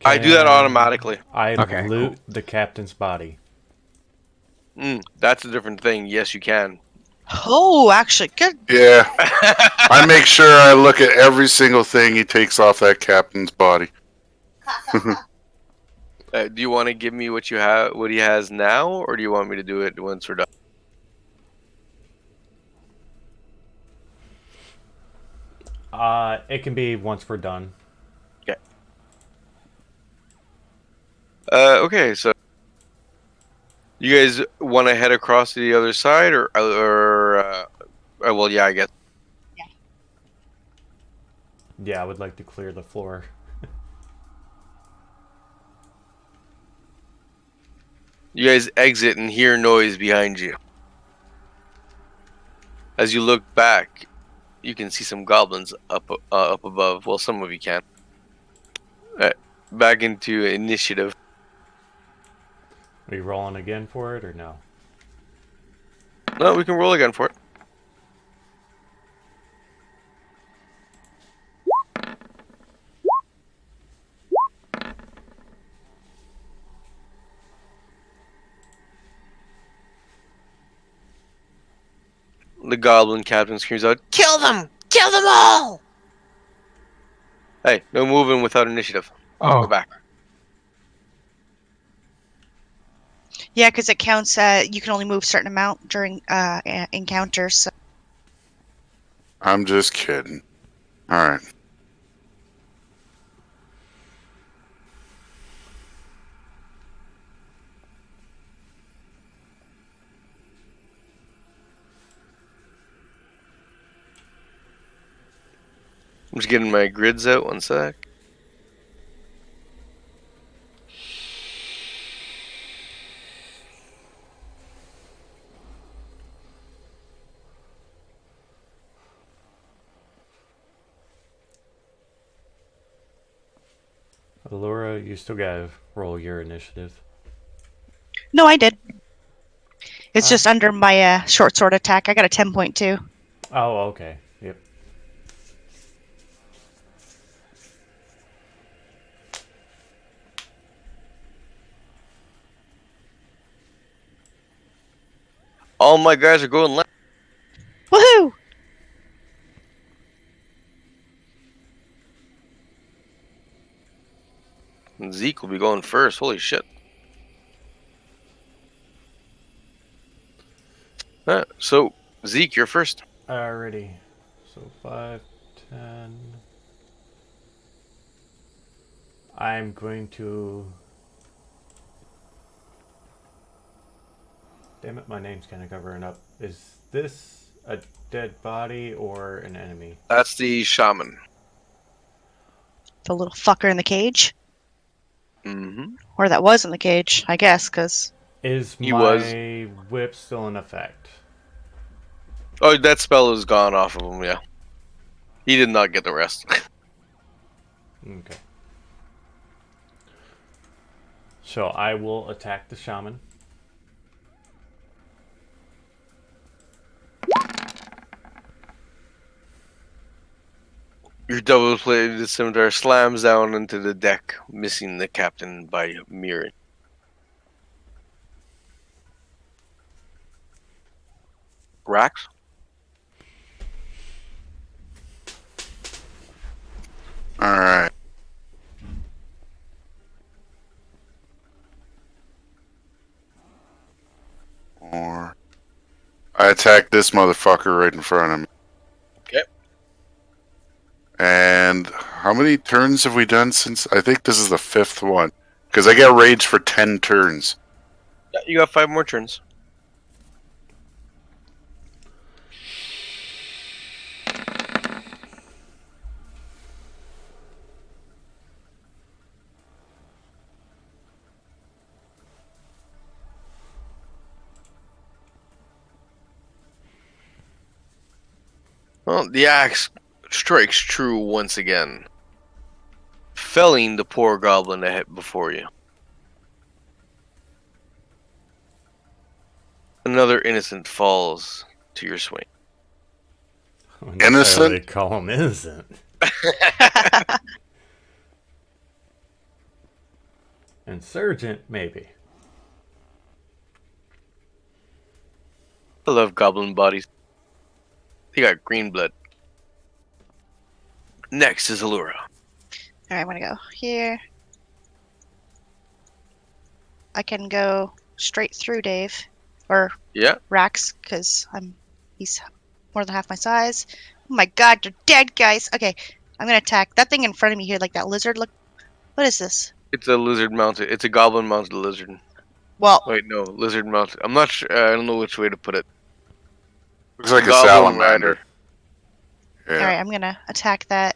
I do that Can automatically. I Okay, loot cool. the captain's body? That's a different thing. Yes, you can. Oh, actually, good. Yeah, I make sure I look at every single thing he takes off that captain's body. Do you want to give me what you have, what he has now, or do you want me to do it once we're done? It can be once we're done. Okay. Okay. So you guys want to head across to the other side, well, yeah, I guess. Yeah, I would like to clear the floor. You guys exit and hear noise behind you. As you look back, you can see some goblins up above. Well, some of you can. Back into initiative. Are you rolling again for it or no? No, we can roll again for it. The goblin captain screams out, "Kill them! Kill them all!" Hey, no moving without initiative. Go Oh, back. Yeah, because it counts. You can only move a certain amount during encounters. So. I'm just kidding. All right. I'm just getting my grids out. One sec. Allura, you still gotta roll your initiative. No, I did. It's Ah. just under my short sword attack. I got a 10.2. Oh, okay. Yep. All my guys are going left. Woohoo! And Zeke will be going first. Holy shit. So, Zeke, you're first. Alrighty. So 5, 10. I'm going to. Damn it, my name's kind of covering up. Is this a dead body or an enemy? That's the shaman. The little fucker in the cage. Mm-hmm. Or that was in the cage, I guess, because. Is He was. my whip still in effect? Oh, that spell is gone off of him, yeah. He did not get the rest. Okay. So I will attack the shaman. Your double-bladed scimitar slams down into the deck, missing the captain by a mirror. Rax? All right. Or I attack this motherfucker right in front of me. Okay. And how many turns have we done since? I think this is the 5th one. Because I get rage for 10 turns. Yeah, you got 5 more turns. Well, the axe strikes true once again, felling the poor goblin ahead before you. Another innocent falls to your swing. I wouldn't necessarily Innocent? necessarily. Call him innocent. Well, Insurgent, maybe. I love goblin bodies. They got green blood. Next is Allura. All right, I'm gonna go here. I can go straight through Dave, or Yeah, Rax, because he's more than half my size. Oh my God, you're dead, guys. Okay, I'm gonna attack that thing in front of me here, like that lizard. Look, what is this? it's a lizard mounted. It's a goblin mounted lizard. Well, Wait, no, lizard mounted. I'm not sure. I don't know which way to put it. Looks like a Goblin salamander. rider. all Yeah. right, I'm gonna attack that.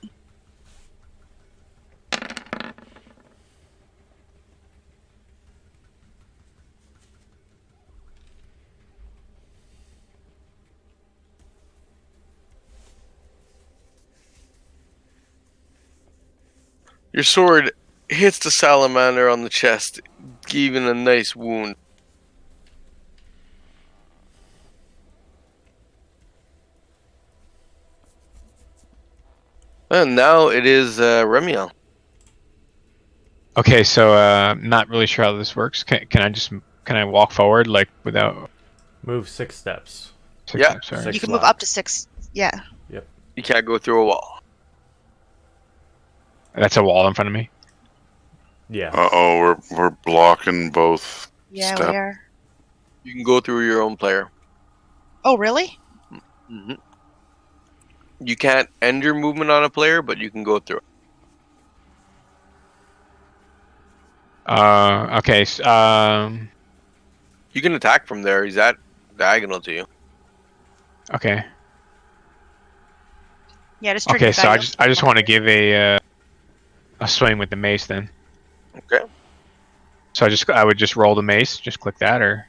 Your sword hits the salamander on the chest, giving a nice wound. And now it is Remiel. Okay, so not really sure how this works. Can I walk forward like without Move 6 steps. six Yeah. steps? Sorry. 6 You can move up to blocks. 6. Yeah. Yep. You can't go through a wall. That's a wall in front of me. Yeah. We're blocking both Yeah, we steps. are. You can go through your own player. Oh, really? hmm You can't end your movement on a player, but you can go through it. Okay. You can attack from there. He's at diagonal to you. Okay. Yeah, just trigger Okay. the So guy. I just want to give a swing with the mace then. Okay. So I would just roll the mace. Just click that or.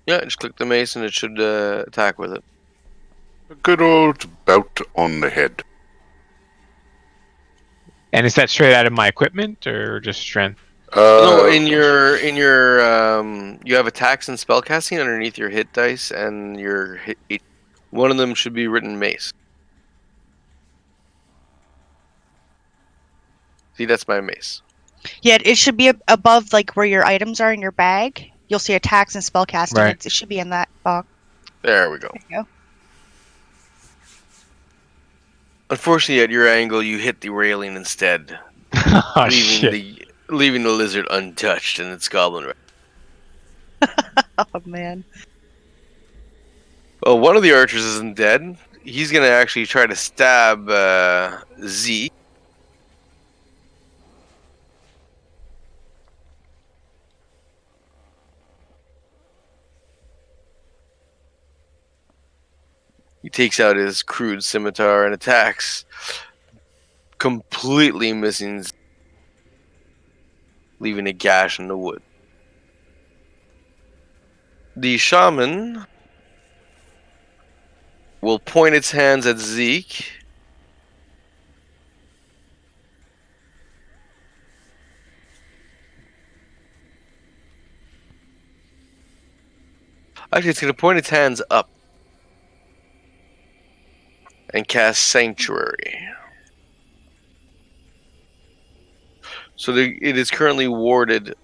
Yeah, just click the mace and it should attack with it. A good old bout on the head. And is that straight out of my equipment or just strength? No, in your you have attacks and spellcasting underneath your hit dice and your hit. One of them should be written mace. See, that's my mace. Yeah, it should be above like where your items are in your bag. You'll see attacks and spellcasting. Right. It should be in that box. There we go. There you go. Unfortunately, at your angle, you hit the railing instead, Oh shit. leaving the lizard untouched and its goblin. Oh man. Well, one of the archers isn't dead. He's gonna actually try to stab Zeke. He takes out his crude scimitar and attacks, completely missing, leaving a gash in the wood. The shaman will point its hands at Zeke. Actually, it's going to point its hands up and cast Sanctuary. So it is currently warded.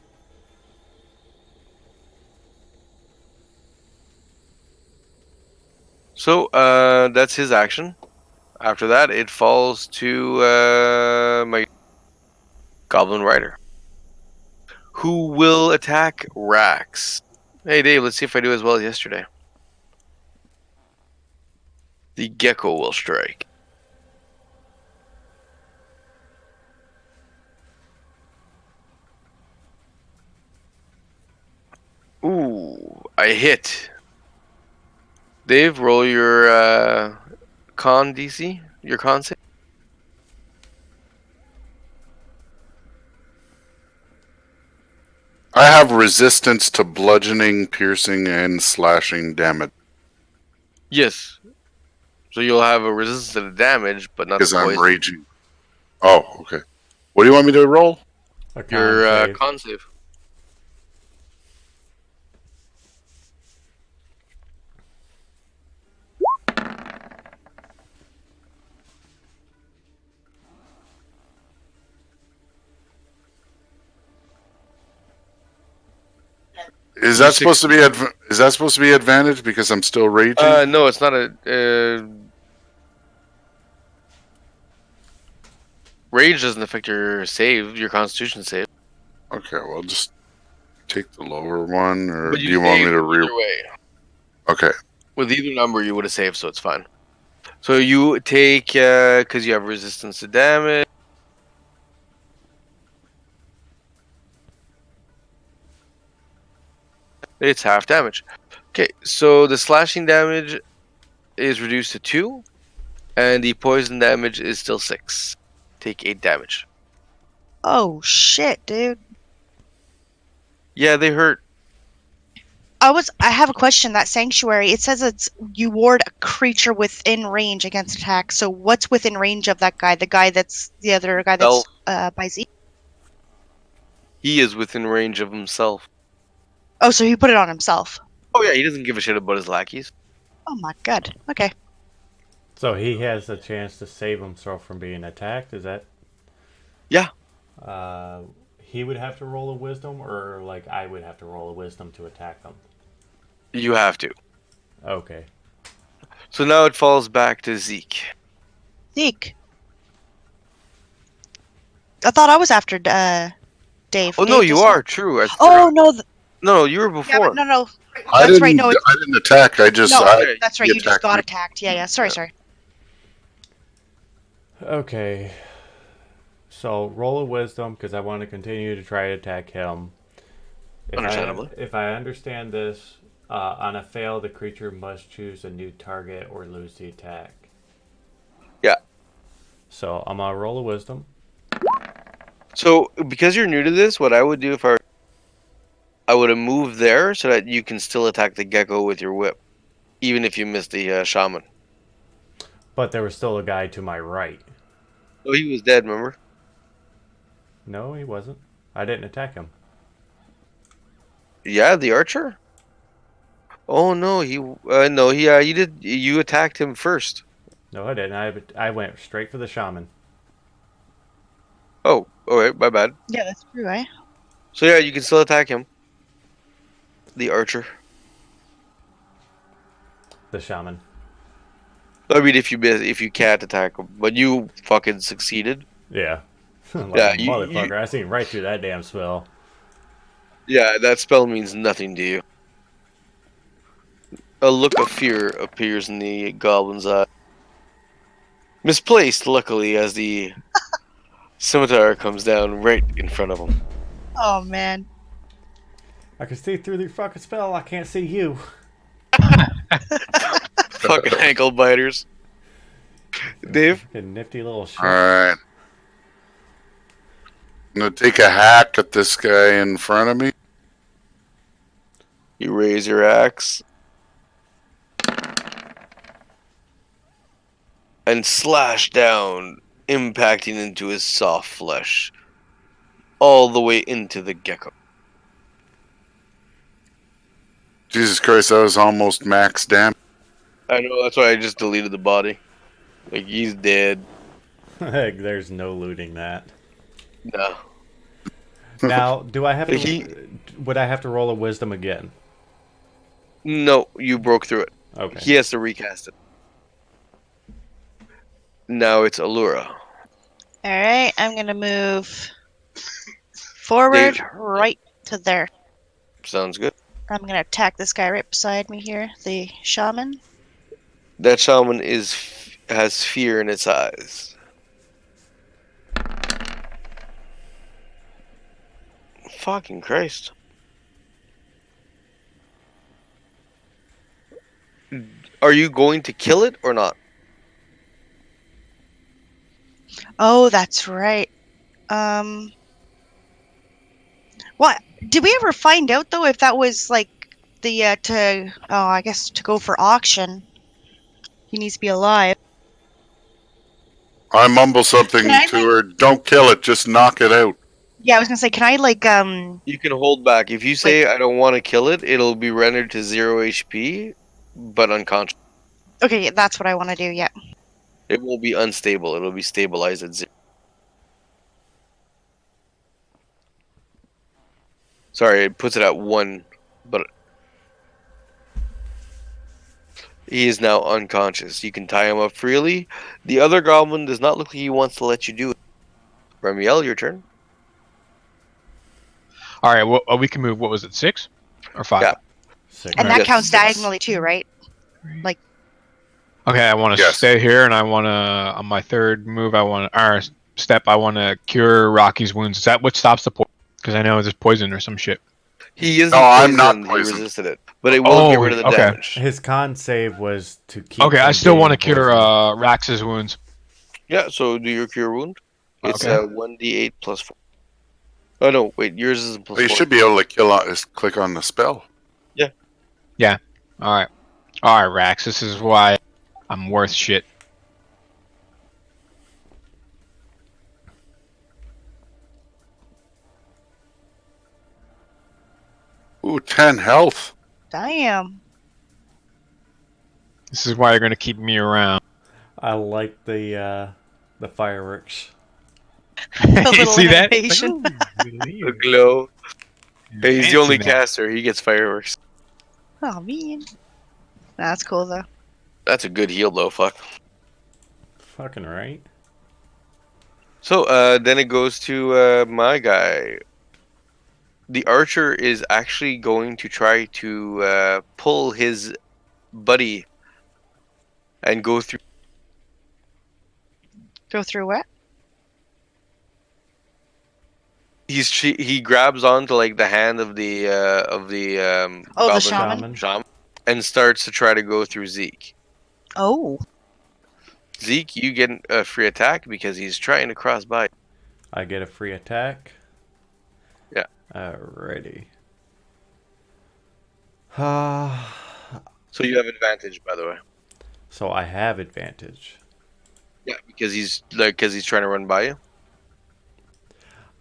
So that's his action. After that, it falls to my Goblin Rider, who will attack Rax. Hey Dave, let's see if I do as well as yesterday. The Gecko will strike. Ooh, I hit. Dave, roll your con DC, your con save. I have resistance to bludgeoning, piercing, and slashing damage Yes. So you'll have a resistance to the damage, but not the because I'm poison. raging. Oh, okay. What do you want me to roll? A con Your save. con save. Is You that six. supposed to be is that supposed to be advantage because I'm still raging? No, it's not a. Rage doesn't affect your save, your Constitution save. Okay, well just take the lower one, or But do you you want me saved to re? either way. Okay. With either number, you would have saved, so it's fine. So you take because you have resistance to damage. It's half damage. Okay, so the slashing damage is reduced to 2, and the poison damage is still 6. Take 8 damage. Oh shit, dude. Yeah, they hurt. I have a question. That sanctuary, it says it's you ward a creature within range against attack. So what's within range of that guy? The other guy that's Self. by Zeke. He is within range of himself. Oh, so he put it on himself. Oh yeah, he doesn't give a shit about his lackeys. Oh my god. Okay. So he has a chance to save himself from being attacked. Is that? Yeah. He would have to roll a wisdom, or like I would have to roll a wisdom to attack him. You have to. Okay. So now it falls back to Zeke. Zeke. I thought I was after Dave. Oh no, Dave you just... are true. I Oh forgot. no. No, you were Yeah, but before. no. I That's right. didn't. No, it's I didn't attack. I just. no. I, That's right. he You just attacked got me. attacked. Yeah. Sorry. Yeah. Sorry. Okay. So roll a wisdom because I want to continue to try to attack him. Understandably. If I understand this, on a fail, the creature must choose a new target or lose the attack. Yeah. So I'm gonna roll a wisdom. So because you're new to this, what I would do if I would have moved there so that you can still attack the gecko with your whip, even if you miss the shaman. But there was still a guy to my right. Oh, he was dead. Remember? No, he wasn't. I didn't attack him. Yeah, the archer. Oh no, no, you did. You attacked him first. No, I didn't. I went straight for the shaman. Oh, all right, my bad. Yeah, that's true. Eh? So yeah, you can still attack him. The archer. The shaman. I mean, if you can't attack him, but you fucking succeeded. Yeah. Like Yeah, a motherfucker. I seen right through that damn spell. yeah, that spell means nothing to you. A look of fear appears in the goblin's eye. Misplaced, luckily, as the scimitar comes down right in front of him. Oh man. I can see through the fucking spell. I can't see you. Fucking ankle biters. Dave? Fucking nifty little shit. All right. I'm gonna take a hack at this guy in front of me. You raise your axe and slash down, impacting into his soft flesh, all the way into the gecko. Jesus Christ, that was almost max damage. I know, that's why I just deleted the body. Like, he's dead. There's no looting that. No. Now, do I have to? He- Would I have to roll a wisdom again? No, you broke through it. Okay. He has to recast it. Now it's Allura. All right. I'm gonna move forward, Dave. right to there. Sounds good. I'm gonna attack this guy right beside me here, the shaman. That shaman has fear in its eyes. Fucking Christ. Are you going to kill it or not? Oh, that's right. What did we ever find out though if that was like the I guess to go for auction, he needs to be alive. I mumble something Can I, to her. Don't kill it. Just knock it out. Yeah, I was gonna say, can I like You can hold back. If you say I don't want to kill it, it'll be rendered to 0 HP, but unconscious. Okay, yeah, that's what I want to do. Yeah. It won't be unstable. It'll be stabilized at 0. Sorry, it puts it at 1 but he is now unconscious. You can tie him up freely. The other goblin does not look like he wants to let you do it. Ramiel, your turn. All right. Well, we can move. What was it? 6 or 5? Yeah. 6. And that Yes, counts 6. diagonally too, right? Like, Okay, I want to Yes. stay here, and I want to on my third move. Step. I want to cure Rocky's wounds. Is that what stops the poison? Because I know there's poison or some shit. He isn't No, I'm poisoned. not He poisoned. resisted it, but it will get Oh, rid of the okay. damage. His con save was to keep. Okay, I from still want to getting cure poisoned. Rax's wounds. Yeah. So do your cure wound. It's Okay. 1d8 plus 4. Oh no, wait. Yours is plus You 4. should be able to kill on, just click on the spell. All right, Rax. This is why I'm worth shit. Ooh, 10 health. damn. This is why you're gonna keep me around. I like the fireworks. The You little see that? It's like, animation. ooh, The glow. Hey, he's the fancy only now. caster. He gets fireworks. Oh man, that's cool though. That's a good heal though. Fuck. Fucking right. So then it goes to my guy. The archer is actually going to try to pull his buddy and go through. Go through what? He grabs onto like the hand of the Oh, the goblin shaman. and starts to try to go through Zeke. Oh, Zeke, you get a free attack because he's trying to cross by. I get a free attack. Yeah. Alrighty. So you have advantage, by the way. So I have advantage. Yeah, because he's trying to run by you.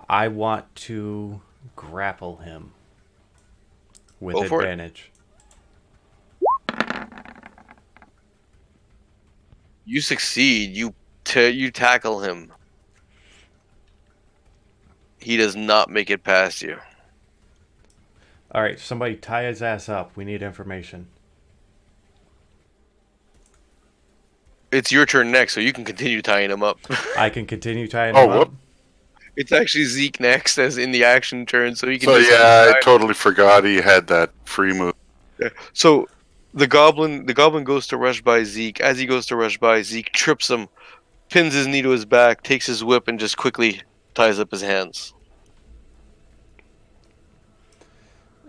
I want to grapple him with Go for it. advantage. You succeed. You tackle him. He does not make it past you. All right, somebody tie his ass up. We need information. It's your turn next, so you can continue tying him up. I can continue tying Oh, him up. whoop. It's actually Zeke next, as in the action turn, so he can. So just yeah, I tie- totally forgot he had that free move. Yeah. So the goblin goes to rush by Zeke. As he goes to rush by, Zeke trips him, pins his knee to his back, takes his whip, and just quickly ties up his hands.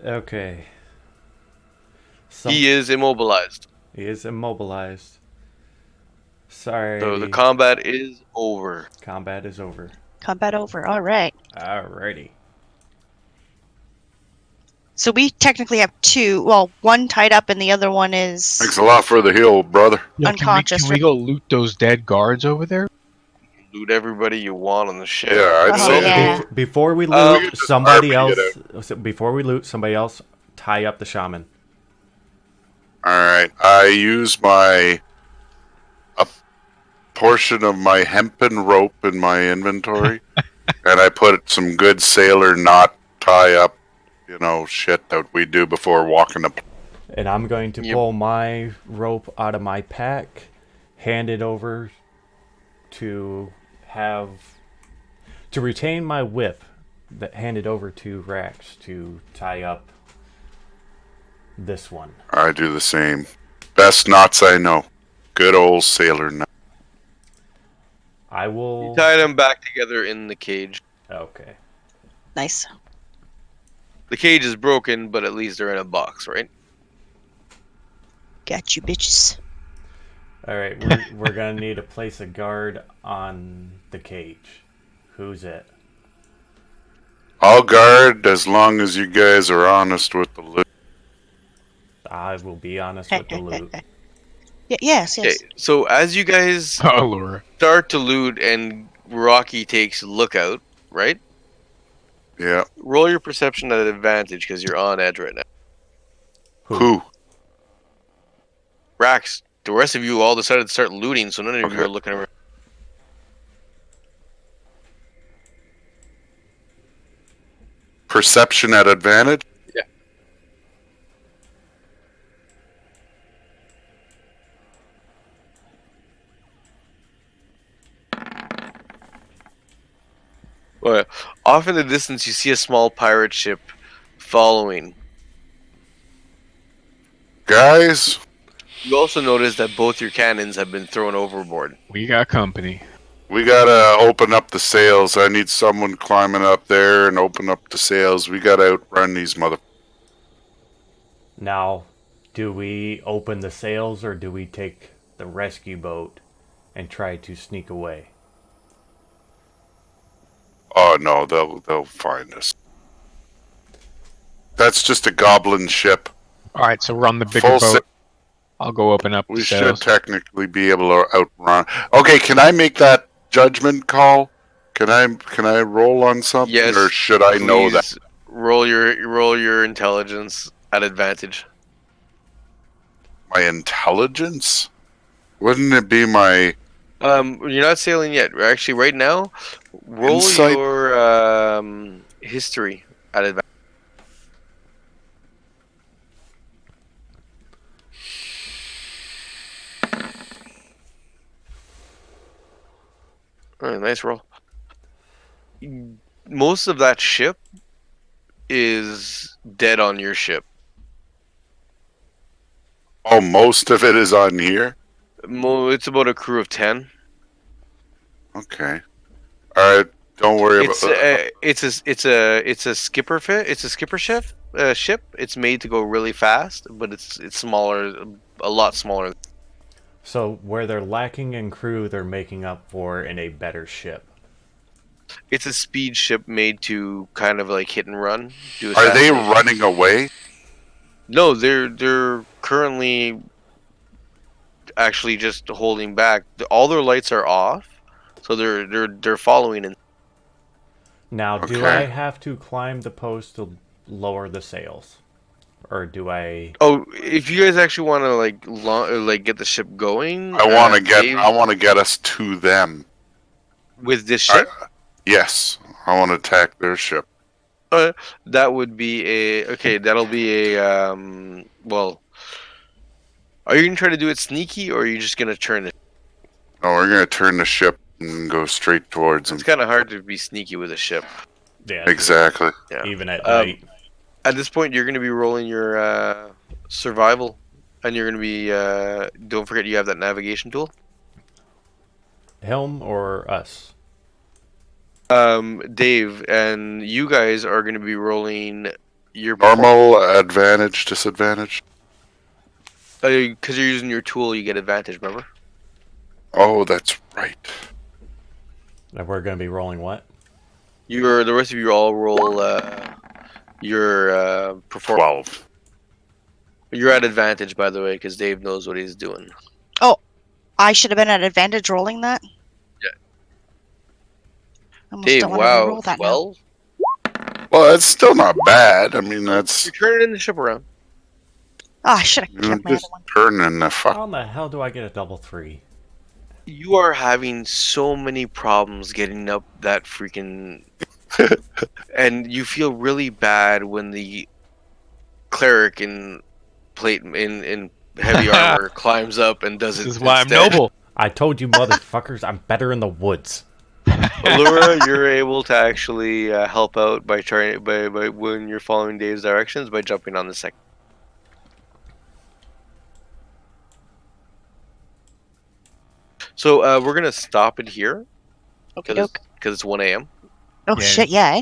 Okay. He is immobilized. He is immobilized. Sorry. So the combat is over. Combat is over. combat over. All right. Alrighty. So we technically have two. Well, one tied up and the other one is Thanks a lot for the heal, brother. Yo, unconscious. Can we go loot those dead guards over there? Loot everybody you want on the ship. Yeah, I'd Oh, say. yeah. Before we We loot, could just somebody RP else. Before we loot, somebody else tie up the shaman. All right, I use a portion of my hempen rope in my inventory, and I put some good sailor knot tie up, shit that we do before walking the. And I'm going to Yep. pull my rope out of my pack, hand it over to retain my whip, that hand it over to Rax to tie up this one. I do the same. Best knots I know. Good old sailor knot. I You will. tie them back together in the cage. Okay. Nice. The cage is broken, but at least they're in a box, right? Got you, bitches. All right. We're gonna need to place a guard on the cage. Who's it? I'll guard as long as you guys are honest with the loot. I will be honest with the loot. Yes. Okay, so as you guys Oh, Laura. start to loot and Rocky takes lookout, right? Yeah. Roll your perception at advantage because you're on edge right now. Who? Rax, the rest of you all decided to start looting, so none of you Okay. are looking around. Perception at advantage? Yeah. Well, off in the distance, you see a small pirate ship following. Guys, You also notice that both your cannons have been thrown overboard. We got company. we gotta open up the sails. I need someone climbing up there and open up the sails. We gotta outrun these mother. Now, do we open the sails or do we take the rescue boat and try to sneak away? Oh no, they'll find us. That's just a goblin ship. All right, so we're on the bigger Full sail. boat. I'll go open up the We should sails. technically be able to outrun. Okay, can I make that judgment call? Can I roll on something, Yes, or should I know that? please roll your intelligence at advantage. My intelligence? Wouldn't it be my You're not sailing yet. Actually, right now, roll insight? your history at advantage. All right, nice roll. Most of that ship is dead on your ship. Oh, most of it is on here. It's about a crew of 10. Okay. All right. Don't worry about. It's a skipper fit. It's a skipper ship. It's made to go really fast, but it's smaller, a lot smaller. So, where they're lacking in crew, they're making up for in a better ship. It's a speed ship made to kind of like hit and run, do Are they assassination. running away? No, they're currently actually just holding back. All their lights are off, so they're following. And Now, do Okay. I have to climb the post to lower the sails? Or do I... oh, if you guys actually want to like get the ship going, I want to get. Dave, I want to get us to them. with this I, ship. yes, I want to attack their ship. That would be a okay. That'll be a Well, are you gonna try to do it sneaky, or are you just gonna turn it? No, we're gonna turn the ship and go straight towards It's them. kind of hard to be sneaky with a ship. Yeah, Exactly. Yeah. even at night. At this point, you're gonna be rolling your survival, and you're gonna be. Don't forget you have that navigation tool. Helm or us? Dave, and you guys are gonna be rolling your Normal, advantage, disadvantage. because you're using your tool. You get advantage. Remember. Oh, that's right. And we're going to be rolling what? The rest of you all roll your performance. 12. You're at advantage, by the way, because Dave knows what he's doing. I should have been at advantage rolling that. Yeah. I almost Dave, don't want to wow, re-roll that 12. Well, that's still not bad. I mean, that's You're turning the ship around. now. Oh, I should have you know, kept my other just one. turning the fuck. How in the hell do I get a double 3? You are having so many problems getting up that freaking, and you feel really bad when the cleric in plate in heavy armor climbs up and does This it is why I'm instead. noble. I told you motherfuckers, I'm better in the woods. Allura, you're able to actually help out by trying by when you're following Dave's directions by jumping on the second. So we're gonna stop it here Okie because doke. it's 1 a.m. Oh Yeah. shit, yeah.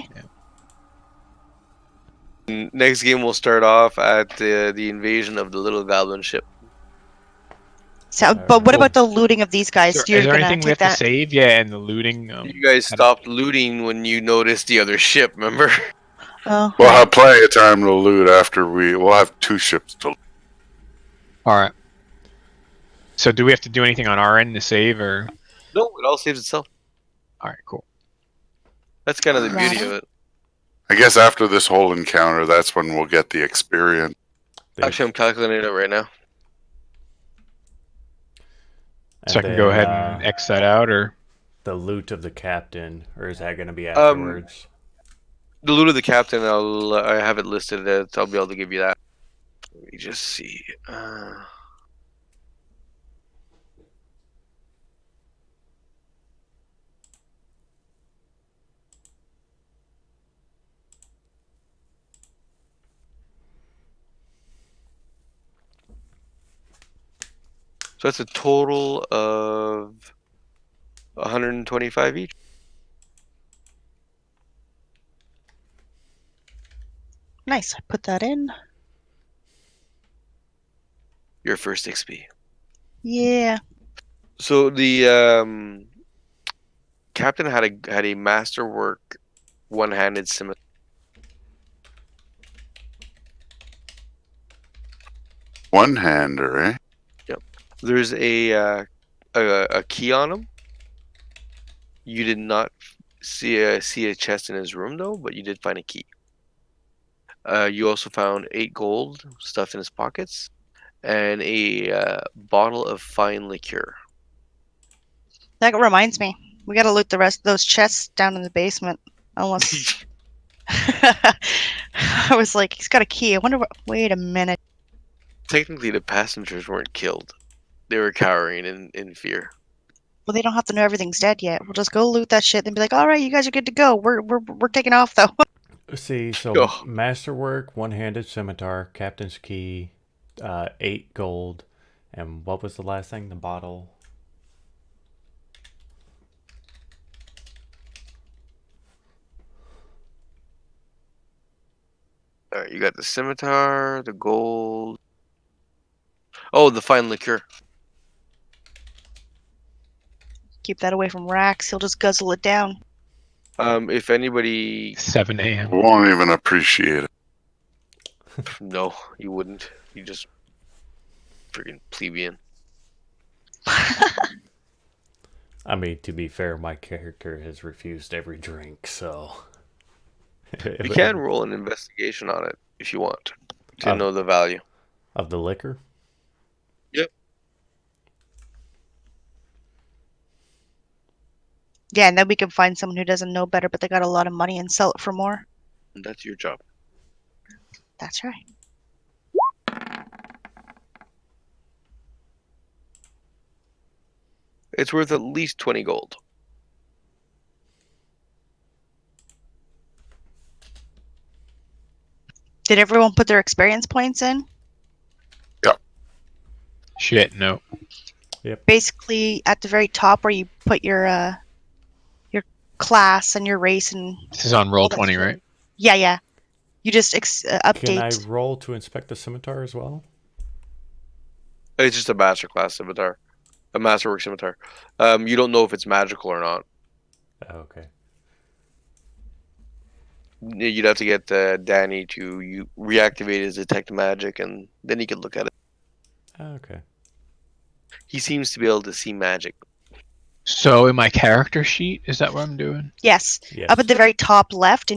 Next game will start off at the invasion of the little goblin ship. So, but what Cool. about the looting of these guys? Is You're there gonna anything we take have to that? save? Yeah, and the looting. You guys how to- stopped looting when you noticed the other ship. Remember? Oh, We'll right. have plenty of time to loot after we'll have 2 ships to loot. All right. So do we have to do anything on our end to save, or? No, it all saves itself. All right, cool. That's kind of the beauty of Right. it. I guess after this whole encounter, that's when we'll get the experience. Actually, I'm calculating it right now. So I can go ahead and X that out, or? the loot of the captain, or is that going to be afterwards? The loot of the captain, I have it listed. I'll be able to give you that. Let me just see. So that's a total of 125 each. Nice. I put that in. Your first XP. Yeah. So the captain had a masterwork one-handed scimitar. One-hander, eh? Yep. There's a key on him. You did not see a chest in his room though, but you did find a key. You also found 8 gold stuffed in his pockets and a bottle of fine liqueur. That reminds me. We gotta loot the rest of those chests down in the basement. Unless I was like, he's got a key. I wonder what. Wait a minute. Technically, the passengers weren't killed; they were cowering in fear. Well, they don't have to know everything's dead yet. We'll just go loot that shit and be like, all right, you guys are good to go. We're taking off though. See, so Oh, masterwork, one-handed scimitar, captain's key, 8 gold, and what was the last thing? The bottle. all right, you got the scimitar, the gold. Oh, the fine liqueur. Keep that away from Rax. He'll just guzzle it down. If anybody, 7 a.m. Won't even appreciate it. no, you wouldn't. You just freaking plebeian. I mean, to be fair, my character has refused every drink, so. You can roll an investigation on it if you want to Of, know the value. of the liquor? Yep. Yeah, and then we can find someone who doesn't know better, but they got a lot of money and sell it for more. That's your job. That's right. It's worth at least 20 gold. Did everyone put their experience points in? Shit, no. Basically, at the very top where you put your class and your race and This is on roll all that 20, shit. right? Yeah. You just Can I update. roll to inspect the scimitar as well? It's just a master class scimitar, a masterwork scimitar. You don't know if it's magical or not. Oh, okay. You'd have to get Danny to reactivate his detect magic, and then he could look at it. Oh, okay. He seems to be able to see magic. So in my character sheet, is that what I'm doing? Yes. Yes. Up at the very top left,